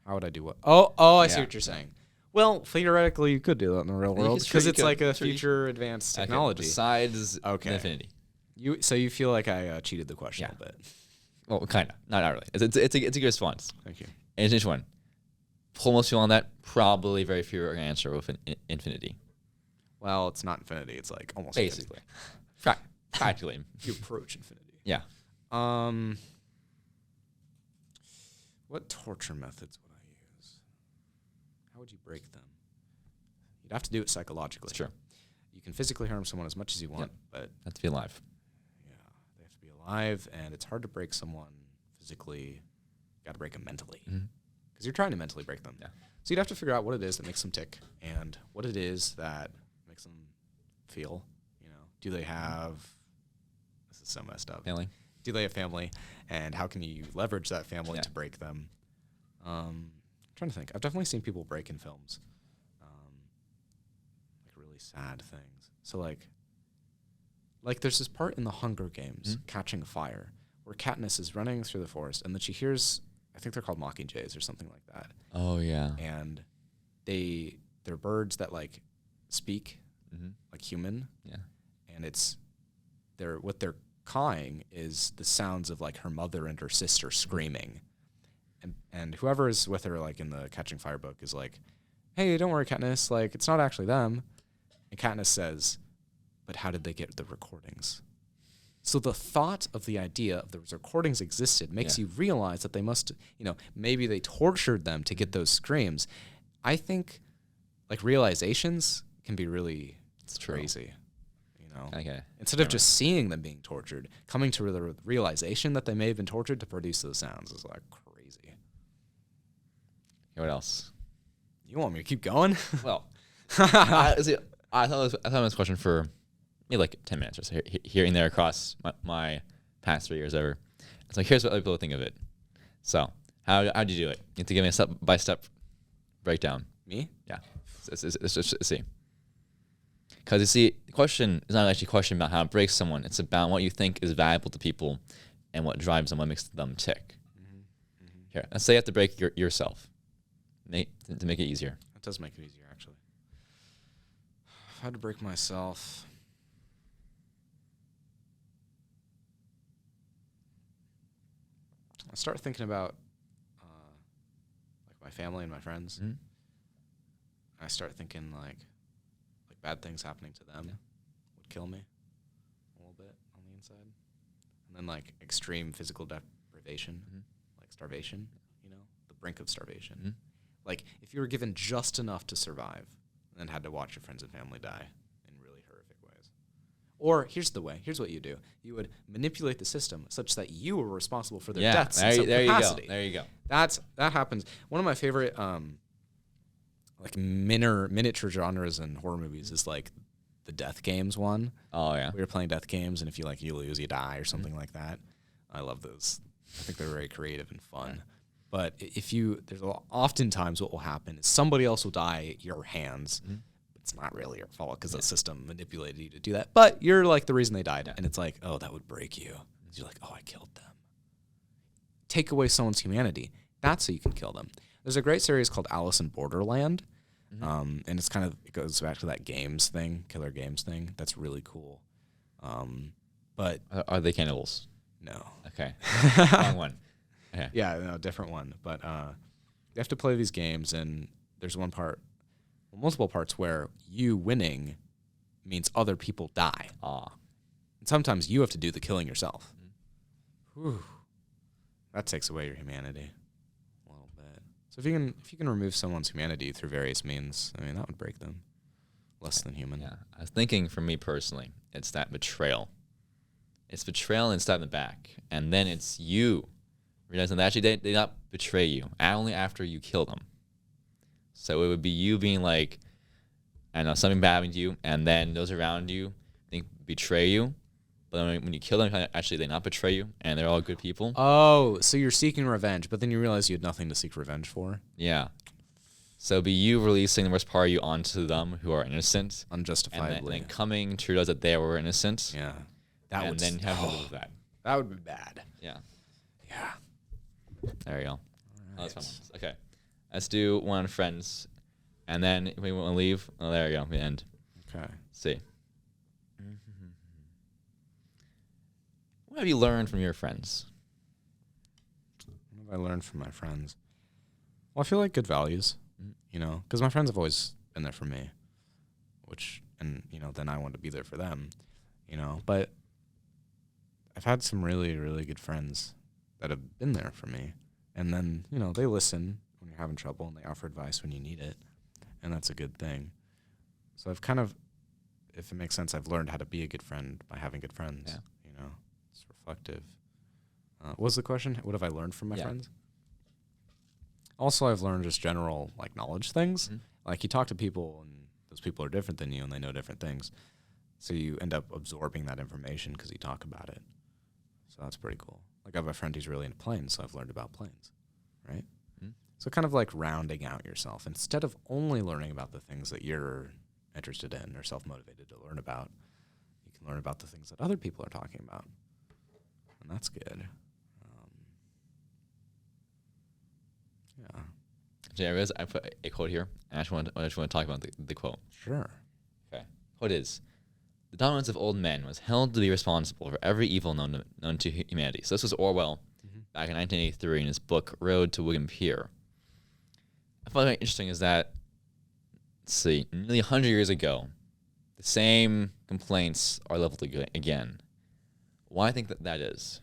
How would I do what? Oh, I see Yeah. what you're saying. Well, theoretically, you could do that in the real You world could- because you it's could. like a Sure, you- future advanced Okay, technology. besides Okay. infinity. So you feel like I cheated the question Yeah. a bit. Well, kind of. Not really. It's a good response. Thank you. And it's one. Pull most people on that. Probably very few are going to answer with an infinity. Well, it's not infinity. It's like almost Basically. Practically. Infinity. You approach infinity. Yeah. What torture methods would I use? How would you break them? You'd have to do it psychologically. It's true. You can physically harm someone as much as you want, but Have to be alive. yeah, they have to be alive, and it's hard to break someone physically. You got to break them mentally because you're trying to mentally break them. Yeah. So you'd have to figure out what it is that makes them tick and what it is that makes them feel. Do they have? This is so messed up. Family. Do they have family, and how can you leverage that family Yeah. to break them? I'm trying to think. I've definitely seen people break in films, like really sad things. So like there's this part in the Hunger Games, Catching Fire, where Katniss is running through the forest, and then she hears, I think they're called mockingjays or something like that, Oh, yeah. and they're birds that like speak like human, Yeah. and what they're cawing is the sounds of like her mother and her sister screaming, and whoever is with her like in the Catching Fire book is like, hey, don't worry, Katniss, like it's not actually them. And Katniss says, but how did they get the recordings? So the thought of the idea of those recordings existed makes you realize that they must, maybe they tortured them to get those screams. I think like realizations can be really crazy. Okay. Instead of just seeing them being tortured, coming to the realization that they may have been tortured to produce those sounds is like crazy. Okay, what else? You want me to keep going? Well, I thought it was a question for maybe like 10 minutes or so, hearing there across my past 3 years ever. It's like, here's what other people think of it. So, how do you do it? You have to give me a step-by-step breakdown. Me? Yeah. Let's see. Because you see, the question is not actually a question about how to break someone. It's about what you think is valuable to people and what drives them, what makes them tick. Here, let's say you have to break yourself to make it easier. That does make it easier, actually. If I had to break myself, I start thinking about like my family and my friends. I start thinking like bad things happening to them would kill me a little bit on the inside, and then like extreme physical deprivation, like starvation. The brink of starvation. Like if you were given just enough to survive, and then had to watch your friends and family die in really horrific ways. Or here's what you do: you would manipulate the system such that you were responsible for their deaths in some capacity. There you go. That happens. One of my favorite like miniature genres in horror movies is like the Death Games one. Oh yeah. We were playing Death Games, and if you lose, you die or something like that. I love those. I think they're very creative and fun. Yeah. But oftentimes what will happen is somebody else will die at your hands. It's not really your fault because the system manipulated you to do that. But you're like the reason they died, and it's like, oh, that would break you. You're like, oh, I killed them. Take away someone's humanity. That's how you can kill them. There's a great series called Alice in Borderland, and it goes back to that killer games thing. That's really cool. But are they cannibals? No. Okay. Wrong one. Okay. Yeah, no, different one. But you have to play these games, and there's multiple parts where you winning means other people die. And sometimes you have to do the killing yourself. Whew. That takes away your humanity a little bit. So if you can remove someone's humanity through various means, I mean, that would break them. less than human. Yeah, I was thinking for me personally, it's that betrayal. It's betrayal and stab in the back, and then it's you realizing that actually they not betray you only after you kill them. So it would be you being like, I know something bad happened to you, and then those around you think betray you, but when you kill them, actually they not betray you, and they're all good people. Oh, so you're seeking revenge, but then you realize you had nothing to seek revenge for. Yeah. So it'd be you releasing the worst part of you onto them who are innocent, Unjustifiably. and then coming to realize that they were innocent. Yeah. And then having to live with that. That would be bad. Yeah. Yeah. There you go. All Oh, that's right. fun. Okay. Let's do one on friends. And then if we want to leave, oh, there you go. We end. Okay. See. What have you learned from your friends? What have I learned from my friends? Well, I feel like good values, because my friends have always been there for me, then I want to be there for them, but I've had some really, really good friends that have been there for me. And then, they listen when you're having trouble and they offer advice when you need it. And that's a good thing. So I've kind of, if it makes sense, I've learned how to be a good friend by having good friends. Yeah. It's reflective. What was the question? What have I learned from my friends? Also, I've learned just general, knowledge things. Mm-hmm. Like, you talk to people, and those people are different than you, and they know different things. So you end up absorbing that information because you talk about it. So that's pretty cool. Like, I have a friend who's really into planes, so I've learned about planes, right? Mm-hmm. So kind of like rounding out yourself. Instead of only learning about the things that you're interested in or self-motivated to learn about, you can learn about the things that other people are talking about. And that's good. Yeah, I put a quote here, and I just want to talk about the quote. Sure. Okay. Quote is, "The dominance of old men was held to be responsible for every evil known to humanity." So this was Orwell back in 1983 in his book Road to William Pier. I find it interesting is that, let's see, nearly 100 years ago, the same complaints are leveled again. Why I think that is?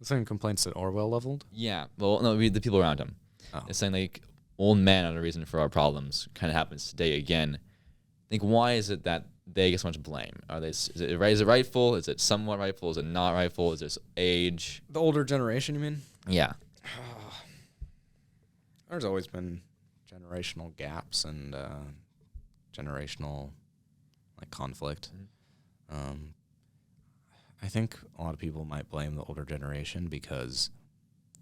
The same complaints that Orwell leveled? Yeah. Well, no, the people around him. Oh. It's saying old men are the reason for our problems. Kind of happens today again. I think why is it that they get so much blame? Is it rightful? Is it somewhat rightful? Is it not rightful? Is this age? The older generation, you mean? Yeah. There's always been generational gaps and generational conflict. Mm-hmm. I think a lot of people might blame the older generation because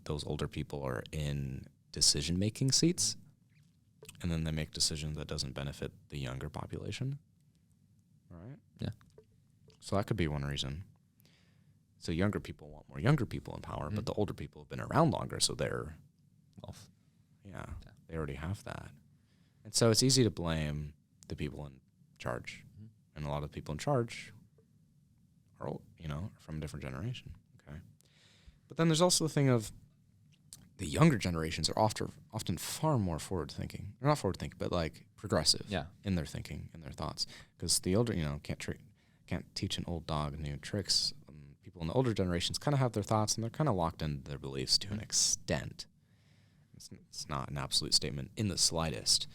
those older people are in decision-making seats, and then they make decisions that doesn't benefit the younger population. All right? Yeah. So that could be one reason. So younger people want more younger people in power, but the older people have been around longer, so they're... they already have that. And so it's easy to blame the people in charge. And a lot of the people in charge are old, from a different generation. Okay. But then there's also the thing of the younger generations are often far more forward-thinking. They're not forward-thinking, but progressive in their thinking and their thoughts. Because the older, can't teach an old dog new tricks. People in the older generations kind of have their thoughts, and they're kind of locked into their beliefs to an extent. It's not an absolute statement in the slightest.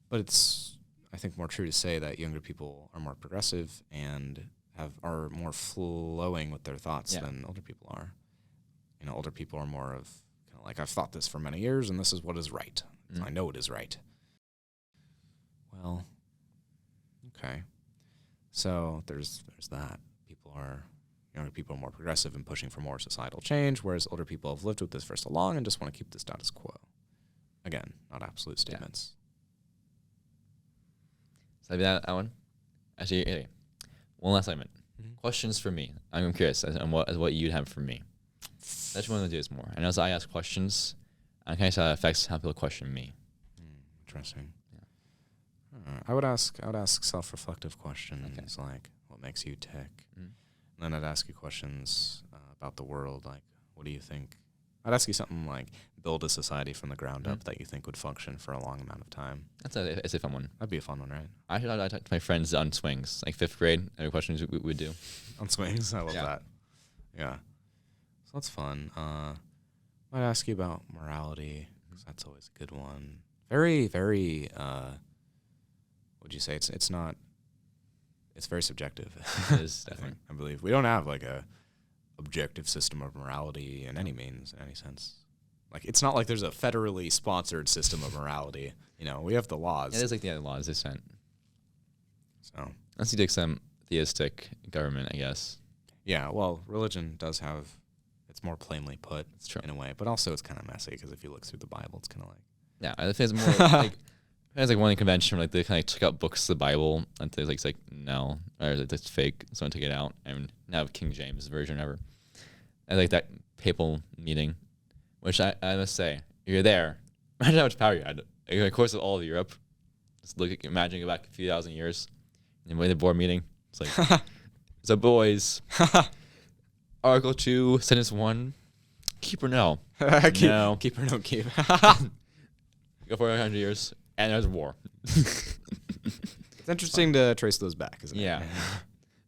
But it's, I think, more true to say that younger people are more progressive and are more flowing with their thoughts than older people are. Older people are more of I've thought this for many years, and this is what is right. So I know it is right. Well, okay. So there's that. Younger people are more progressive and pushing for more societal change, whereas older people have lived with this for so long and just want to keep the status quo. Again, not absolute statements. So that one. Actually, okay. One last segment. Mm-hmm. Questions for me. I'm curious as what you'd have for me. I just want to do this more. And as I ask questions, I kind of affects how people question me. Interesting. Yeah. I would ask self-reflective questions like, what makes you tick? And then I'd ask you questions about the world, like, what do you think? I'd ask you something like, build a society from the ground up that you think would function for a long amount of time. That's a fun one. That'd be a fun one, right? I talk to my friends on swings, like 5th grade. Every questions we would do. On swings? I love that. Yeah. So that's fun. I'd ask you about morality, because that's always a good one. Very, very, would you say it's not? It's very subjective. It is definitely. I believe we don't have like a objective system of morality in any means, in any sense. Like it's not like there's a federally sponsored system of morality. You know, we have the laws. It is like the other laws they sent. So Unless you take some theistic government, I guess. yeah, well, religion does have. It's more plainly put It's true. in a way, but also it's kind of messy because if you look through the Bible, it's kind of like Yeah, I think it's more like there's like one convention where like they kind of took out books of the Bible and things like it's like no, or like that's fake. Someone took it out and now King James version ever. I like that papal meeting, which I must say, you're there. Imagine how much power you had. In the course of all of Europe, just imagine go back a few thousand years, and the board meeting. It's like, so boys, Article 2, Sentence 1, keep or no? No. keep or don't keep. Go for 100 years, and there's war. It's interesting to trace those back, isn't it? Yeah.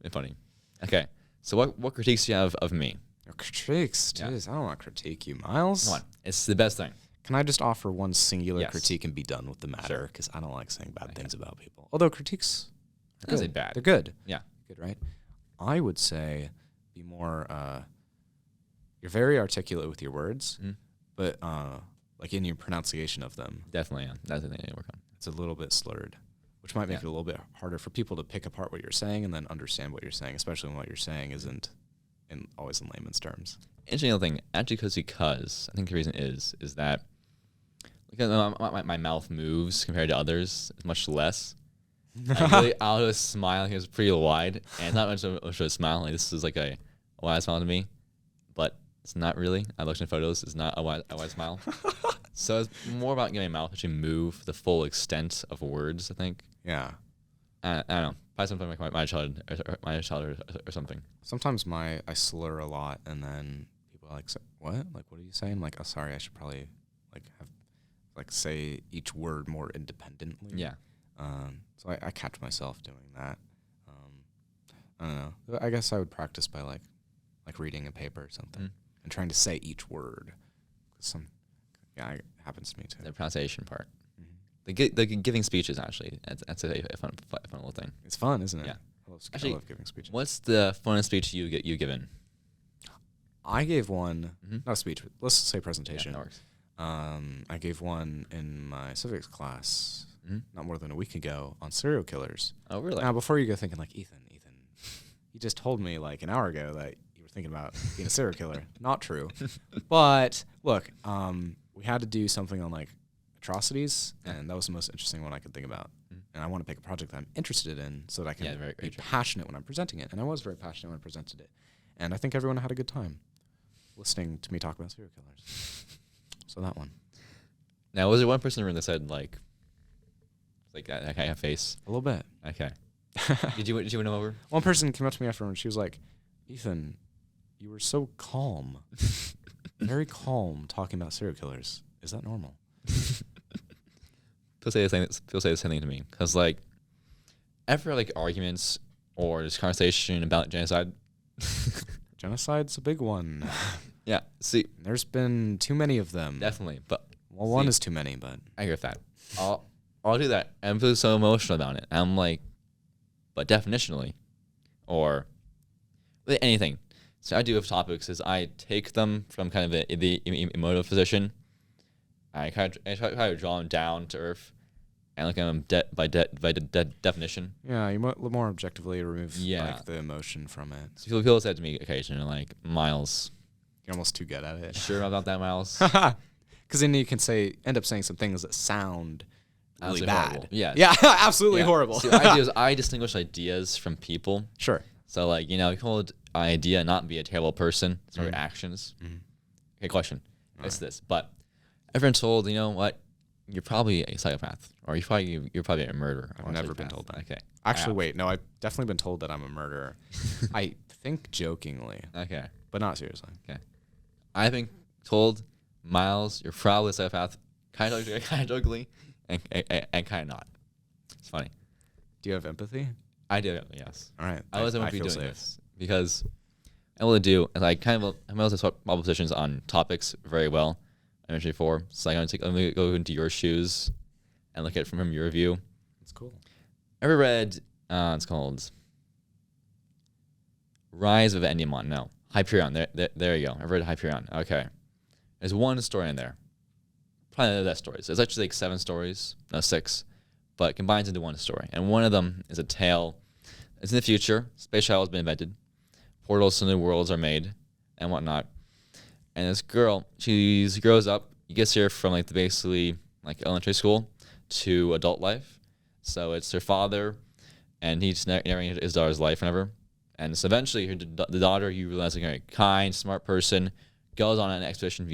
It's funny. Okay, so what critiques do you have of me? Your critiques, Yeah. jeez, I don't want to critique you, Miles. Come on, it's the best thing. Can I just offer one singular Yes. critique and be done with the matter? Sure. Because I don't like saying bad things about people. Although critiques, I don't say bad. They're good. Yeah. Good, right? I would say be more. You're very articulate with your words, Mhm. but like in your pronunciation of them, Definitely, yeah. That's the thing I need to work on. it's a little bit slurred, which might make Yeah. it a little bit harder for people to pick apart what you're saying and then understand what you're saying, especially when what you're saying isn't always in layman's terms. Interesting little thing, actually, because I think the reason is that because my mouth moves compared to others much less. I'll do a smile. It's pretty wide, and it's not much of a smile. Like this is like a wide smile to me, but it's not really. I looked in photos. It's not a wide smile. So it's more about getting my mouth actually move the full extent of words. I think. Yeah. I don't know. Probably something like my child or something. Sometimes I slur a lot, and then people are like, "What? Like, what are you saying?" I'm like, "Oh, sorry. I should probably say each word more independently." Yeah. So I catch myself doing that. I don't know. I guess I would practice by like reading a paper or something and trying to say each word. It happens to me too. The pronunciation part. Mhm. The giving speeches actually. That's a fun little thing. It's fun, isn't it? Yeah. I love giving speeches. What's the funnest speech you given? I gave one, Mhm. not a speech, but let's say presentation. Yeah, that works. I gave one in my civics class Mhm. not more than a week ago on serial killers. Oh, really? Now, before you go thinking like, Ethan, you just told me like an hour ago that you were thinking about being a serial killer. Not true. But look, we had to do something on like atrocities, Yeah. and that was the most interesting one I could think about. Mhm. And I want to pick a project that I'm interested in so that I can Yeah, very be true. passionate when I'm presenting it. And I was very passionate when I presented it. And I think everyone had a good time listening to me talk about serial killers. So that one. Now, was there one person in the room that said like that kind of face? A little bit. Okay. Did you win him over? One person came up to me after and she was like, Ethan, you were so calm. Very calm talking about serial killers. Is that normal? People say the same thing to me because like after like arguments or this conversation about genocide. Genocide's a big one. Yeah. See, There's been too many of them. definitely, but Well, one is too many, but I agree with that. I'll do that. I'm feeling so emotional about it. I'm like, but definitionally, or with anything. So I do with topics is I take them from kind of the emotive position. I try to draw them down to earth, and look at them by definition. yeah, you more objectively remove Yeah. like the emotion from it. So people said to me occasionally, like, Miles, You're almost too good at it. sure about that, Miles? Because then you can end up saying some things that sound really Absolutely bad. horrible. Yeah. Yeah, absolutely Yeah. horrible. See, what I do is I distinguish ideas from people. Sure. So, like, you can hold an idea not be a terrible person. It's our Mhm. actions. Mhm. Okay, question. All It's right. this. But everyone's told, you know what? You're probably a psychopath. Or you're probably a murderer. I've or a never been psychopath. told that. Okay. Actually, wait. No, I've definitely been told that I'm a murderer. I think jokingly, Okay. but not seriously. I've been told, Miles, you're probably a psychopath. Kind of jokingly and kind of not. It's funny. Do you have empathy? I do, yes. All right. I wasn't feel doing safe. this because I will do, and I kind of, I'm able to swap positions on topics very well. I mentioned before. So I'm going to go into your shoes and look at it from your view. It's cool. Ever read? It's called Rise of Endymion. No, Hyperion. There you go. I've read Hyperion. Okay, there's one story in there. Probably the best stories. It's actually like 7 stories, no 6, but it combines into one story. And one of them is a tale. It's in the future. Space shuttle has been invented. Portals to new worlds are made and whatnot. And this girl, she grows up. You gets here from like basically like elementary school to adult life. So it's her father, and he's narrating his daughter's life whenever. And so eventually, the daughter, you realize, like a kind, smart person, goes on an expedition,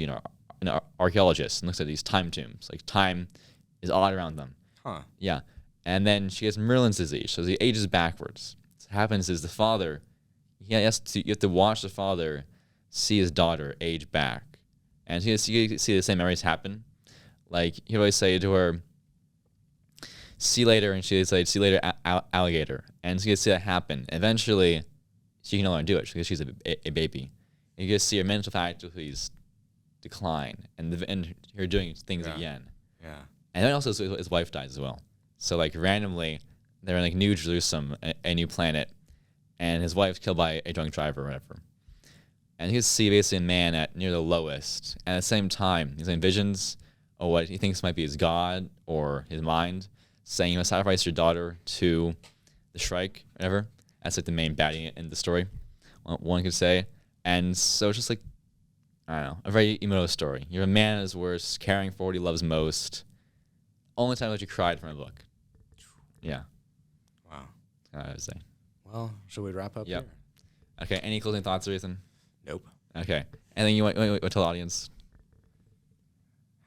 an archaeologist, and looks at these time tombs. Like time is odd around them. Huh. Yeah. And then she gets Merlin's disease, so he ages backwards. What happens is the father, you have to watch the father see his daughter age back. And you see the same memories happen. Like, he'd always say to her, see you later, and she'd say, see you later, alligator. And so you see that happen. Eventually, she can no longer do it because she's a baby. And you get to see her mental faculties decline, and her doing things again. Yeah. And then also his wife dies as well. So like randomly, they're in like New Jerusalem, a new planet, and his wife's killed by a drunk driver or whatever. And he can see basically a man at near the lowest. And at the same time, he's having visions of what he thinks might be his God or his mind, saying you must sacrifice your daughter to the Shrike, whatever. That's like the main baddie in the story, one could say. And so it's just like, I don't know, a very emotive story. You're a man at his worst, caring for what he loves most. Only time that you cried from a book. Yeah. Wow. That's what I would say. Well, should we wrap up Yep. here? Okay, any closing thoughts, Ethan? Nope. Okay. Anything you want to tell the audience?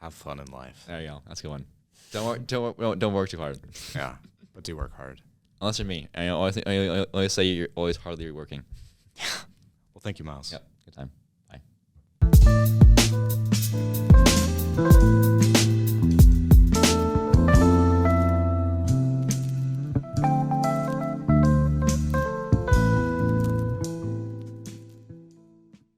Have fun in life. There you go. That's a good one. Don't work too hard. Yeah, but do work hard. Unless you're me. I always say you're always hardly working. Well, thank you, Miles. Yep. Good time. Bye.